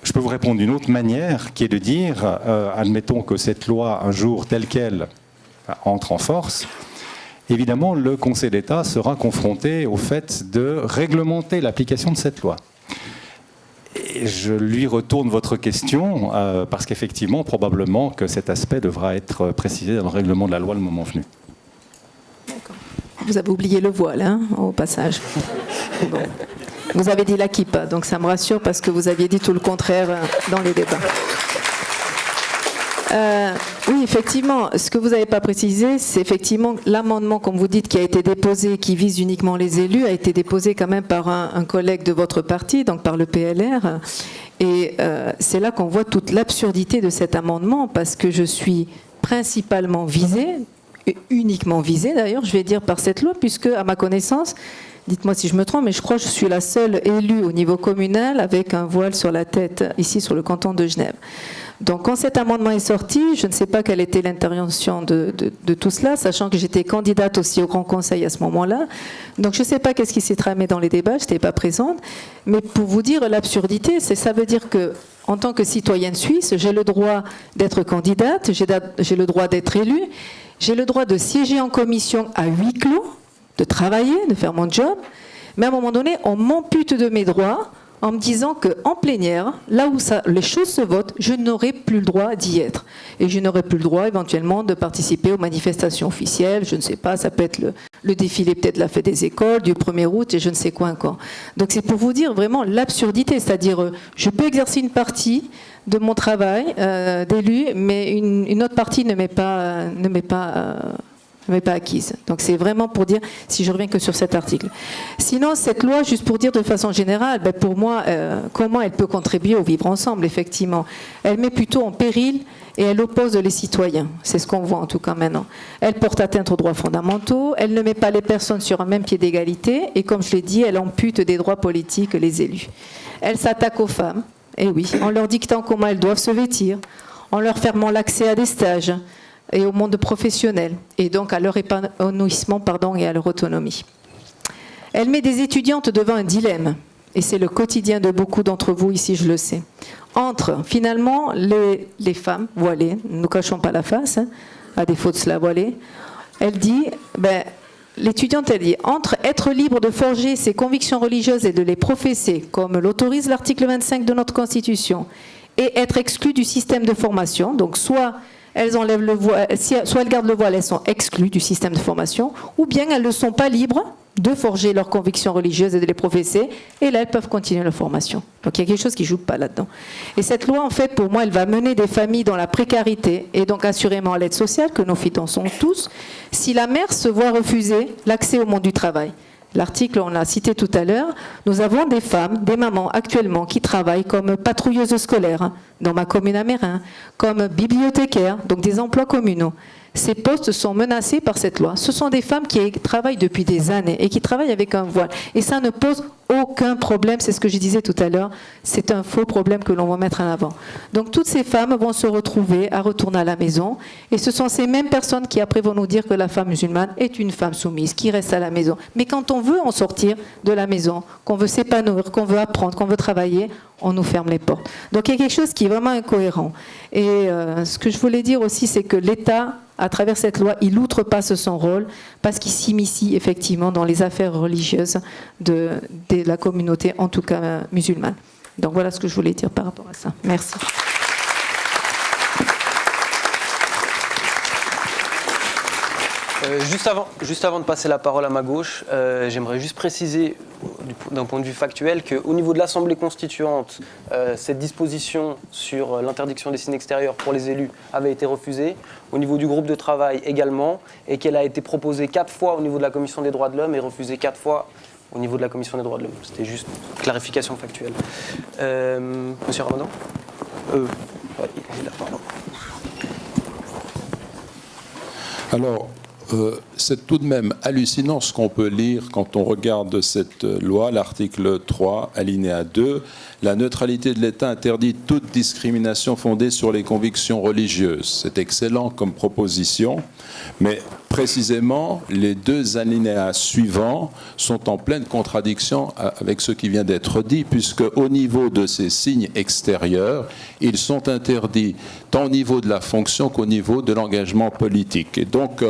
Speaker 8: je peux vous répondre d'une autre manière, qui est de dire, admettons que cette loi, un jour, telle qu'elle, entre en force. Évidemment, le Conseil d'État sera confronté au fait de réglementer l'application de cette loi. Et je lui retourne votre question, parce qu'effectivement, probablement que cet aspect devra être précisé dans le règlement de la loi le moment venu.
Speaker 9: D'accord. Vous avez oublié le voile, hein, au passage. Bon. Vous avez dit la kippa, donc ça me rassure parce que vous aviez dit tout le contraire dans les débats. Oui, effectivement, ce que vous n'avez pas précisé, c'est effectivement l'amendement, comme vous dites, qui a été déposé, qui vise uniquement les élus, a été déposé quand même par un collègue de votre parti, donc par le PLR. Et c'est là qu'on voit toute l'absurdité de cet amendement, parce que je suis principalement visée, uniquement visée d'ailleurs, je vais dire, par cette loi, puisque, à ma connaissance, dites-moi si je me trompe, mais je crois que je suis la seule élue au niveau communal avec un voile sur la tête, ici sur le canton de Genève. Donc quand cet amendement est sorti, je ne sais pas quelle était l'intention de tout cela, sachant que j'étais candidate aussi au Grand Conseil à ce moment-là. Donc je ne sais pas qu'est-ce qui s'est tramé dans les débats, je n'étais pas présente. Mais pour vous dire l'absurdité, ça veut dire que en tant que citoyenne suisse, j'ai le droit d'être candidate, j'ai le droit d'être élue, j'ai le droit de siéger en commission à huis clos, de travailler, de faire mon job. Mais à un moment donné, on m'ampute de mes droits en me disant qu'en plénière, là où les choses se votent, je n'aurai plus le droit d'y être. Et je n'aurai plus le droit éventuellement de participer aux manifestations officielles, je ne sais pas, ça peut être le défilé peut-être de la fête des écoles, du 1er août et je ne sais quoi encore. Donc c'est pour vous dire vraiment l'absurdité, c'est-à-dire je peux exercer une partie de mon travail d'élu, mais une autre partie ne m'est pas acquise. Donc c'est vraiment pour dire, si je reviens que sur cet article. Sinon, cette loi, juste pour dire de façon générale, pour moi, comment elle peut contribuer au vivre ensemble, effectivement. Elle met plutôt en péril et elle oppose les citoyens. C'est ce qu'on voit en tout cas maintenant. Elle porte atteinte aux droits fondamentaux, elle ne met pas les personnes sur un même pied d'égalité et comme je l'ai dit, elle ampute des droits politiques les élus. Elle s'attaque aux femmes, et oui, en leur dictant comment elles doivent se vêtir, en leur fermant l'accès à des stages, et au monde professionnel, et donc à leur épanouissement et à leur autonomie. Elle met des étudiantes devant un dilemme, et c'est le quotidien de beaucoup d'entre vous ici, je le sais, entre finalement les femmes voilées, ne nous cachons pas la face, à défaut de cela voilée, elle dit, l'étudiante elle dit, entre être libre de forger ses convictions religieuses et de les professer, comme l'autorise l'article 25 de notre Constitution, et être exclue du système de formation, donc soit elles enlèvent le voile, soit elles gardent le voile, elles sont exclues du système de formation, ou bien elles ne sont pas libres de forger leurs convictions religieuses et de les professer, et là elles peuvent continuer leur formation. Donc il y a quelque chose qui ne joue pas là-dedans. Et cette loi, en fait, pour moi, elle va mener des familles dans la précarité, et donc assurément à l'aide sociale, que nous finançons tous, si la mère se voit refuser l'accès au monde du travail. L'article, on l'a cité tout à l'heure, nous avons des femmes, des mamans actuellement qui travaillent comme patrouilleuses scolaires dans ma commune à Mérin, comme bibliothécaires, donc des emplois communaux. Ces postes sont menacés par cette loi. Ce sont des femmes qui travaillent depuis des années et qui travaillent avec un voile. Et ça ne pose aucun problème, c'est ce que je disais tout à l'heure, c'est un faux problème que l'on va mettre en avant. Donc toutes ces femmes vont se retrouver à retourner à la maison et ce sont ces mêmes personnes qui après vont nous dire que la femme musulmane est une femme soumise, qui reste à la maison. Mais quand on veut en sortir de la maison, qu'on veut s'épanouir, qu'on veut apprendre, qu'on veut travailler, on nous ferme les portes. Donc il y a quelque chose qui est vraiment incohérent. Et ce que je voulais dire aussi, c'est que l'État, à travers cette loi, il outrepasse son rôle parce qu'il s'immisce effectivement dans les affaires religieuses de la communauté, en tout cas musulmane. Donc voilà ce que je voulais dire par rapport à ça. Merci.
Speaker 3: Juste avant de passer la parole à ma gauche, j'aimerais juste préciser d'un point de vue factuel qu'au niveau de l'Assemblée constituante, cette disposition sur l'interdiction des signes extérieurs pour les élus avait été refusée, au niveau du groupe de travail également, et qu'elle a été proposée 4 fois au niveau de la Commission des droits de l'homme et refusée 4 fois au niveau de la Commission des droits de l'homme. C'était juste une clarification factuelle. Monsieur Ramadan il est là, pardon.
Speaker 4: Alors, c'est tout de même hallucinant ce qu'on peut lire quand on regarde cette loi, l'article 3, alinéa 2. La neutralité de l'État interdit toute discrimination fondée sur les convictions religieuses. C'est excellent comme proposition, mais précisément, les 2 alinéas suivants sont en pleine contradiction avec ce qui vient d'être dit, puisque au niveau de ces signes extérieurs, ils sont interdits tant au niveau de la fonction qu'au niveau de l'engagement politique. Et donc,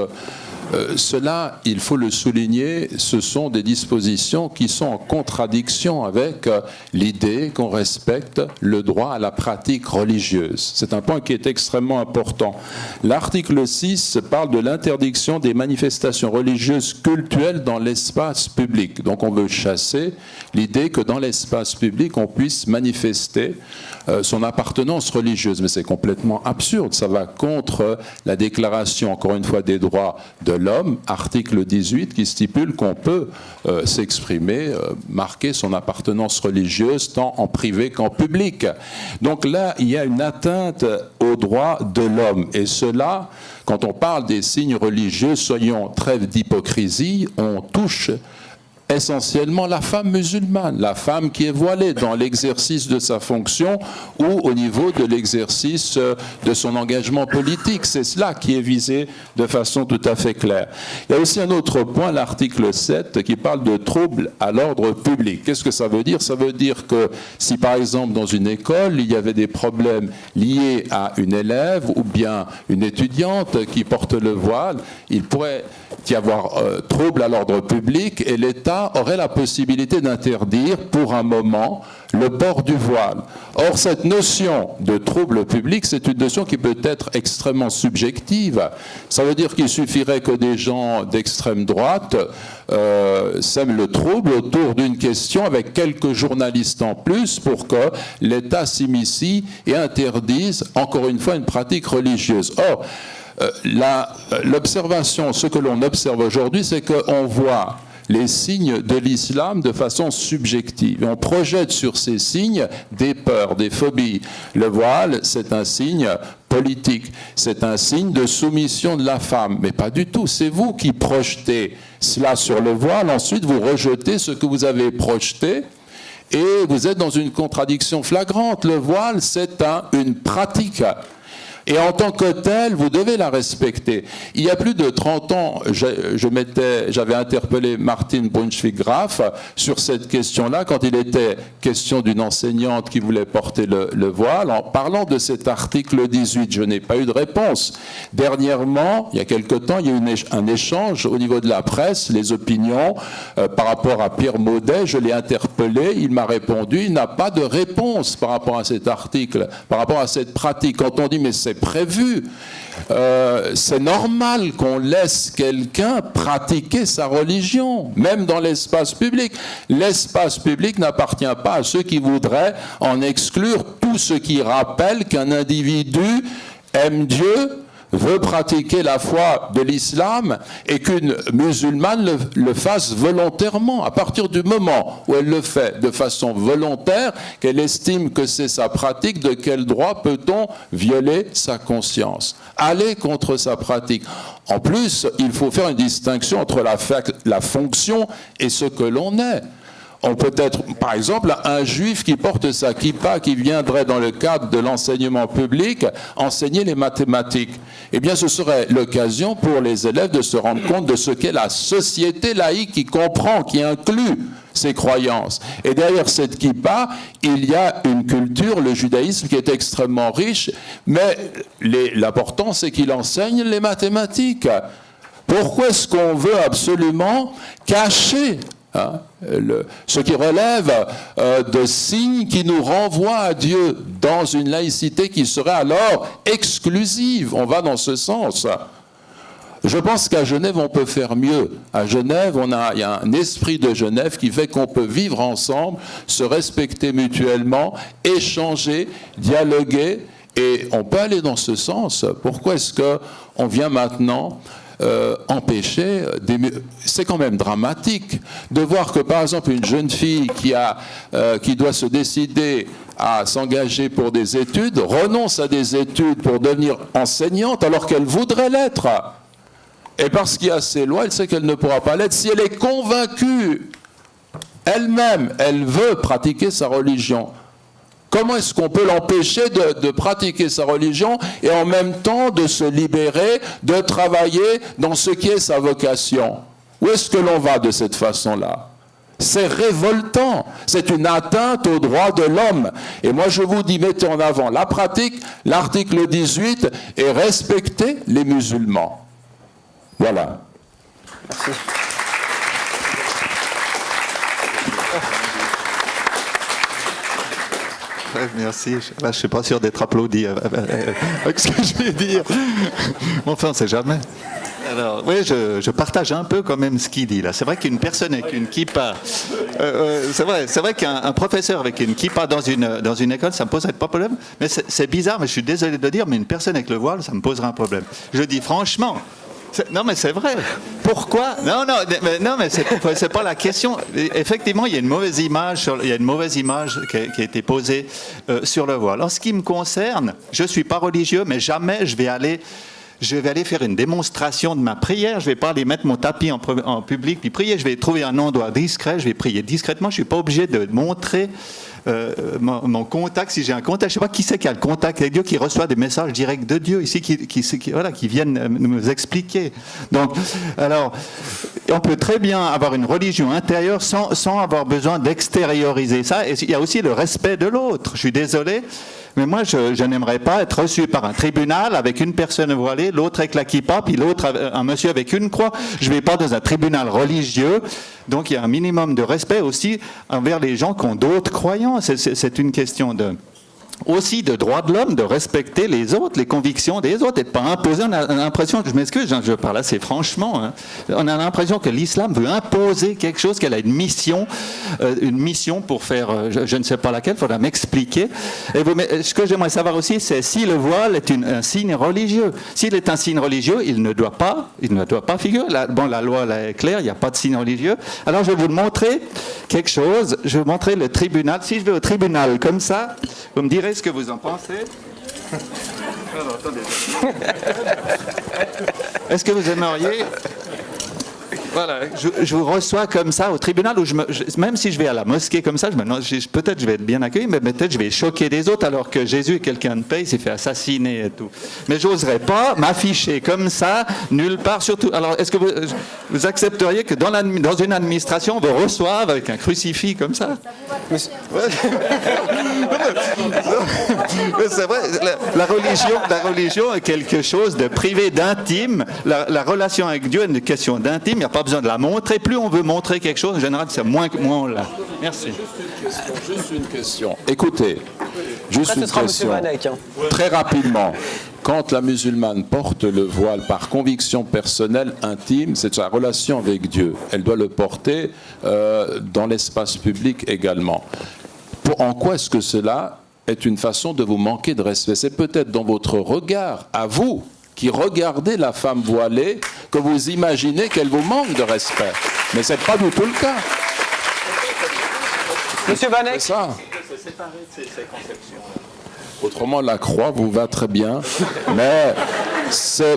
Speaker 4: cela, il faut le souligner, ce sont des dispositions qui sont en contradiction avec l'idée qu'on respecte le droit à la pratique religieuse. C'est un point qui est extrêmement important. L'article 6 parle de l'interdiction des manifestations religieuses cultuelles dans l'espace public. Donc on veut chasser l'idée que dans l'espace public, on puisse manifester son appartenance religieuse. Mais c'est complètement absurde. Ça va contre la déclaration, encore une fois, des droits de l'homme, article 18, qui stipule qu'on peut s'exprimer, marquer son appartenance religieuse tant en privé qu'en public. Donc là, il y a une atteinte aux droits de l'homme. Et cela, quand on parle des signes religieux, soyons trêve d'hypocrisie, on touche essentiellement la femme musulmane, la femme qui est voilée dans l'exercice de sa fonction ou au niveau de l'exercice de son engagement politique. C'est cela qui est visé de façon tout à fait claire. Il y a aussi un autre point, l'article 7, qui parle de troubles à l'ordre public. Qu'est-ce que ça veut dire? Ça veut dire que si par exemple dans une école, il y avait des problèmes liés à une élève ou bien une étudiante qui porte le voile, il pourrait y avoir trouble à l'ordre public et l'État aurait la possibilité d'interdire pour un moment le port du voile. Or, cette notion de trouble public, c'est une notion qui peut être extrêmement subjective. Ça veut dire qu'il suffirait que des gens d'extrême droite sèment le trouble autour d'une question avec quelques journalistes en plus pour que l'État s'immisce et interdise, encore une fois, une pratique religieuse. Or, l'observation, ce que l'on observe aujourd'hui, c'est qu'on voit les signes de l'islam de façon subjective. Et on projette sur ces signes des peurs, des phobies. Le voile, c'est un signe politique, c'est un signe de soumission de la femme. Mais pas du tout, c'est vous qui projetez cela sur le voile, ensuite vous rejetez ce que vous avez projeté, et vous êtes dans une contradiction flagrante. Le voile, c'est une pratique. Et en tant que tel, vous devez la respecter. Il y a plus de 30 ans, j'avais interpellé Martin Brunschwig-Graf sur cette question-là, quand il était question d'une enseignante qui voulait porter le voile, en parlant de cet article 18. Je n'ai pas eu de réponse. Dernièrement, il y a quelque temps, il y a eu un échange au niveau de la presse, les opinions, par rapport à Pierre Maudet. Je l'ai interpellé, il m'a répondu, il n'a pas de réponse par rapport à cet article, par rapport à cette pratique. Quand on dit, mais c'est prévu. C'est normal qu'on laisse quelqu'un pratiquer sa religion, même dans l'espace public. L'espace public n'appartient pas à ceux qui voudraient en exclure tout ce qui rappelle qu'un individu aime Dieu, veut pratiquer la foi de l'islam et qu'une musulmane le fasse volontairement. À partir du moment où elle le fait de façon volontaire, qu'elle estime que c'est sa pratique, de quel droit peut-on violer sa conscience? Aller contre sa pratique. En plus, il faut faire une distinction entre la fonction et ce que l'on est. On peut être, par exemple, un juif qui porte sa kippa, qui viendrait dans le cadre de l'enseignement public enseigner les mathématiques. Eh bien, ce serait l'occasion pour les élèves de se rendre compte de ce qu'est la société laïque qui comprend, qui inclut ses croyances. Et derrière cette kippa, il y a une culture, le judaïsme, qui est extrêmement riche, mais l'important, c'est qu'il enseigne les mathématiques. Pourquoi est-ce qu'on veut absolument cacher ce qui relève de signes qui nous renvoient à Dieu dans une laïcité qui serait alors exclusive? On va dans ce sens. Je pense qu'à Genève, on peut faire mieux. À Genève, il y a un esprit de Genève qui fait qu'on peut vivre ensemble, se respecter mutuellement, échanger, dialoguer, et on peut aller dans ce sens. Pourquoi est-ce qu'on vient maintenant empêcher c'est quand même dramatique de voir que par exemple une jeune fille qui doit se décider à s'engager pour des études renonce à des études pour devenir enseignante alors qu'elle voudrait l'être, et parce qu'il y a ces lois, elle sait qu'elle ne pourra pas l'être. Si elle est convaincue elle-même, elle veut pratiquer sa religion, comment est-ce qu'on peut l'empêcher de pratiquer sa religion et en même temps de se libérer, de travailler dans ce qui est sa vocation? Où est-ce que l'on va de cette façon-là? C'est révoltant, c'est une atteinte aux droits de l'homme. Et moi je vous dis, mettez en avant la pratique, l'article 18, et respectez les musulmans. Voilà.
Speaker 3: Merci.
Speaker 6: Merci. Là, je ne suis pas sûr d'être applaudi avec ce que je vais dire. Enfin, on ne sait jamais. Alors, oui, je partage un peu quand même ce qu'il dit là. C'est vrai qu'une personne avec une kippa, c'est vrai qu'un professeur avec une kippa dans une école, ça ne me poserait pas de problème. Mais c'est bizarre, mais je suis désolé de le dire, mais une personne avec le voile, ça me posera un problème. Je dis franchement. Non, mais c'est vrai. Pourquoi? Non, mais c'est pas la question. Effectivement, il y a une mauvaise image, qui a été posée sur le voile. En ce qui me concerne, je suis pas religieux, mais jamais je vais aller je vais aller faire une démonstration de ma prière. Je ne vais pas aller mettre mon tapis en public puis prier. Je vais trouver un endroit discret. Je vais prier discrètement. Je ne suis pas obligé de montrer mon contact. Si j'ai un contact, je ne sais pas qui c'est qui a le contact avec Dieu, qui reçoit des messages directs de Dieu ici, qui viennent nous expliquer. Donc, alors, on peut très bien avoir une religion intérieure sans avoir besoin d'extérioriser ça. Et il y a aussi le respect de l'autre. Je suis désolé. Mais moi, je n'aimerais pas être reçu par un tribunal avec une personne voilée, l'autre avec la kippa, puis l'autre, un monsieur avec une croix. Je ne vais pas dans un tribunal religieux. Donc, il y a un minimum de respect aussi envers les gens qui ont d'autres croyances. C'est une question aussi de droit de l'homme, de respecter les autres, les convictions des autres, et de ne pas imposer. On a l'impression, je m'excuse, je parle assez franchement, hein, on a l'impression que l'islam veut imposer quelque chose, qu'elle a une mission pour faire, je ne sais pas laquelle, il faudra m'expliquer. Et ce que j'aimerais savoir aussi, c'est si le voile est un signe religieux. S'il est un signe religieux, il ne doit pas figurer. La loi là, est claire, il n'y a pas de signe religieux. Alors je vais vous montrer quelque chose, je vais vous montrer le tribunal. Si je vais au tribunal comme ça, vous me direz ce que vous en pensez. Alors, attendez. Est-ce que vous aimeriez... Voilà, je vous reçois comme ça au tribunal, où même si je vais à la mosquée comme ça, peut-être je vais être bien accueilli, mais peut-être je vais choquer les autres, alors que Jésus est quelqu'un de paix, il s'est fait assassiner et tout. Mais je n'oserais pas m'afficher comme ça, nulle part, surtout. Alors, est-ce que vous accepteriez que dans une administration, on vous reçoive avec un crucifix comme ça? C'est vrai, la religion est quelque chose de privé, d'intime. La relation avec Dieu est une question d'intime. Il n'y a pas besoin de la montrer. Plus on veut montrer quelque chose, en général, c'est moins on l'a. Merci.
Speaker 4: Juste une question. Écoutez, juste
Speaker 3: Après,
Speaker 4: une
Speaker 3: ce sera
Speaker 4: question.
Speaker 3: M. Vanek, hein.
Speaker 4: Très rapidement. Quand la musulmane porte le voile par conviction personnelle, intime, c'est sa relation avec Dieu. Elle doit le porter dans l'espace public également. En quoi est-ce que cela est une façon de vous manquer de respect? C'est peut-être dans votre regard, à vous, qui regardez la femme voilée, que vous imaginez qu'elle vous manque de respect. Mais ce n'est pas du tout le cas.
Speaker 3: Monsieur Vanek.
Speaker 4: C'est ça. Autrement, la croix vous va très bien. Mais,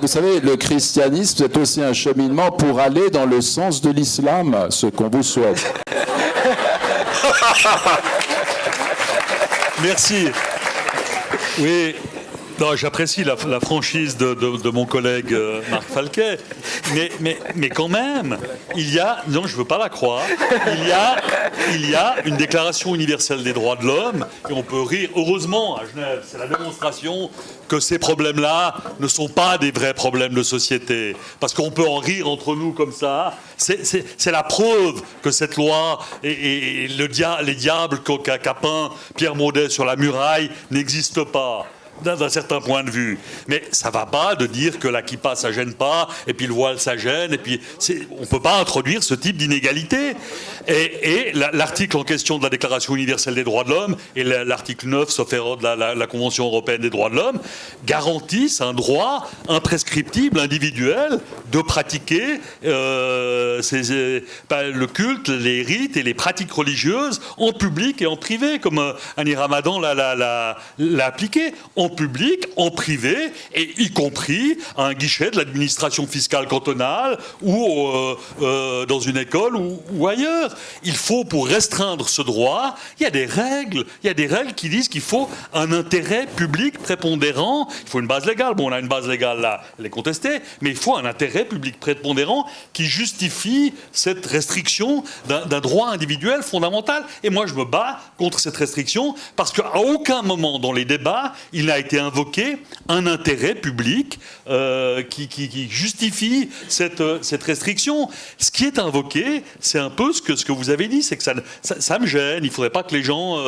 Speaker 4: vous savez, le christianisme, c'est aussi un cheminement pour aller dans le sens de l'islam, ce qu'on vous souhaite.
Speaker 5: Merci. Oui. Non, j'apprécie la franchise de mon collègue Marc Falquet, mais quand même, non, je veux pas la croire, il y a une déclaration universelle des droits de l'homme, et on peut rire, heureusement, à Genève, c'est la démonstration que ces problèmes-là ne sont pas des vrais problèmes de société, parce qu'on peut en rire entre nous comme ça, c'est la preuve que cette loi et les diables qu'a peint Pierre Maudet sur la muraille n'existent pas. D'un certain point de vue. Mais ça va pas de dire que la kippa ça gêne pas, et puis le voile ça gêne, et puis on peut pas introduire ce type d'inégalité. Et l'article en question de la Déclaration universelle des droits de l'homme, et l'article 9, sauf erreur de la Convention européenne des droits de l'homme, garantissent un droit imprescriptible, individuel, de pratiquer le culte, les rites et les pratiques religieuses en public et en privé, comme Annie Ramadan l'a appliqué. En public, en privé, et y compris à un guichet de l'administration fiscale cantonale ou dans une école ou ailleurs. Il faut, pour restreindre ce droit, il y a des règles qui disent qu'il faut un intérêt public prépondérant. Il faut une base légale. Bon, on a une base légale là, elle est contestée, mais il faut un intérêt public prépondérant qui justifie cette restriction d'un droit individuel fondamental. Et moi, je me bats contre cette restriction parce qu'à aucun moment dans les débats, il n'a été invoqué un intérêt public qui justifie cette restriction. Ce qui est invoqué, c'est un peu ce que vous avez dit, c'est que ça me gêne, il ne faudrait pas que les gens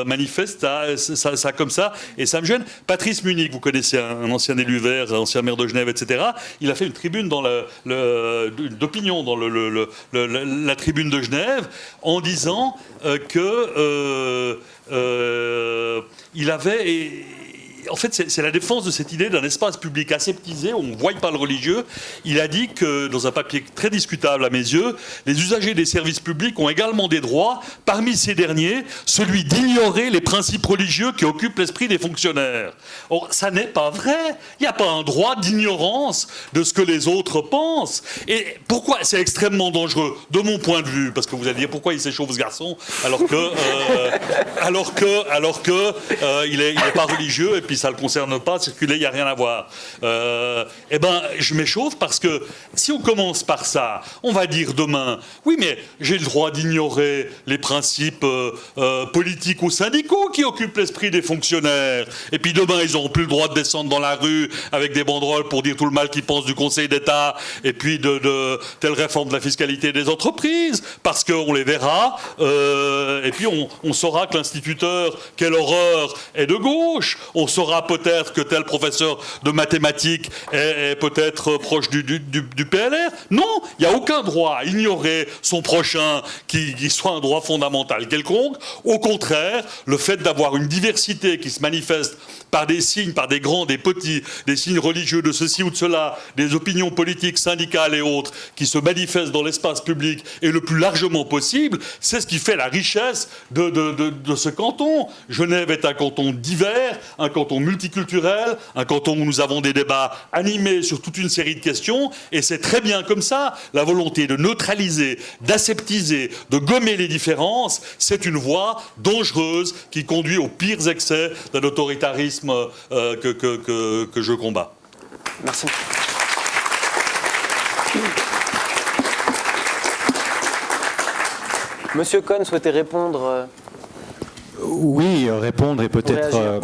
Speaker 5: manifestent ça comme ça, et ça me gêne. Patrice Munich, vous connaissez un ancien élu vert, ancien maire de Genève, etc., il a fait une tribune d'opinion dans la tribune de Genève en disant que il avait... en fait, c'est la défense de cette idée d'un espace public aseptisé où on ne voit pas le religieux. Il a dit que, dans un papier très discutable à mes yeux, les usagers des services publics ont également des droits, parmi ces derniers, celui d'ignorer les principes religieux qui occupent l'esprit des fonctionnaires. Or, ça n'est pas vrai. Il n'y a pas un droit d'ignorance de ce que les autres pensent. Et pourquoi c'est extrêmement dangereux, de mon point de vue, parce que vous allez dire pourquoi il s'échauffe ce garçon, alors que il est pas religieux et puis ça le concerne pas, circuler, il y a rien à voir. Eh ben, je m'échauffe parce que si on commence par ça, on va dire demain, oui, mais j'ai le droit d'ignorer les principes politiques ou syndicaux qui occupent l'esprit des fonctionnaires. Et puis demain, ils n'auront plus le droit de descendre dans la rue avec des banderoles pour dire tout le mal qu'ils pensent du Conseil d'État et puis de telle réforme de la fiscalité des entreprises, parce qu'on les verra, et puis on saura que l'instituteur, quelle horreur, est de gauche. On saura peut-être que tel professeur de mathématiques est peut-être proche du PLR. Non, il n'y a aucun droit à ignorer son prochain qui soit un droit fondamental quelconque. Au contraire, le fait d'avoir une diversité qui se manifeste par des signes, par des grands, des petits, des signes religieux de ceci ou de cela, des opinions politiques, syndicales et autres qui se manifestent dans l'espace public et le plus largement possible, c'est ce qui fait la richesse de ce canton. Genève est un canton divers, un canton multiculturel, un canton où nous avons des débats animés sur toute une série de questions, et c'est très bien comme ça. La volonté de neutraliser, d'aseptiser, de gommer les différences, c'est une voie dangereuse qui conduit aux pires excès d'un autoritarisme que je combats.
Speaker 3: Merci. Monsieur Cohn souhaitait répondre.
Speaker 8: Oui, répondre et peut-être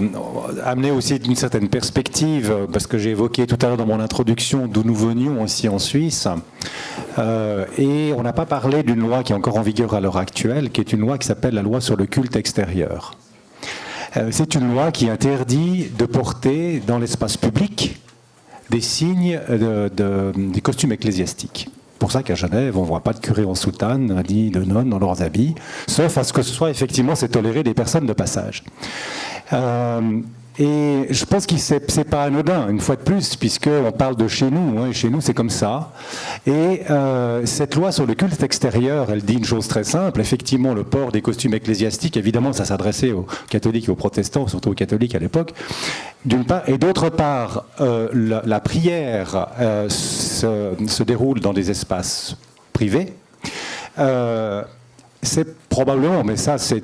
Speaker 8: amener aussi une certaine perspective, parce que j'ai évoqué tout à l'heure dans mon introduction d'où nous venions aussi en Suisse. Et on n'a pas parlé d'une loi qui est encore en vigueur à l'heure actuelle, qui est une loi qui s'appelle la loi sur le culte extérieur. C'est une loi qui interdit de porter dans l'espace public des signes des costumes ecclésiastiques. C'est pour ça qu'à Genève, on ne voit pas de curé en soutane, ni de nonnes dans leurs habits, sauf à ce que ce soit effectivement, c'est toléré des personnes de passage. Et je pense que c'est pas anodin, une fois de plus, puisqu'on parle de chez nous, hein, et chez nous c'est comme ça. Et cette loi sur le culte extérieur, elle dit une chose très simple, effectivement le port des costumes ecclésiastiques, évidemment ça s'adressait aux catholiques et aux protestants, surtout aux catholiques à l'époque, d'une part, et d'autre part, la prière se déroule dans des espaces privés. C'est probablement, mais ça c'est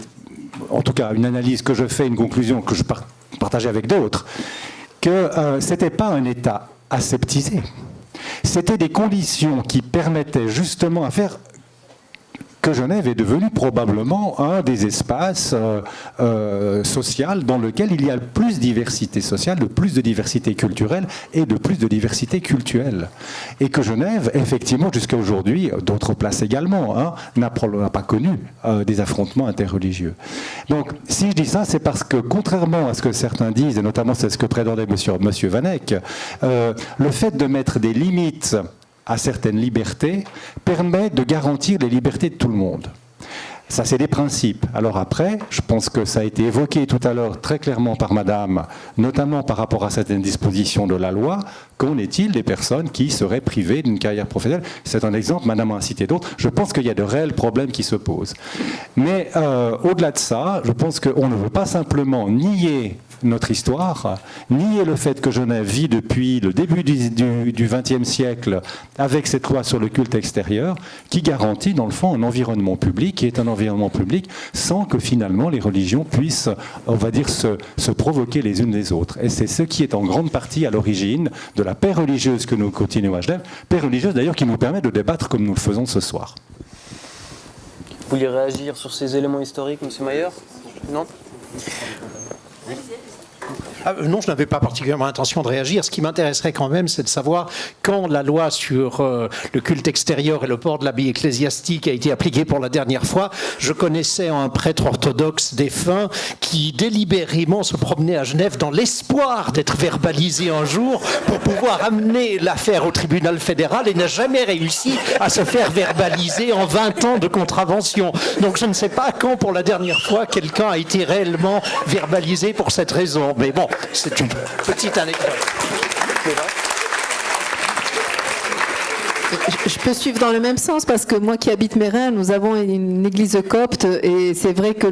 Speaker 8: en tout cas une analyse que je fais, une conclusion que je partager avec d'autres, que ce n'était pas un État aseptisé. C'était des conditions qui permettaient justement à faire que Genève est devenue probablement un des espaces sociaux dans lequel il y a le plus de diversité sociale, le plus de diversité culturelle et de plus de diversité culturelle. Et que Genève, effectivement, jusqu'à aujourd'hui, d'autres places également, hein, n'a pas connu des affrontements interreligieux. Donc, si je dis ça, c'est parce que, contrairement à ce que certains disent, et notamment c'est ce que prétendait M. Vanek, le fait de mettre des limites à certaines libertés, permet de garantir les libertés de tout le monde. Ça, c'est des principes. Alors après, je pense que ça a été évoqué tout à l'heure très clairement par Madame, notamment par rapport à certaines dispositions de la loi. Qu'en est-il des personnes qui seraient privées d'une carrière professionnelle? C'est un exemple, Madame en a cité d'autres. Je pense qu'il y a de réels problèmes qui se posent. Mais au-delà de ça, je pense qu'on ne veut pas simplement nier notre histoire, nier le fait que Genève vit depuis le début du XXe siècle avec cette loi sur le culte extérieur qui garantit dans le fond un environnement public qui est un environnement public sans que finalement les religions puissent, on va dire, se provoquer les unes les autres. Et c'est ce qui est en grande partie à l'origine de la paix religieuse que nous continuons à Genève, paix religieuse d'ailleurs qui nous permet de débattre comme nous le faisons ce soir.
Speaker 3: Vous vouliez réagir sur ces éléments historiques, M. Mayer? Non?
Speaker 7: Non, je n'avais pas particulièrement l'intention de réagir. Ce qui m'intéresserait quand même, c'est de savoir quand la loi sur le culte extérieur et le port de l'habit ecclésiastique a été appliquée pour la dernière fois. Je connaissais un prêtre orthodoxe défunt qui délibérément se promenait à Genève dans l'espoir d'être verbalisé un jour pour pouvoir amener l'affaire au tribunal fédéral et n'a jamais réussi à se faire verbaliser en 20 ans de contravention. Donc je ne sais pas quand pour la dernière fois quelqu'un a été réellement verbalisé pour cette raison. Non, mais bon, c'est une petite anecdote.
Speaker 9: Je peux suivre dans le même sens parce que moi qui habite Mérin, nous avons une église copte et c'est vrai que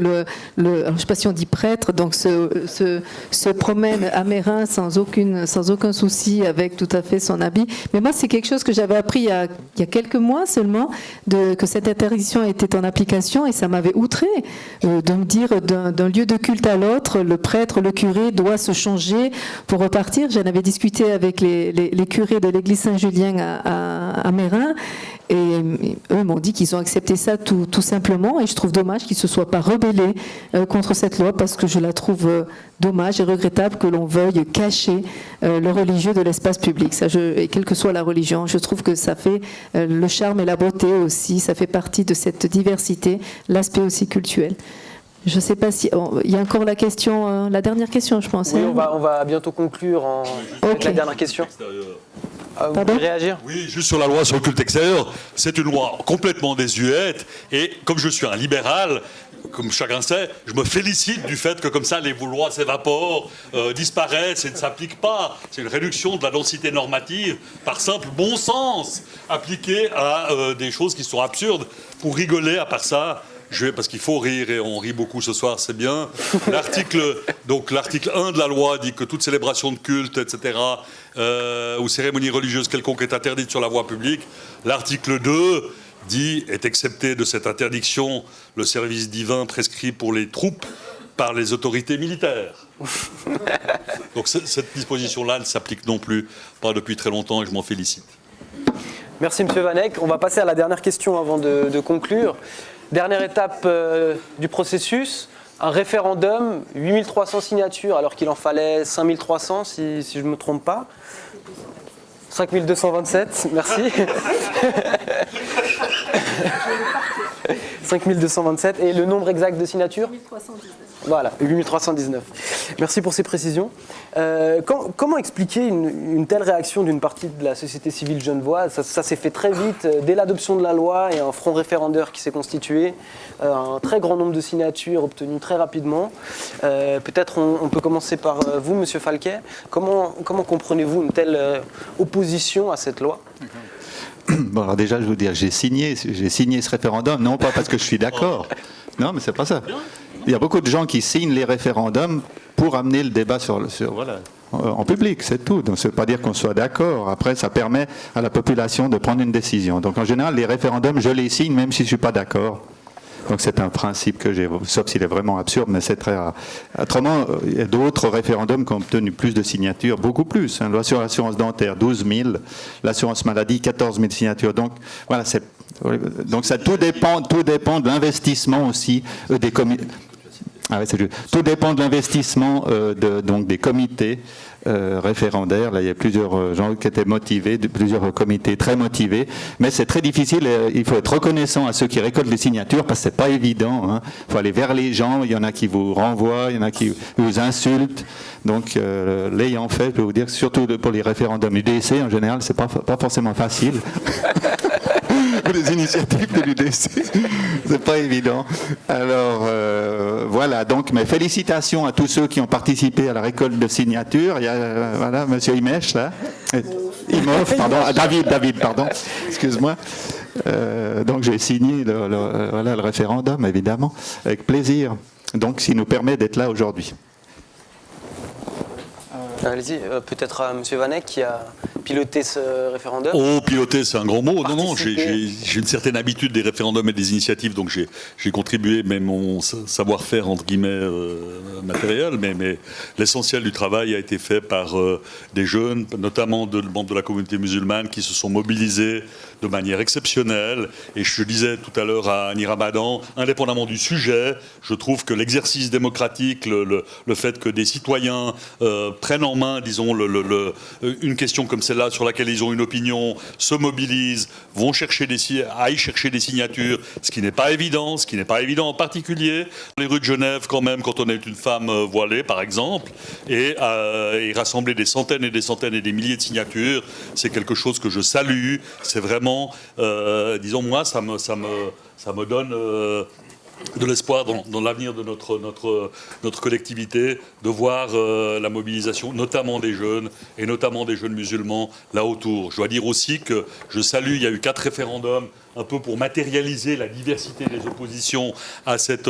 Speaker 9: je ne sais pas si on dit prêtre, donc se promène à Mérin sans aucun souci avec tout à fait son habit. Mais moi c'est quelque chose que j'avais appris il y a quelques mois seulement, que cette interdiction était en application et ça m'avait outré de me dire d'un lieu de culte à l'autre, le prêtre, le curé doit se changer pour repartir. J'en avais discuté avec les curés de l'église Saint-Julien à Mérin et eux m'ont dit qu'ils ont accepté ça tout simplement et je trouve dommage qu'ils ne se soient pas rebellés contre cette loi parce que je la trouve dommage et regrettable que l'on veuille cacher le religieux de l'espace public. Et quelle que soit la religion, je trouve que ça fait le charme et la beauté aussi, ça fait partie de cette diversité, l'aspect aussi culturel. Je ne sais pas si... il y a encore la dernière question, je pense.
Speaker 3: Oui, on va bientôt conclure avec la dernière question. Vous voulez réagir?
Speaker 5: Oui, juste sur la loi sur le culte extérieur. C'est une loi complètement désuète. Et comme je suis un libéral, comme chacun sait, je me félicite du fait que comme ça, les lois s'évaporent, disparaissent et ne s'appliquent pas. C'est une réduction de la densité normative par simple bon sens, appliquée à des choses qui sont absurdes. Pour rigoler, à part ça... parce qu'il faut rire et on rit beaucoup ce soir, c'est bien. L'article 1 de la loi dit que toute célébration de culte, etc., ou cérémonie religieuse quelconque est interdite sur la voie publique. L'article 2 dit, est excepté de cette interdiction, le service divin prescrit pour les troupes par les autorités militaires. Donc cette disposition-là ne s'applique non plus, pas depuis très longtemps, et je m'en félicite.
Speaker 3: Merci M. Vanek. On va passer à la dernière question avant de conclure. Dernière étape du processus, un référendum, 8300 signatures alors qu'il en fallait 5300 si je ne me trompe pas. 5227, merci. 5227 et le nombre exact de signatures? 8319. Voilà, 8319. Merci pour ces précisions. Comment expliquer une telle réaction d'une partie de la société civile genevoise? Ça s'est fait très vite, dès l'adoption de la loi et un front référendaire qui s'est constitué, un très grand nombre de signatures obtenues très rapidement. Peut-être on peut commencer par vous, Monsieur Falquet. Comment comprenez-vous une telle opposition à cette loi?
Speaker 6: Bon, alors déjà, je veux dire, j'ai signé ce référendum, non pas parce que je suis d'accord. Non, mais c'est pas ça. Il y a beaucoup de gens qui signent les référendums pour amener le débat en public, c'est tout. Donc, ça ne veut pas dire qu'on soit d'accord. Après, ça permet à la population de prendre une décision. Donc, en général, les référendums, je les signe même si je ne suis pas d'accord. Donc, c'est un principe que j'ai, sauf s'il est vraiment absurde, mais c'est très rare. Autrement, il y a d'autres référendums qui ont obtenu plus de signatures, beaucoup plus. Loi sur l'assurance dentaire, 12 000. L'assurance maladie, 14 000 signatures. Donc, voilà, donc ça, tout dépend de l'investissement aussi des comités. Tout dépend de l'investissement donc des comités référendaires. Là, il y a plusieurs gens qui étaient motivés, plusieurs comités très motivés. Mais c'est très difficile. Il faut être reconnaissant à ceux qui récoltent les signatures parce que c'est pas évident. Hein. Il faut aller vers les gens. Il y en a qui vous renvoient, il y en a qui vous insultent. Donc, l'ayant fait, je peux vous dire que surtout pour les référendums UDC, en général, c'est pas forcément facile. Les initiatives de l'UDC, c'est pas évident. Alors voilà, donc mes félicitations à tous ceux qui ont participé à la récolte de signatures. Il y a voilà, Monsieur Imech là, Imhoff, pardon, David, pardon, excuse-moi. Donc j'ai signé le référendum évidemment avec plaisir. Donc, ce qui nous permet d'être là aujourd'hui.
Speaker 3: Allez-y, peut-être à M. Vanek qui a piloté ce référendum.
Speaker 5: Oh, piloter, c'est un grand mot. Non, j'ai une certaine habitude des référendums et des initiatives, donc j'ai contribué, mais mon savoir-faire, entre guillemets, matériel, mais l'essentiel du travail a été fait par des jeunes, notamment membres de la communauté musulmane, qui se sont mobilisés de manière exceptionnelle. Et je disais tout à l'heure à Annie Ramadan, indépendamment du sujet, je trouve que l'exercice démocratique, le fait que des citoyens prennent en main, disons, une question comme celle-là sur laquelle ils ont une opinion, se mobilisent, aillent chercher des signatures, ce qui n'est pas évident, en particulier dans les rues de Genève quand même, quand on est une femme voilée par exemple, et rassembler des centaines et des centaines et des milliers de signatures, c'est quelque chose que je salue, c'est vraiment, disons moi, ça me donne de l'espoir dans l'avenir de notre collectivité, de voir la mobilisation, notamment des jeunes, et notamment des jeunes musulmans, là autour. Je dois dire aussi que je salue, il y a eu 4 référendums, un peu pour matérialiser la diversité des oppositions à cette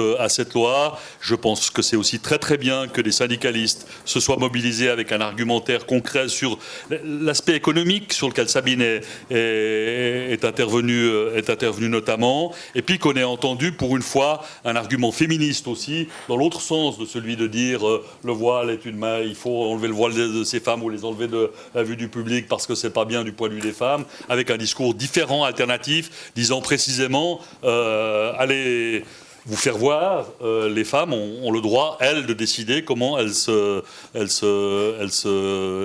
Speaker 5: loi. Je pense que c'est aussi très très bien que les syndicalistes se soient mobilisés avec un argumentaire concret sur l'aspect économique sur lequel Sabine est intervenue notamment, et puis qu'on ait entendu pour une fois un argument féministe aussi, dans l'autre sens de celui de dire le voile est une main, il faut enlever le voile de ces femmes ou les enlever de la vue du public parce que c'est pas bien du point de vue des femmes, avec un discours différent, alternatif, disant précisément allez vous faire voir, les femmes ont le droit, elles, de décider comment elles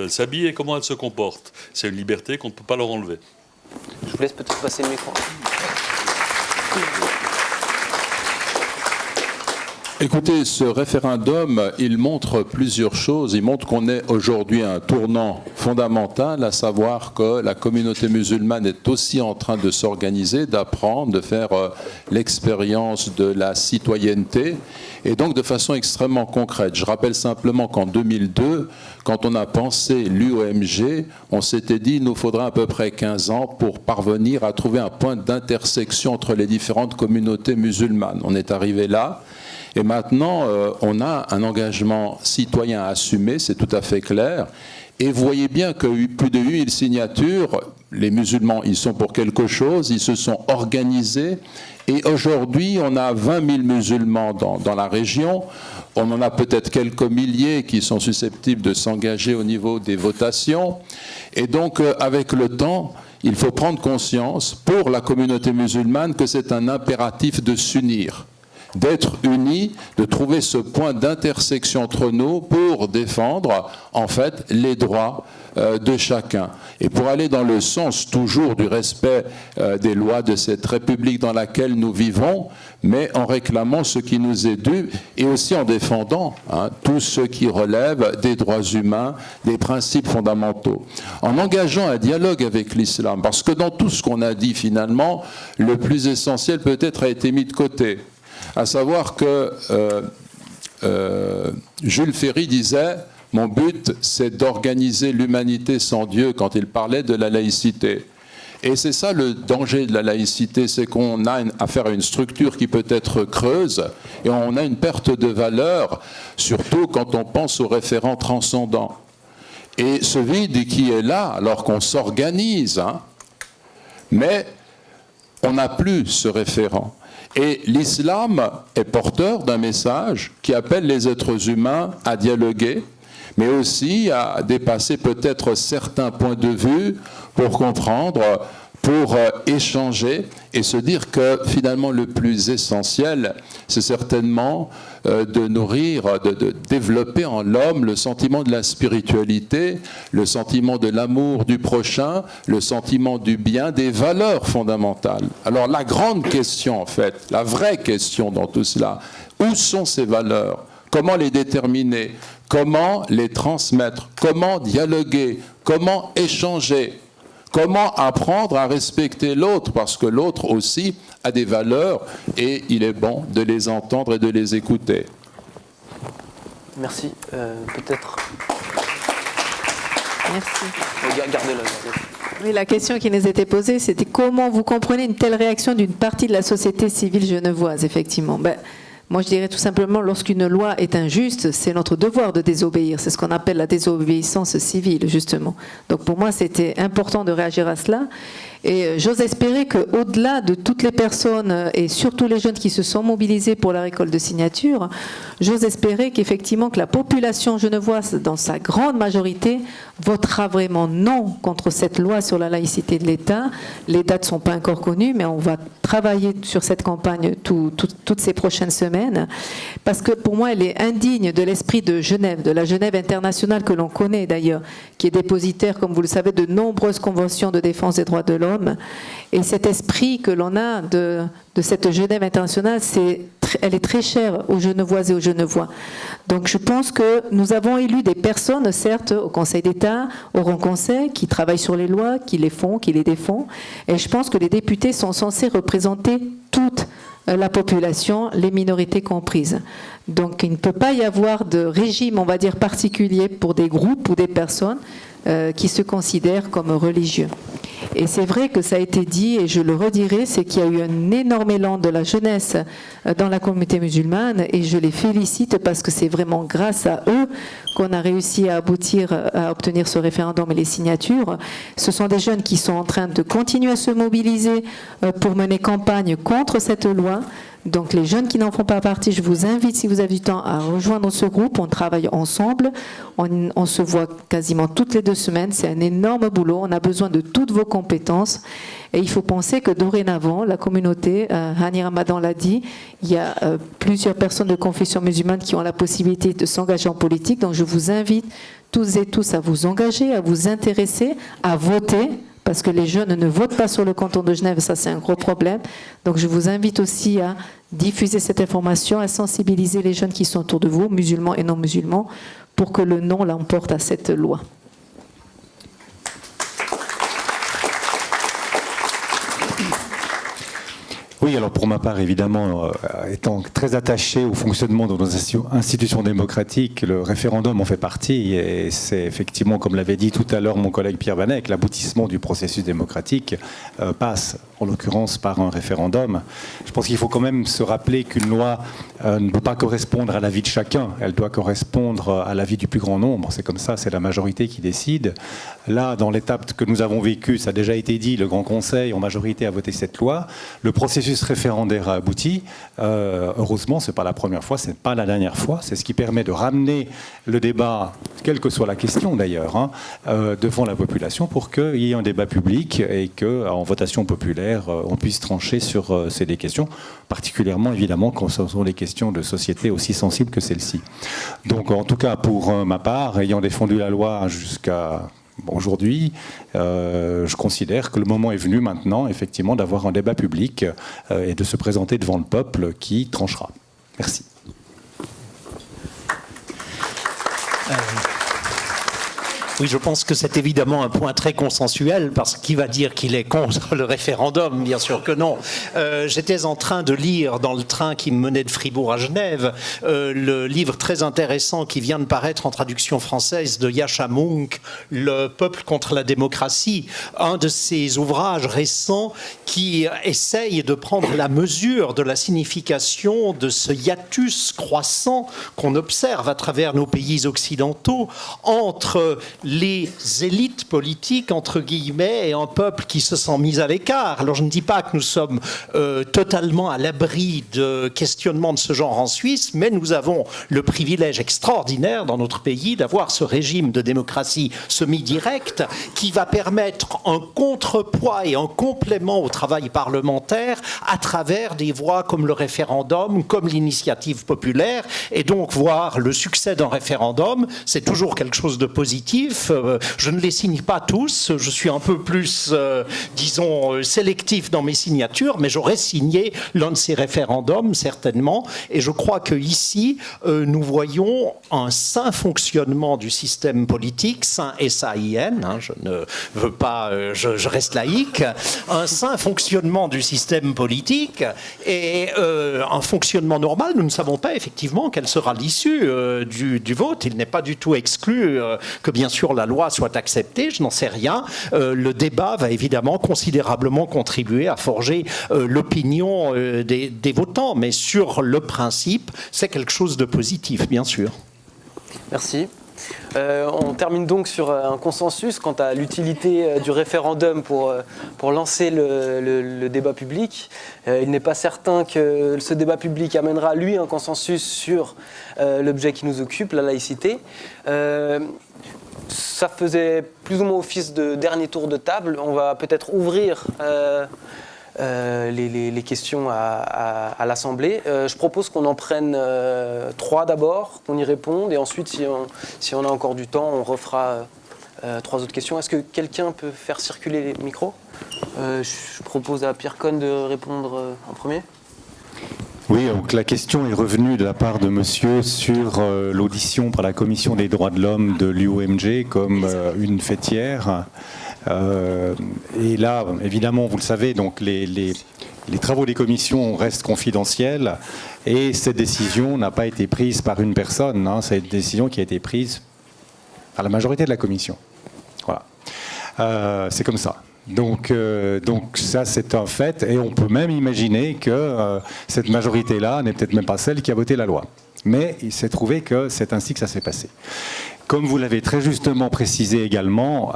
Speaker 5: s'habillent et comment elles se comportent. C'est une liberté qu'on ne peut pas leur enlever.
Speaker 3: Je vous laisse peut-être passer le micro.
Speaker 4: Écoutez, ce référendum, il montre plusieurs choses. Il montre qu'on est aujourd'hui à un tournant fondamental, à savoir que la communauté musulmane est aussi en train de s'organiser, d'apprendre, de faire l'expérience de la citoyenneté, et donc de façon extrêmement concrète. Je rappelle simplement qu'en 2002, quand on a pensé l'UOMG, on s'était dit qu'il nous faudrait à peu près 15 ans pour parvenir à trouver un point d'intersection entre les différentes communautés musulmanes. On est arrivé là. Et maintenant, on a un engagement citoyen à assumer, c'est tout à fait clair. Et vous voyez bien que plus de 8000 signatures, les musulmans, ils sont pour quelque chose, ils se sont organisés. Et aujourd'hui, on a 20 000 musulmans dans la région. On en a peut-être quelques milliers qui sont susceptibles de s'engager au niveau des votations. Et donc, avec le temps, il faut prendre conscience, pour la communauté musulmane, que c'est un impératif de s'unir, d'être unis, de trouver ce point d'intersection entre nous pour défendre, en fait, les droits de chacun. Et pour aller dans le sens toujours du respect des lois de cette République dans laquelle nous vivons, mais en réclamant ce qui nous est dû et aussi en défendant tout ce qui relève des droits humains, des principes fondamentaux. En engageant un dialogue avec l'islam, parce que dans tout ce qu'on a dit finalement, le plus essentiel peut-être a été mis de côté. À savoir que Jules Ferry disait « Mon but, c'est d'organiser l'humanité sans Dieu » quand il parlait de la laïcité. Et c'est ça le danger de la laïcité, c'est qu'on a affaire à une structure qui peut être creuse et on a une perte de valeur, surtout quand on pense aux référents transcendants. Et ce vide qui est là, alors qu'on s'organise, mais on n'a plus ce référent. Et l'islam est porteur d'un message qui appelle les êtres humains à dialoguer, mais aussi à dépasser peut-être certains points de vue pour comprendre, pour échanger et se dire que finalement le plus essentiel, c'est certainement de nourrir, de développer en l'homme le sentiment de la spiritualité, le sentiment de l'amour du prochain, le sentiment du bien, des valeurs fondamentales. Alors la grande question en fait, la vraie question dans tout cela, où sont ces valeurs ? Comment les déterminer ? Comment les transmettre? Comment dialoguer? Comment échanger? Comment apprendre à respecter l'autre? Parce que l'autre aussi a des valeurs et il est bon de les entendre et de les écouter.
Speaker 3: Merci. Peut-être...
Speaker 9: Merci.
Speaker 3: Gardez-le.
Speaker 9: Oui, la question qui nous était posée, c'était comment vous comprenez une telle réaction d'une partie de la société civile genevoise, effectivement. Moi, je dirais tout simplement, lorsqu'une loi est injuste, c'est notre devoir de désobéir. C'est ce qu'on appelle la désobéissance civile, justement. Donc, pour moi, c'était important de réagir à cela. Et j'ose espérer qu'au-delà de toutes les personnes, et surtout les jeunes qui se sont mobilisés pour la récolte de signatures, j'ose espérer qu'effectivement, que la population genevoise, dans sa grande majorité, votera vraiment non contre cette loi sur la laïcité de l'État. Les dates ne sont pas encore connues, mais on va travailler sur cette campagne toutes ces prochaines semaines, parce que pour moi, elle est indigne de l'esprit de Genève, de la Genève internationale que l'on connaît d'ailleurs, qui est dépositaire, comme vous le savez, de nombreuses conventions de défense des droits de l'homme. Et cet esprit que l'on a de cette Genève internationale, elle est très chère aux Genevoises et aux Genevois. Donc je pense que nous avons élu des personnes, certes, au Conseil d'État, au Grand Conseil, qui travaillent sur les lois, qui les font, qui les défont. Et je pense que les députés sont censés représenter toutes la population, les minorités comprises. Donc il ne peut pas y avoir de régime, on va dire, particulier pour des groupes ou des personnes qui se considèrent comme religieux. Et c'est vrai que ça a été dit, et je le redirai, c'est qu'il y a eu un énorme élan de la jeunesse dans la communauté musulmane, et je les félicite parce que c'est vraiment grâce à eux qu'on a réussi à aboutir à obtenir ce référendum et les signatures. Ce sont des jeunes qui sont en train de continuer à se mobiliser pour mener campagne contre cette loi. Donc les jeunes qui n'en font pas partie, je vous invite, si vous avez du temps, à rejoindre ce groupe. On travaille ensemble, on se voit quasiment toutes les 2 semaines. C'est un énorme boulot, on a besoin de toutes vos compétences. Et il faut penser que dorénavant, la communauté, Hani Ramadan l'a dit, il y a plusieurs personnes de confession musulmane qui ont la possibilité de s'engager en politique. Donc je vous invite tous et tous à vous engager, à vous intéresser, à voter, parce que les jeunes ne votent pas sur le canton de Genève, ça c'est un gros problème. Donc je vous invite aussi à diffuser cette information, à sensibiliser les jeunes qui sont autour de vous, musulmans et non musulmans, pour que le non l'emporte à cette loi.
Speaker 8: Oui, alors pour ma part, évidemment, étant très attaché au fonctionnement de nos institutions démocratiques, le référendum en fait partie, et c'est effectivement, comme l'avait dit tout à l'heure mon collègue Pierre Vanek, l'aboutissement du processus démocratique passe, en l'occurrence, par un référendum. Je pense qu'il faut quand même se rappeler qu'une loi ne peut pas correspondre à l'avis de chacun, elle doit correspondre à l'avis du plus grand nombre, c'est comme ça, c'est la majorité qui décide. Là, dans l'étape que nous avons vécue, ça a déjà été dit, le Grand Conseil en majorité a voté cette loi, le processus référendaire a abouti. Heureusement, ce n'est pas la première fois, ce n'est pas la dernière fois. C'est ce qui permet de ramener le débat, quelle que soit la question d'ailleurs, devant la population pour qu'il y ait un débat public et qu'en votation populaire, on puisse trancher sur ces questions, particulièrement évidemment quand ce sont des questions de société aussi sensibles que celle-ci. Donc en tout cas, pour ma part, ayant défendu la loi jusqu'à aujourd'hui, je considère que le moment est venu maintenant, effectivement, d'avoir un débat public et de se présenter devant le peuple qui tranchera. Merci.
Speaker 7: Oui, je pense que c'est évidemment un point très consensuel, parce qu'il va dire qu'il est contre le référendum, bien sûr que non. J'étais en train de lire dans le train qui me menait de Fribourg à Genève le livre très intéressant qui vient de paraître en traduction française de Yascha Mounk, Le peuple contre la démocratie, un de ces ouvrages récents qui essaye de prendre la mesure de la signification de ce hiatus croissant qu'on observe à travers nos pays occidentaux entre les élites politiques, entre guillemets, et un peuple qui se sent mis à l'écart. Alors je ne dis pas que nous sommes totalement à l'abri de questionnements de ce genre en Suisse, mais nous avons le privilège extraordinaire dans notre pays d'avoir ce régime de démocratie semi-directe qui va permettre un contrepoids et un complément au travail parlementaire à travers des voies comme le référendum, comme l'initiative populaire, et donc voir le succès d'un référendum, c'est toujours quelque chose de positif. Je ne les signe pas tous, je suis un peu plus, disons, sélectif dans mes signatures, mais j'aurais signé l'un de ces référendums, certainement, et je crois qu'ici, nous voyons un sain fonctionnement du système politique, sain S-A-I-N, hein, je ne veux pas, je reste laïque, un sain fonctionnement du système politique et un fonctionnement normal. Nous ne savons pas effectivement quelle sera l'issue du vote, il n'est pas du tout exclu que bien sûr la loi soit acceptée, je n'en sais rien. Le débat va évidemment considérablement contribuer à forger l'opinion des votants, mais sur le principe, c'est quelque chose de positif, bien sûr.
Speaker 3: Merci. On termine donc sur un consensus quant à l'utilité du référendum pour lancer le débat public. Il n'est pas certain que ce débat public amènera, lui, un consensus sur l'objet qui nous occupe, la laïcité. Ça faisait plus ou moins office de dernier tour de table. On va peut-être ouvrir les questions à l'Assemblée. Je propose qu'on en prenne 3 d'abord, qu'on y réponde, et ensuite, si on a encore du temps, on refera 3 autres questions. Est-ce que quelqu'un peut faire circuler les micros ? Je propose à Pierre Cohn de répondre en premier.
Speaker 8: Oui, donc la question est revenue de la part de monsieur sur l'audition par la Commission des droits de l'homme de l'UOMG comme une fêtière. Et là, évidemment, vous le savez, donc les les travaux des commissions restent confidentiels et cette décision n'a pas été prise par une personne, hein, c'est une décision qui a été prise par la majorité de la commission. Voilà. C'est comme ça. Donc ça, c'est un fait, et on peut même imaginer que cette majorité-là n'est peut-être même pas celle qui a voté la loi. Mais il s'est trouvé que c'est ainsi que ça s'est passé. Comme vous l'avez très justement précisé également,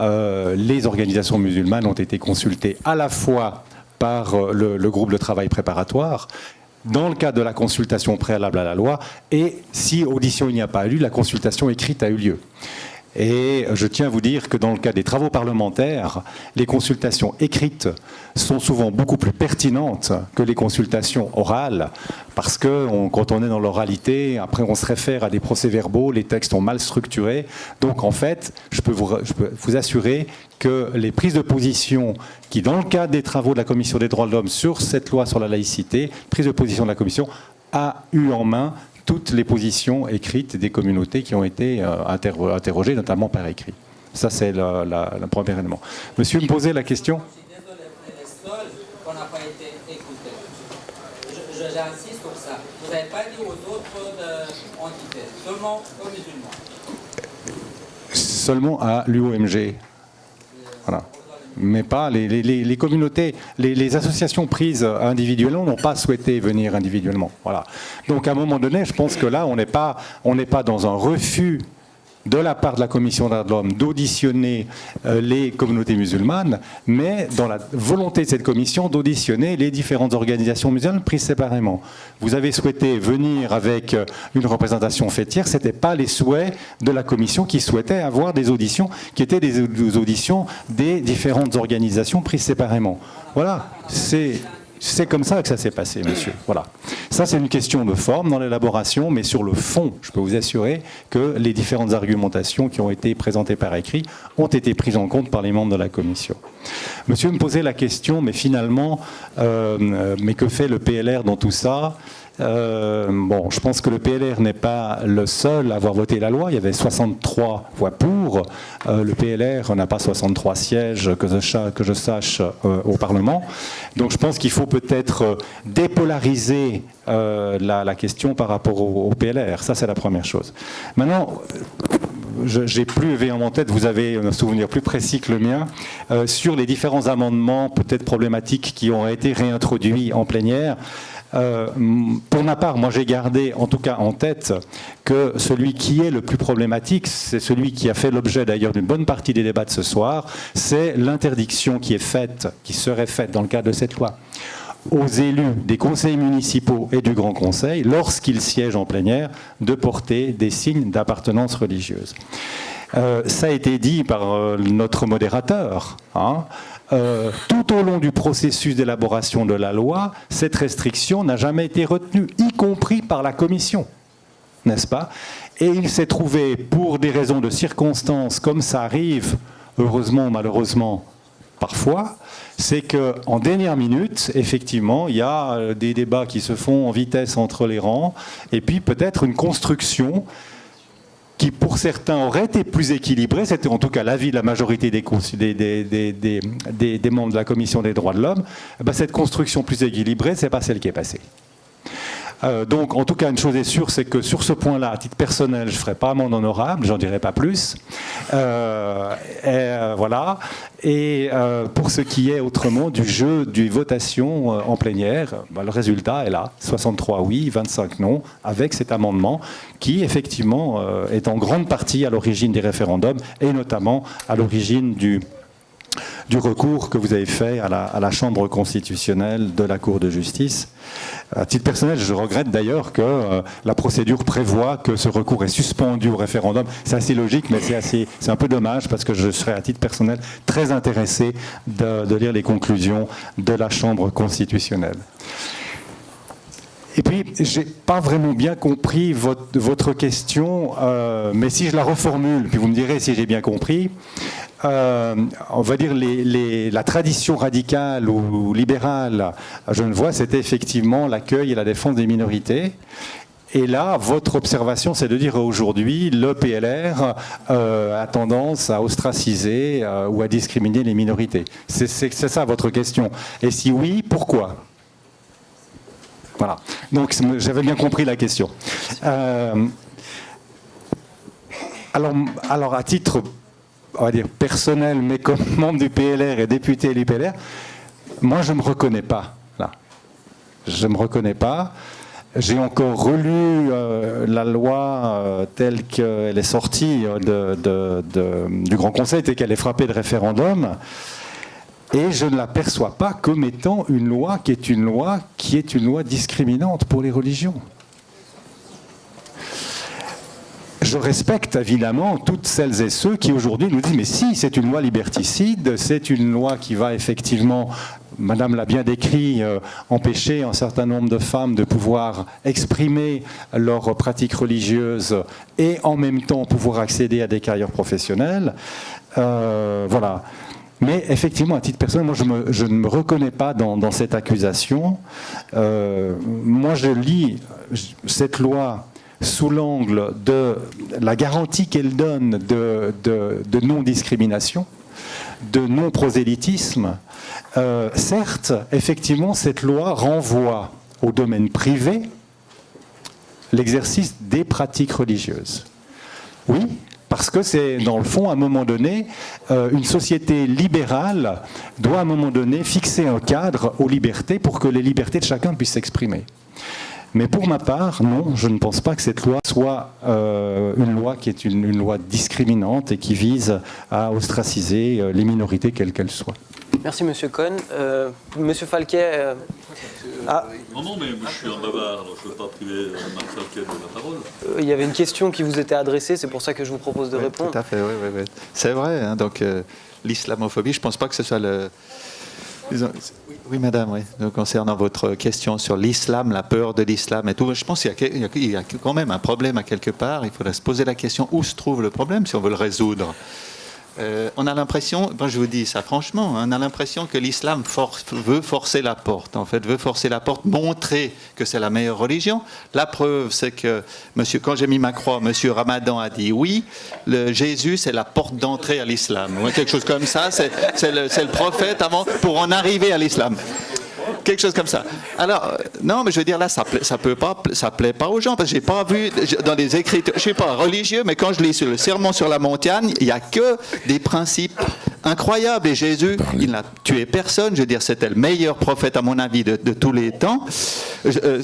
Speaker 8: les organisations musulmanes ont été consultées à la fois par le groupe de travail préparatoire, dans le cadre de la consultation préalable à la loi, et si audition il n'y a pas eu, la consultation écrite a eu lieu. Et je tiens à vous dire que dans le cas des travaux parlementaires, les consultations écrites sont souvent beaucoup plus pertinentes que les consultations orales, parce que quand on est dans l'oralité, après on se réfère à des procès-verbaux, les textes sont mal structurés. Donc en fait, je peux vous assurer que les prises de position qui, dans le cadre des travaux de la Commission des droits de l'homme sur cette loi sur la laïcité, prise de position de la Commission a eu en main toutes les positions écrites des communautés qui ont été interrogées, notamment par écrit. Ça, c'est le premier élément. Monsieur me posait la question.
Speaker 10: Je suis désolé, on est les seuls qu'on n'a pas été écoutés. J'insiste sur ça. Vous n'avez pas dit aux autres entités, seulement aux musulmans.
Speaker 8: Seulement à l'UOMG. Voilà. Mais pas les communautés, les associations prises individuellement n'ont pas souhaité venir individuellement. Voilà. Donc à un moment donné, je pense que là, on n'est pas dans un refus de la part de la Commission des droits de l'homme d'auditionner les communautés musulmanes, mais dans la volonté de cette commission d'auditionner les différentes organisations musulmanes prises séparément. Vous avez souhaité venir avec une représentation fêtière, ce n'était pas les souhaits de la commission qui souhaitait avoir des auditions qui étaient des auditions des différentes organisations prises séparément. Voilà, c'est comme ça que ça s'est passé, monsieur. Voilà. Ça, c'est une question de forme dans l'élaboration, mais sur le fond, je peux vous assurer que les différentes argumentations qui ont été présentées par écrit ont été prises en compte par les membres de la commission. Monsieur me posait la question, mais finalement, mais que fait le PLR dans tout ça ? Bon, je pense que le PLR n'est pas le seul à avoir voté la loi. Il y avait 63 voix pour. Le PLR n'a pas 63 sièges, que je sache, au Parlement. Donc je pense qu'il faut peut-être dépolariser la question par rapport au PLR. Ça, c'est la première chose. Maintenant, j'ai plus évidemment en tête, vous avez un souvenir plus précis que le mien, sur les différents amendements peut-être problématiques qui ont été réintroduits en plénière. Pour ma part, moi j'ai gardé en tout cas en tête que celui qui est le plus problématique, c'est celui qui a fait l'objet d'ailleurs d'une bonne partie des débats de ce soir, c'est l'interdiction qui serait faite dans le cadre de cette loi aux élus des conseils municipaux et du Grand Conseil, lorsqu'ils siègent en plénière, de porter des signes d'appartenance religieuse. Ça a été dit par notre modérateur, hein. Tout au long du processus d'élaboration de la loi, cette restriction n'a jamais été retenue, y compris par la Commission, n'est-ce pas? Et il s'est trouvé, pour des raisons de circonstances, comme ça arrive, heureusement ou malheureusement, parfois, c'est qu'en dernière minute, effectivement, il y a des débats qui se font en vitesse entre les rangs, et puis peut-être une construction qui pour certains aurait été plus équilibré, c'était en tout cas l'avis de la majorité des membres de la Commission des droits de l'homme, ben cette construction plus équilibrée, c'est pas celle qui est passée. Donc, en tout cas, une chose est sûre, c'est que sur ce point-là, à titre personnel, je ne ferai pas amende honorable, j'en dirai pas plus. Voilà. Et pour ce qui est autrement du jeu du votation en plénière, ben, le résultat est là, 63 oui, 25 non, avec cet amendement qui, effectivement, est en grande partie à l'origine des référendums et notamment à l'origine du recours que vous avez fait à la Chambre constitutionnelle de la Cour de justice. À titre personnel, je regrette d'ailleurs que la procédure prévoit que ce recours est suspendu au référendum. C'est assez logique, mais c'est un peu dommage parce que je serais à titre personnel très intéressé de lire les conclusions de la Chambre constitutionnelle. Et puis, je n'ai pas vraiment bien compris votre question, mais si je la reformule, puis vous me direz si j'ai bien compris, on va dire la tradition radicale ou libérale à Genevois, c'était effectivement l'accueil et la défense des minorités. Et là, votre observation, c'est de dire aujourd'hui, le PLR a tendance à ostraciser ou à discriminer les minorités. C'est ça votre question. Et si oui, pourquoi ? Voilà. Donc j'avais bien compris la question. Alors à titre, on va dire personnel, mais comme membre du PLR et député du PLR, moi je ne me reconnais pas là. Je ne me reconnais pas. J'ai encore relu la loi telle qu'elle est sortie du Grand Conseil, telle qu'elle est frappée de référendum. Et je ne l'aperçois pas comme étant une loi qui est une loi discriminante pour les religions. Je respecte évidemment toutes celles et ceux qui aujourd'hui nous disent mais si, c'est une loi liberticide, c'est une loi qui va effectivement, Madame l'a bien décrit, empêcher un certain nombre de femmes de pouvoir exprimer leurs pratiques religieuses et en même temps pouvoir accéder à des carrières professionnelles. Voilà. Mais effectivement, à titre personnel, moi, je ne me reconnais pas dans cette accusation. Moi, je lis cette loi sous l'angle de la garantie qu'elle donne de non-discrimination, de non-prosélytisme. Certes, effectivement, cette loi renvoie au domaine privé l'exercice des pratiques religieuses. Oui, parce que c'est, dans le fond, à un moment donné, une société libérale doit, à un moment donné, fixer un cadre aux libertés pour que les libertés de chacun puissent s'exprimer. Mais pour ma part, non, je ne pense pas que cette loi soit une loi qui est une loi discriminante et qui vise à ostraciser les minorités, quelles qu'elles soient.
Speaker 3: Merci, Monsieur Cohn. Monsieur Falquet.
Speaker 5: Non, mais je suis un bavard, alors je ne veux pas priver Marc Falquet de la parole.
Speaker 3: Il y avait une question qui vous était adressée, c'est pour ça que je vous propose de répondre.
Speaker 6: Tout à fait, oui. C'est vrai, hein, donc l'islamophobie, je ne pense pas que ce soit le... Oui, madame, oui. Donc, concernant votre question sur l'islam, la peur de l'islam et tout, je pense qu'il y a quand même un problème à quelque part. Il faudrait se poser la question où se trouve le problème si on veut le résoudre. On a l'impression, je vous dis ça franchement, on a l'impression que l'islam veut forcer la porte, en fait, veut forcer la porte, montrer que c'est la meilleure religion. La preuve, c'est que, quand j'ai mis ma croix, monsieur Ramadan a dit oui, Jésus, c'est la porte d'entrée à l'islam. Quelque chose comme ça, c'est le prophète avant pour en arriver à l'islam. Quelque chose comme ça. Alors, non, mais je veux dire, là, ça plaît pas aux gens, parce que j'ai pas vu dans les écritures, je suis pas religieux, mais quand je lis sur le Sermon sur la montagne, il y a que des principes incroyables. Et Jésus, il n'a tué personne. Je veux dire, c'était le meilleur prophète, à mon avis, de tous les temps,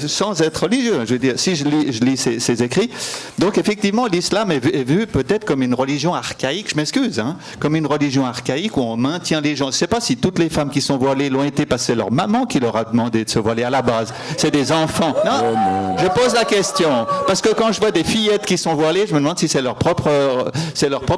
Speaker 6: sans être religieux. Je veux dire, si je lis ses écrits. Donc, effectivement, l'islam est vu peut-être comme une religion archaïque, je m'excuse, hein, comme une religion archaïque où on maintient les gens. Je ne sais pas si toutes les femmes qui sont voilées l'ont été parce que c'est leur maman qui leur a demandé de se voiler à la base. C'est des enfants. Non, je pose la question. Parce que quand je vois des fillettes qui sont voilées, je me demande si c'est leur propre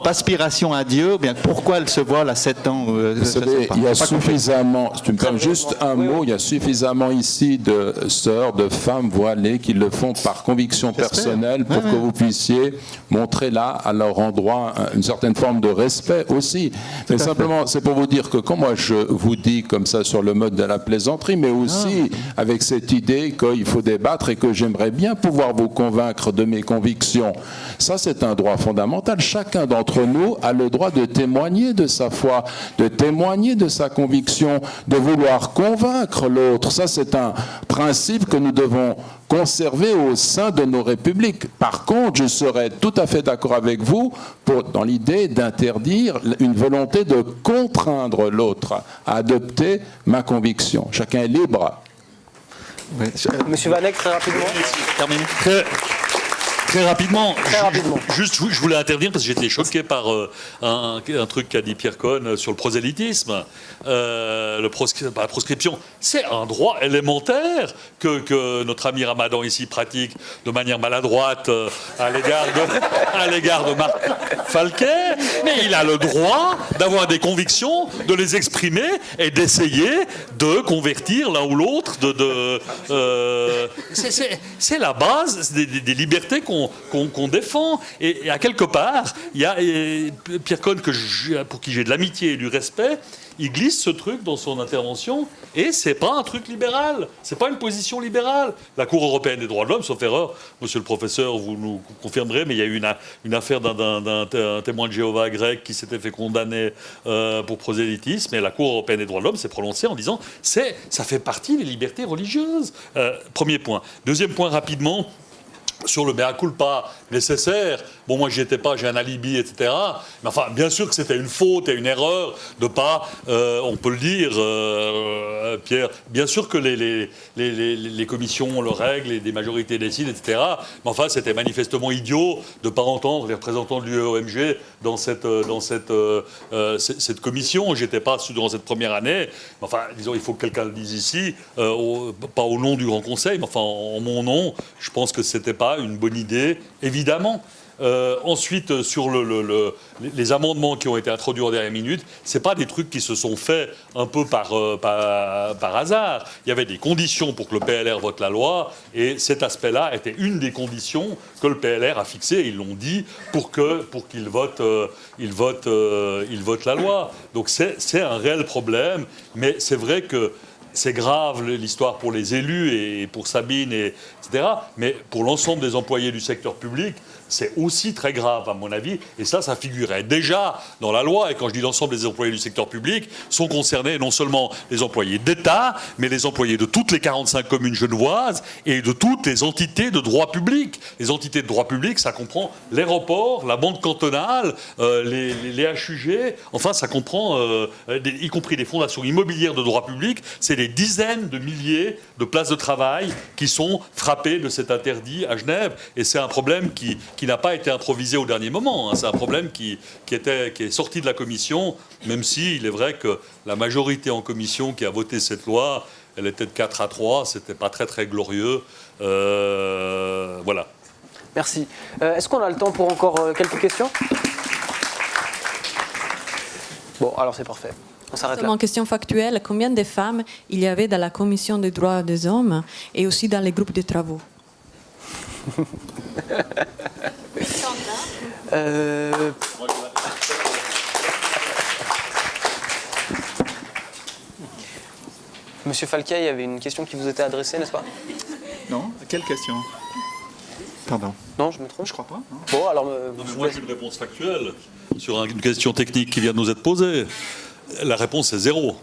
Speaker 6: aspiration à Dieu, ou bien pourquoi elles se voilent à 7 ans.
Speaker 4: Vous savez, il y a suffisamment, si tu me permets juste un mot, il y a suffisamment ici de sœurs, de femmes voilées qui le font par conviction personnelle pour que vous puissiez montrer là, à leur endroit, une certaine forme de respect aussi. Mais simplement, c'est pour vous dire que quand moi je vous dis comme ça sur le mode de la plaisanterie, mais aussi avec cette idée qu'il faut débattre et que j'aimerais bien pouvoir vous convaincre de mes convictions. Ça, c'est un droit fondamental. Chacun d'entre nous a le droit de témoigner de sa foi, de témoigner de sa conviction, de vouloir convaincre l'autre. Ça, c'est un principe que nous devons conserver au sein de nos républiques. Par contre, je serais tout à fait d'accord avec vous dans l'idée d'interdire une volonté de contraindre l'autre à adopter ma conviction. Chacun est libre.
Speaker 3: Oui. Monsieur Vanek, très rapidement.
Speaker 5: Terminé. Très rapidement. Juste, je voulais intervenir parce que j'étais choqué par un truc qu'a dit Pierre Cohn sur le prosélytisme. La proscription, c'est un droit élémentaire que notre ami Ramadan ici pratique de manière maladroite à l'égard de Marc Falquet. Mais il a le droit d'avoir des convictions, de les exprimer et d'essayer de convertir l'un ou l'autre. C'est la base des libertés qu'on qu'on défend. Et à quelque part, il y a Pierre Cohn, pour qui j'ai de l'amitié et du respect, il glisse ce truc dans son intervention, et c'est pas un truc libéral, c'est pas une position libérale. La Cour européenne des droits de l'homme, sauf erreur, monsieur le professeur, vous nous confirmerez, mais il y a eu une affaire d'un témoin de Jéhovah grec qui s'était fait condamner pour prosélytisme, et la Cour européenne des droits de l'homme s'est prononcée en disant ça fait partie des libertés religieuses. Premier point. Deuxième point, rapidement, sur le mea culpa nécessaire. Bon, moi, j'y étais pas, j'ai un alibi, etc. Mais enfin, bien sûr que c'était une faute et une erreur de pas, on peut le dire, Pierre, bien sûr que les commissions le règlent et des majorités décident, etc. Mais enfin, c'était manifestement idiot de pas entendre les représentants de l'UEMG dans cette commission. J'étais pas durant cette première année. Mais enfin, disons, il faut que quelqu'un le dise ici, pas au nom du Grand Conseil, mais enfin, en mon nom, je pense que c'était pas une bonne idée, évidemment. Ensuite, sur les amendements qui ont été introduits en dernière minute, c'est pas des trucs qui se sont faits un peu par hasard. Il y avait des conditions pour que le PLR vote la loi, et cet aspect-là était une des conditions que le PLR a fixées, ils l'ont dit, pour qu'il vote la loi. Donc c'est un réel problème, mais c'est vrai que c'est grave l'histoire pour les élus et pour Sabine, etc. Mais pour l'ensemble des employés du secteur public, c'est aussi très grave, à mon avis. Et ça figurait déjà dans la loi. Et quand je dis l'ensemble des employés du secteur public, sont concernés non seulement les employés d'État, mais les employés de toutes les 45 communes genevoises et de toutes les entités de droit public. Les entités de droit public, ça comprend l'aéroport, la banque cantonale, les HUG. Enfin, ça comprend, y compris les fondations immobilières de droit public. C'est des dizaines de milliers de places de travail qui sont frappées de cet interdit à Genève. Et c'est un problème qui n'a pas été improvisé au dernier moment. Hein. C'est un problème qui est sorti de la commission, même si il est vrai que la majorité en commission qui a voté cette loi, elle était de 4-3, c'était pas très très glorieux. Voilà.
Speaker 3: Merci. Est-ce qu'on a le temps pour encore quelques questions? Bon, alors c'est parfait. On s'arrête là.
Speaker 11: En question factuelle, combien de femmes il y avait dans la commission des droits des hommes et aussi dans les groupes de travaux?
Speaker 3: Monsieur Falquet, il y avait une question qui vous était adressée, n'est-ce pas?
Speaker 6: Non, quelle question? Pardon.
Speaker 3: Non, je me trompe?
Speaker 6: Je crois pas. Non.
Speaker 3: Bon, alors...
Speaker 5: moi, j'ai une réponse factuelle sur une question technique qui vient de nous être posée. La réponse est 0.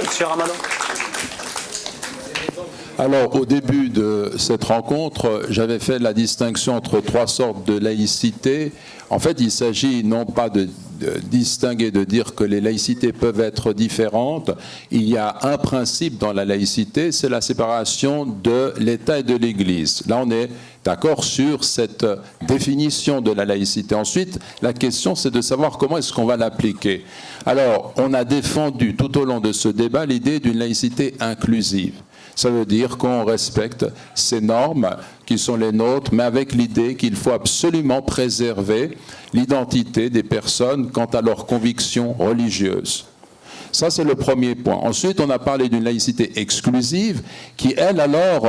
Speaker 3: Monsieur Ramadan.
Speaker 4: Alors, au début de cette rencontre, j'avais fait la distinction entre trois sortes de laïcité. En fait, il s'agit non pas de distinguer, de dire que les laïcités peuvent être différentes. Il y a un principe dans la laïcité, c'est la séparation de l'État et de l'Église. Là, on est d'accord sur cette définition de la laïcité. Ensuite, la question, c'est de savoir comment est-ce qu'on va l'appliquer. Alors, on a défendu tout au long de ce débat l'idée d'une laïcité inclusive. Ça veut dire qu'on respecte ces normes qui sont les nôtres, mais avec l'idée qu'il faut absolument préserver l'identité des personnes quant à leurs convictions religieuses. Ça, c'est le premier point. Ensuite, on a parlé d'une laïcité exclusive qui, elle, alors,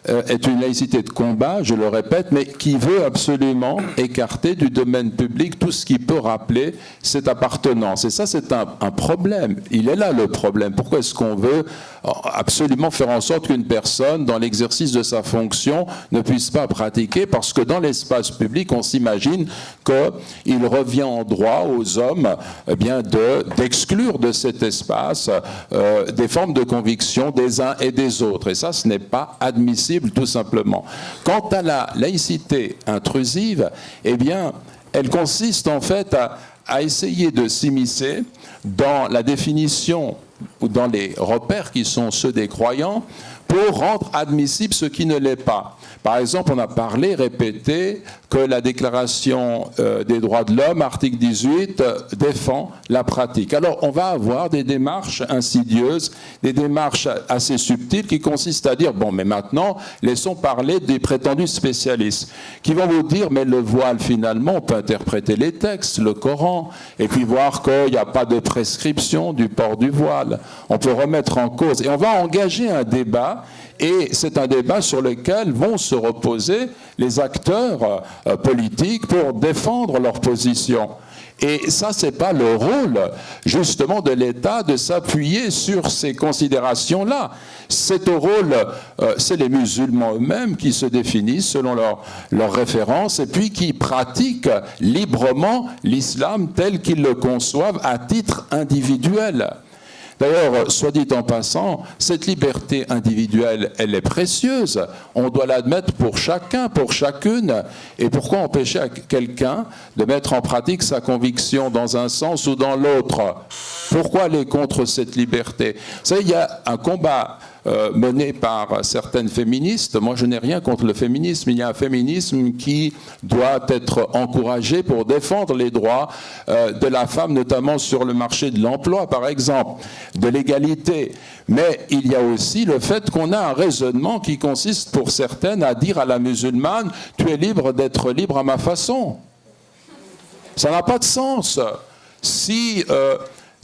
Speaker 4: est une laïcité de combat, je le répète, mais qui veut absolument écarter du domaine public tout ce qui peut rappeler cette appartenance. Et ça, c'est un problème. Il est là, le problème. Pourquoi est-ce qu'on veut absolument faire en sorte qu'une personne, dans l'exercice de sa fonction, ne puisse pas pratiquer? Parce que dans l'espace public, on s'imagine qu'il revient en droit aux hommes d'exclure de cet espace des formes de conviction des uns et des autres. Et ça, ce n'est pas admissible, tout simplement. Quant à la laïcité intrusive, eh bien, elle consiste en fait à essayer de s'immiscer dans la définition ou dans les repères qui sont ceux des croyants pour rendre admissible ce qui ne l'est pas. Par exemple, on a répété que la Déclaration des droits de l'homme, article 18, défend la pratique. Alors, on va avoir des démarches insidieuses, des démarches assez subtiles qui consistent à dire, bon, mais maintenant, laissons parler des prétendus spécialistes, qui vont vous dire, mais le voile, finalement, on peut interpréter les textes, le Coran, et puis voir qu'il n'y a pas de prescription du port du voile. On peut remettre en cause, et on va engager un débat débat, et c'est un débat sur lequel vont se reposer les acteurs politiques pour défendre leur position. Et ça, c'est pas le rôle, justement, de l'État de s'appuyer sur ces considérations-là. C'est au rôle, c'est les musulmans eux-mêmes qui se définissent selon leurs références et puis qui pratiquent librement l'islam tel qu'ils le conçoivent à titre individuel. D'ailleurs, soit dit en passant, cette liberté individuelle, elle est précieuse. On doit l'admettre pour chacun, pour chacune. Et pourquoi empêcher à quelqu'un de mettre en pratique sa conviction dans un sens ou dans l'autre? Pourquoi aller contre cette liberté? Vous savez, il y a un combat mené par certaines féministes. Moi, je n'ai rien contre le féminisme. Il y a un féminisme qui doit être encouragé pour défendre les droits de la femme, notamment sur le marché de l'emploi, par exemple, de l'égalité. Mais il y a aussi le fait qu'on a un raisonnement qui consiste pour certaines à dire à la musulmane « tu es libre d'être libre à ma façon ». Ça n'a pas de sens. Si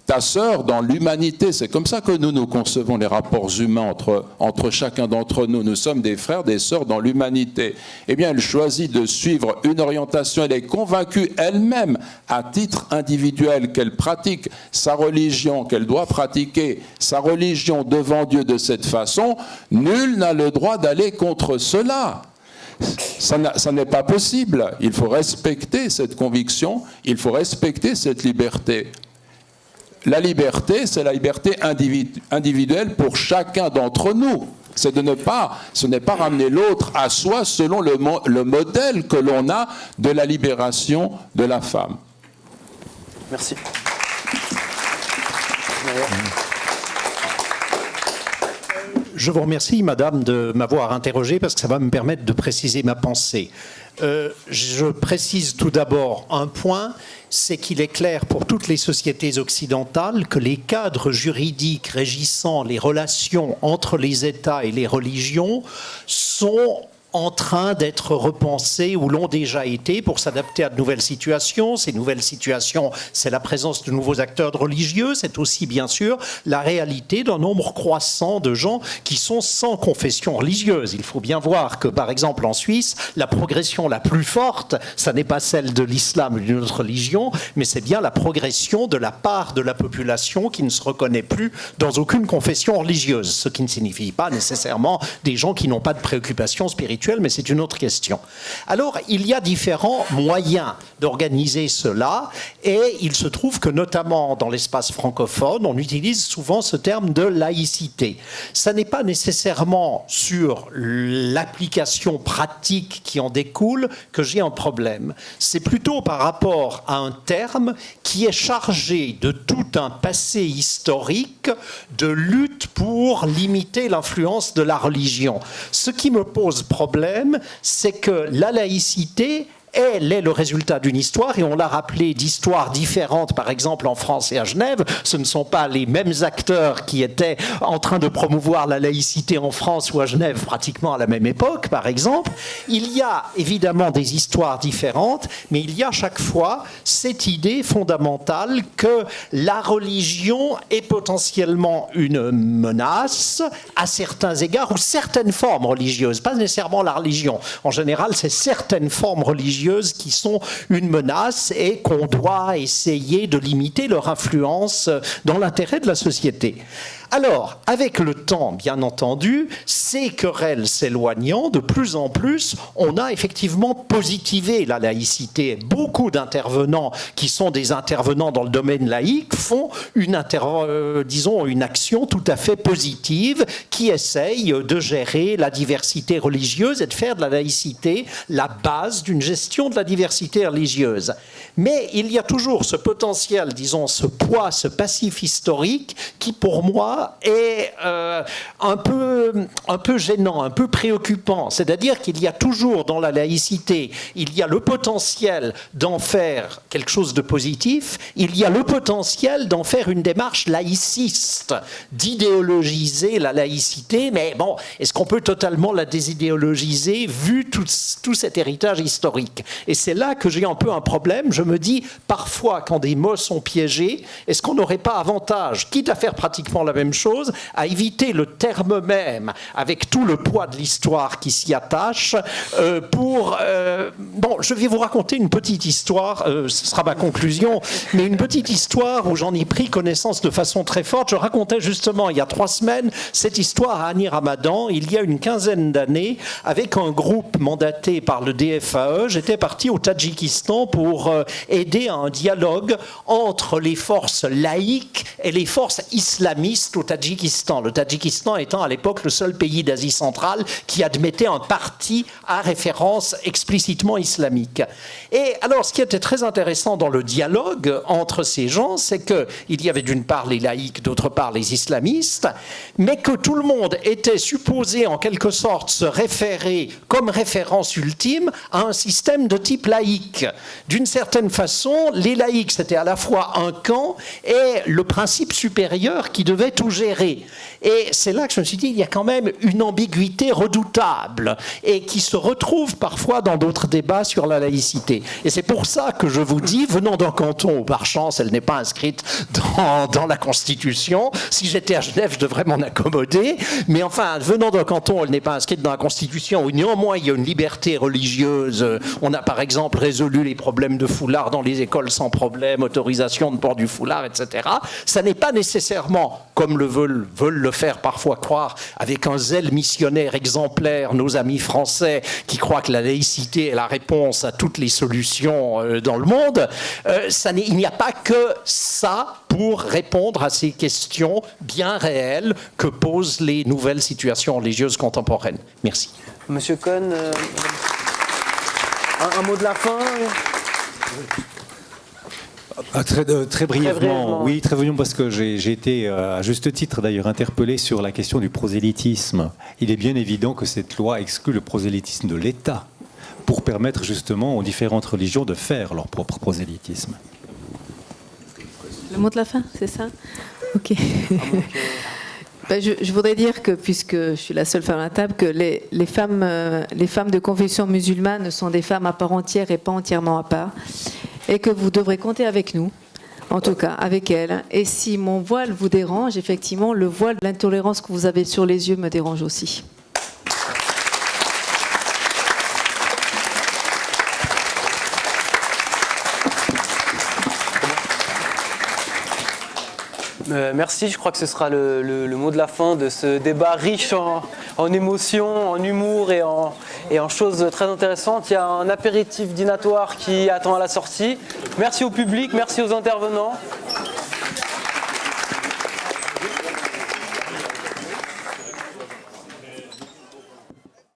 Speaker 4: ta sœur, dans l'humanité, c'est comme ça que nous concevons les rapports humains entre chacun d'entre nous. Nous sommes des frères, des sœurs dans l'humanité. Eh bien, elle choisit de suivre une orientation. Elle est convaincue elle-même, à titre individuel, qu'elle pratique sa religion, qu'elle doit pratiquer sa religion devant Dieu de cette façon. Nul n'a le droit d'aller contre cela. Ça n'est pas possible. Il faut respecter cette conviction, il faut respecter cette liberté. La liberté, c'est la liberté individuelle pour chacun d'entre nous. Ce n'est pas ramener l'autre à soi selon le modèle que l'on a de la libération de la femme.
Speaker 3: Merci.
Speaker 7: Je vous remercie, madame, de m'avoir interrogé parce que ça va me permettre de préciser ma pensée. Je précise tout d'abord un point, c'est qu'il est clair pour toutes les sociétés occidentales que les cadres juridiques régissant les relations entre les États et les religions sont en train d'être repensés ou l'ont déjà été pour s'adapter à de nouvelles situations. Ces nouvelles situations, c'est la présence de nouveaux acteurs religieux, c'est aussi bien sûr la réalité d'un nombre croissant de gens qui sont sans confession religieuse. Il faut bien voir que, par exemple, en Suisse, la progression la plus forte, ça n'est pas celle de l'islam ou d'une autre religion, mais c'est bien la progression de la part de la population qui ne se reconnaît plus dans aucune confession religieuse, ce qui ne signifie pas nécessairement des gens qui n'ont pas de préoccupation spirituelle, mais c'est une autre question. Alors, il y a différents moyens d'organiser cela, et il se trouve que, notamment dans l'espace francophone, on utilise souvent ce terme de laïcité. Ça n'est pas nécessairement sur l'application pratique qui en découle que j'ai un problème. C'est plutôt par rapport à un terme qui est chargé de tout un passé historique de lutte pour limiter l'influence de la religion. Ce qui me pose problème, c'est que la laïcité, elle est le résultat d'une histoire, et on l'a rappelé, d'histoires différentes, par exemple en France et à Genève. Ce ne sont pas les mêmes acteurs qui étaient en train de promouvoir la laïcité en France ou à Genève pratiquement à la même époque, par exemple. Il y a évidemment des histoires différentes, mais il y a chaque fois cette idée fondamentale que la religion est potentiellement une menace à certains égards, ou certaines formes religieuses, pas nécessairement la religion. En général, c'est certaines formes religieuses qui sont une menace et qu'on doit essayer de limiter leur influence dans l'intérêt de la société. Alors, avec le temps, bien entendu, ces querelles s'éloignant, de plus en plus, on a effectivement positivé la laïcité. Beaucoup d'intervenants qui sont des intervenants dans le domaine laïque font une action tout à fait positive qui essaye de gérer la diversité religieuse et de faire de la laïcité la base d'une gestion de la diversité religieuse. Mais il y a toujours ce potentiel, disons, ce poids, ce passif historique qui, pour moi, est un peu gênant, un peu préoccupant. C'est-à-dire qu'il y a toujours dans la laïcité, il y a le potentiel d'en faire quelque chose de positif, il y a le potentiel d'en faire une démarche laïciste, d'idéologiser la laïcité, mais bon, est-ce qu'on peut totalement la désidéologiser vu tout cet héritage historique? Et c'est là que j'ai un peu un problème. Je me dis, parfois, quand des mots sont piégés, est-ce qu'on n'aurait pas avantage, quitte à faire pratiquement la même même chose, à éviter le terme même, avec tout le poids de l'histoire qui s'y attache, Bon, je vais vous raconter une petite histoire, ce sera ma conclusion, mais une petite histoire où j'en ai pris connaissance de façon très forte. Je racontais justement il y a 3 semaines cette histoire à Annie Ramadan, il y a une quinzaine d'années, avec un groupe mandaté par le DFAE. J'étais parti au Tadjikistan pour aider à un dialogue entre les forces laïques et les forces islamistes au Tadjikistan. Le Tadjikistan étant à l'époque le seul pays d'Asie centrale qui admettait un parti à référence explicitement islamique. Et alors, ce qui était très intéressant dans le dialogue entre ces gens, c'est qu'il y avait d'une part les laïcs, d'autre part les islamistes, mais que tout le monde était supposé en quelque sorte se référer comme référence ultime à un système de type laïque. D'une certaine façon, les laïcs, c'était à la fois un camp et le principe supérieur qui devait tout gérer. Et c'est là que je me suis dit, il y a quand même une ambiguïté redoutable et qui se retrouve parfois dans d'autres débats sur la laïcité. Et c'est pour ça que je vous dis, venant d'un canton où par chance elle n'est pas inscrite dans la Constitution, si j'étais à Genève je devrais m'en accommoder, mais enfin venant d'un canton où elle n'est pas inscrite dans la Constitution, où néanmoins il y a une liberté religieuse, on a par exemple résolu les problèmes de foulard dans les écoles sans problème, autorisation de port du foulard, etc. Ça n'est pas nécessairement, comme le veulent le faire parfois croire, avec un zèle missionnaire exemplaire, nos amis français qui croient que la laïcité est la réponse à toutes les solutions dans le monde. Il n'y a pas que ça pour répondre à ces questions bien réelles que posent les nouvelles situations religieuses contemporaines. Merci.
Speaker 3: Monsieur Cohn, un mot de la fin.
Speaker 8: Très brièvement, oui, très brièvement, parce que j'ai été, à juste titre d'ailleurs, interpellé sur la question du prosélytisme. Il est bien évident que cette loi exclut le prosélytisme de l'État pour permettre justement aux différentes religions de faire leur propre prosélytisme.
Speaker 9: Le mot de la fin, c'est ça ? Ok. Ben, je voudrais dire que, puisque je suis la seule femme à la table, que les femmes de confession musulmane sont des femmes à part entière et pas entièrement à part, et que vous devrez compter avec nous, en tout cas avec elles. Et si mon voile vous dérange, effectivement, le voile de l'intolérance que vous avez sur les yeux me dérange aussi.
Speaker 3: Merci, je crois que ce sera le mot de la fin de ce débat riche en émotions, en humour et en choses très intéressantes. Il y a un apéritif dînatoire qui attend à la sortie. Merci au public, merci aux intervenants.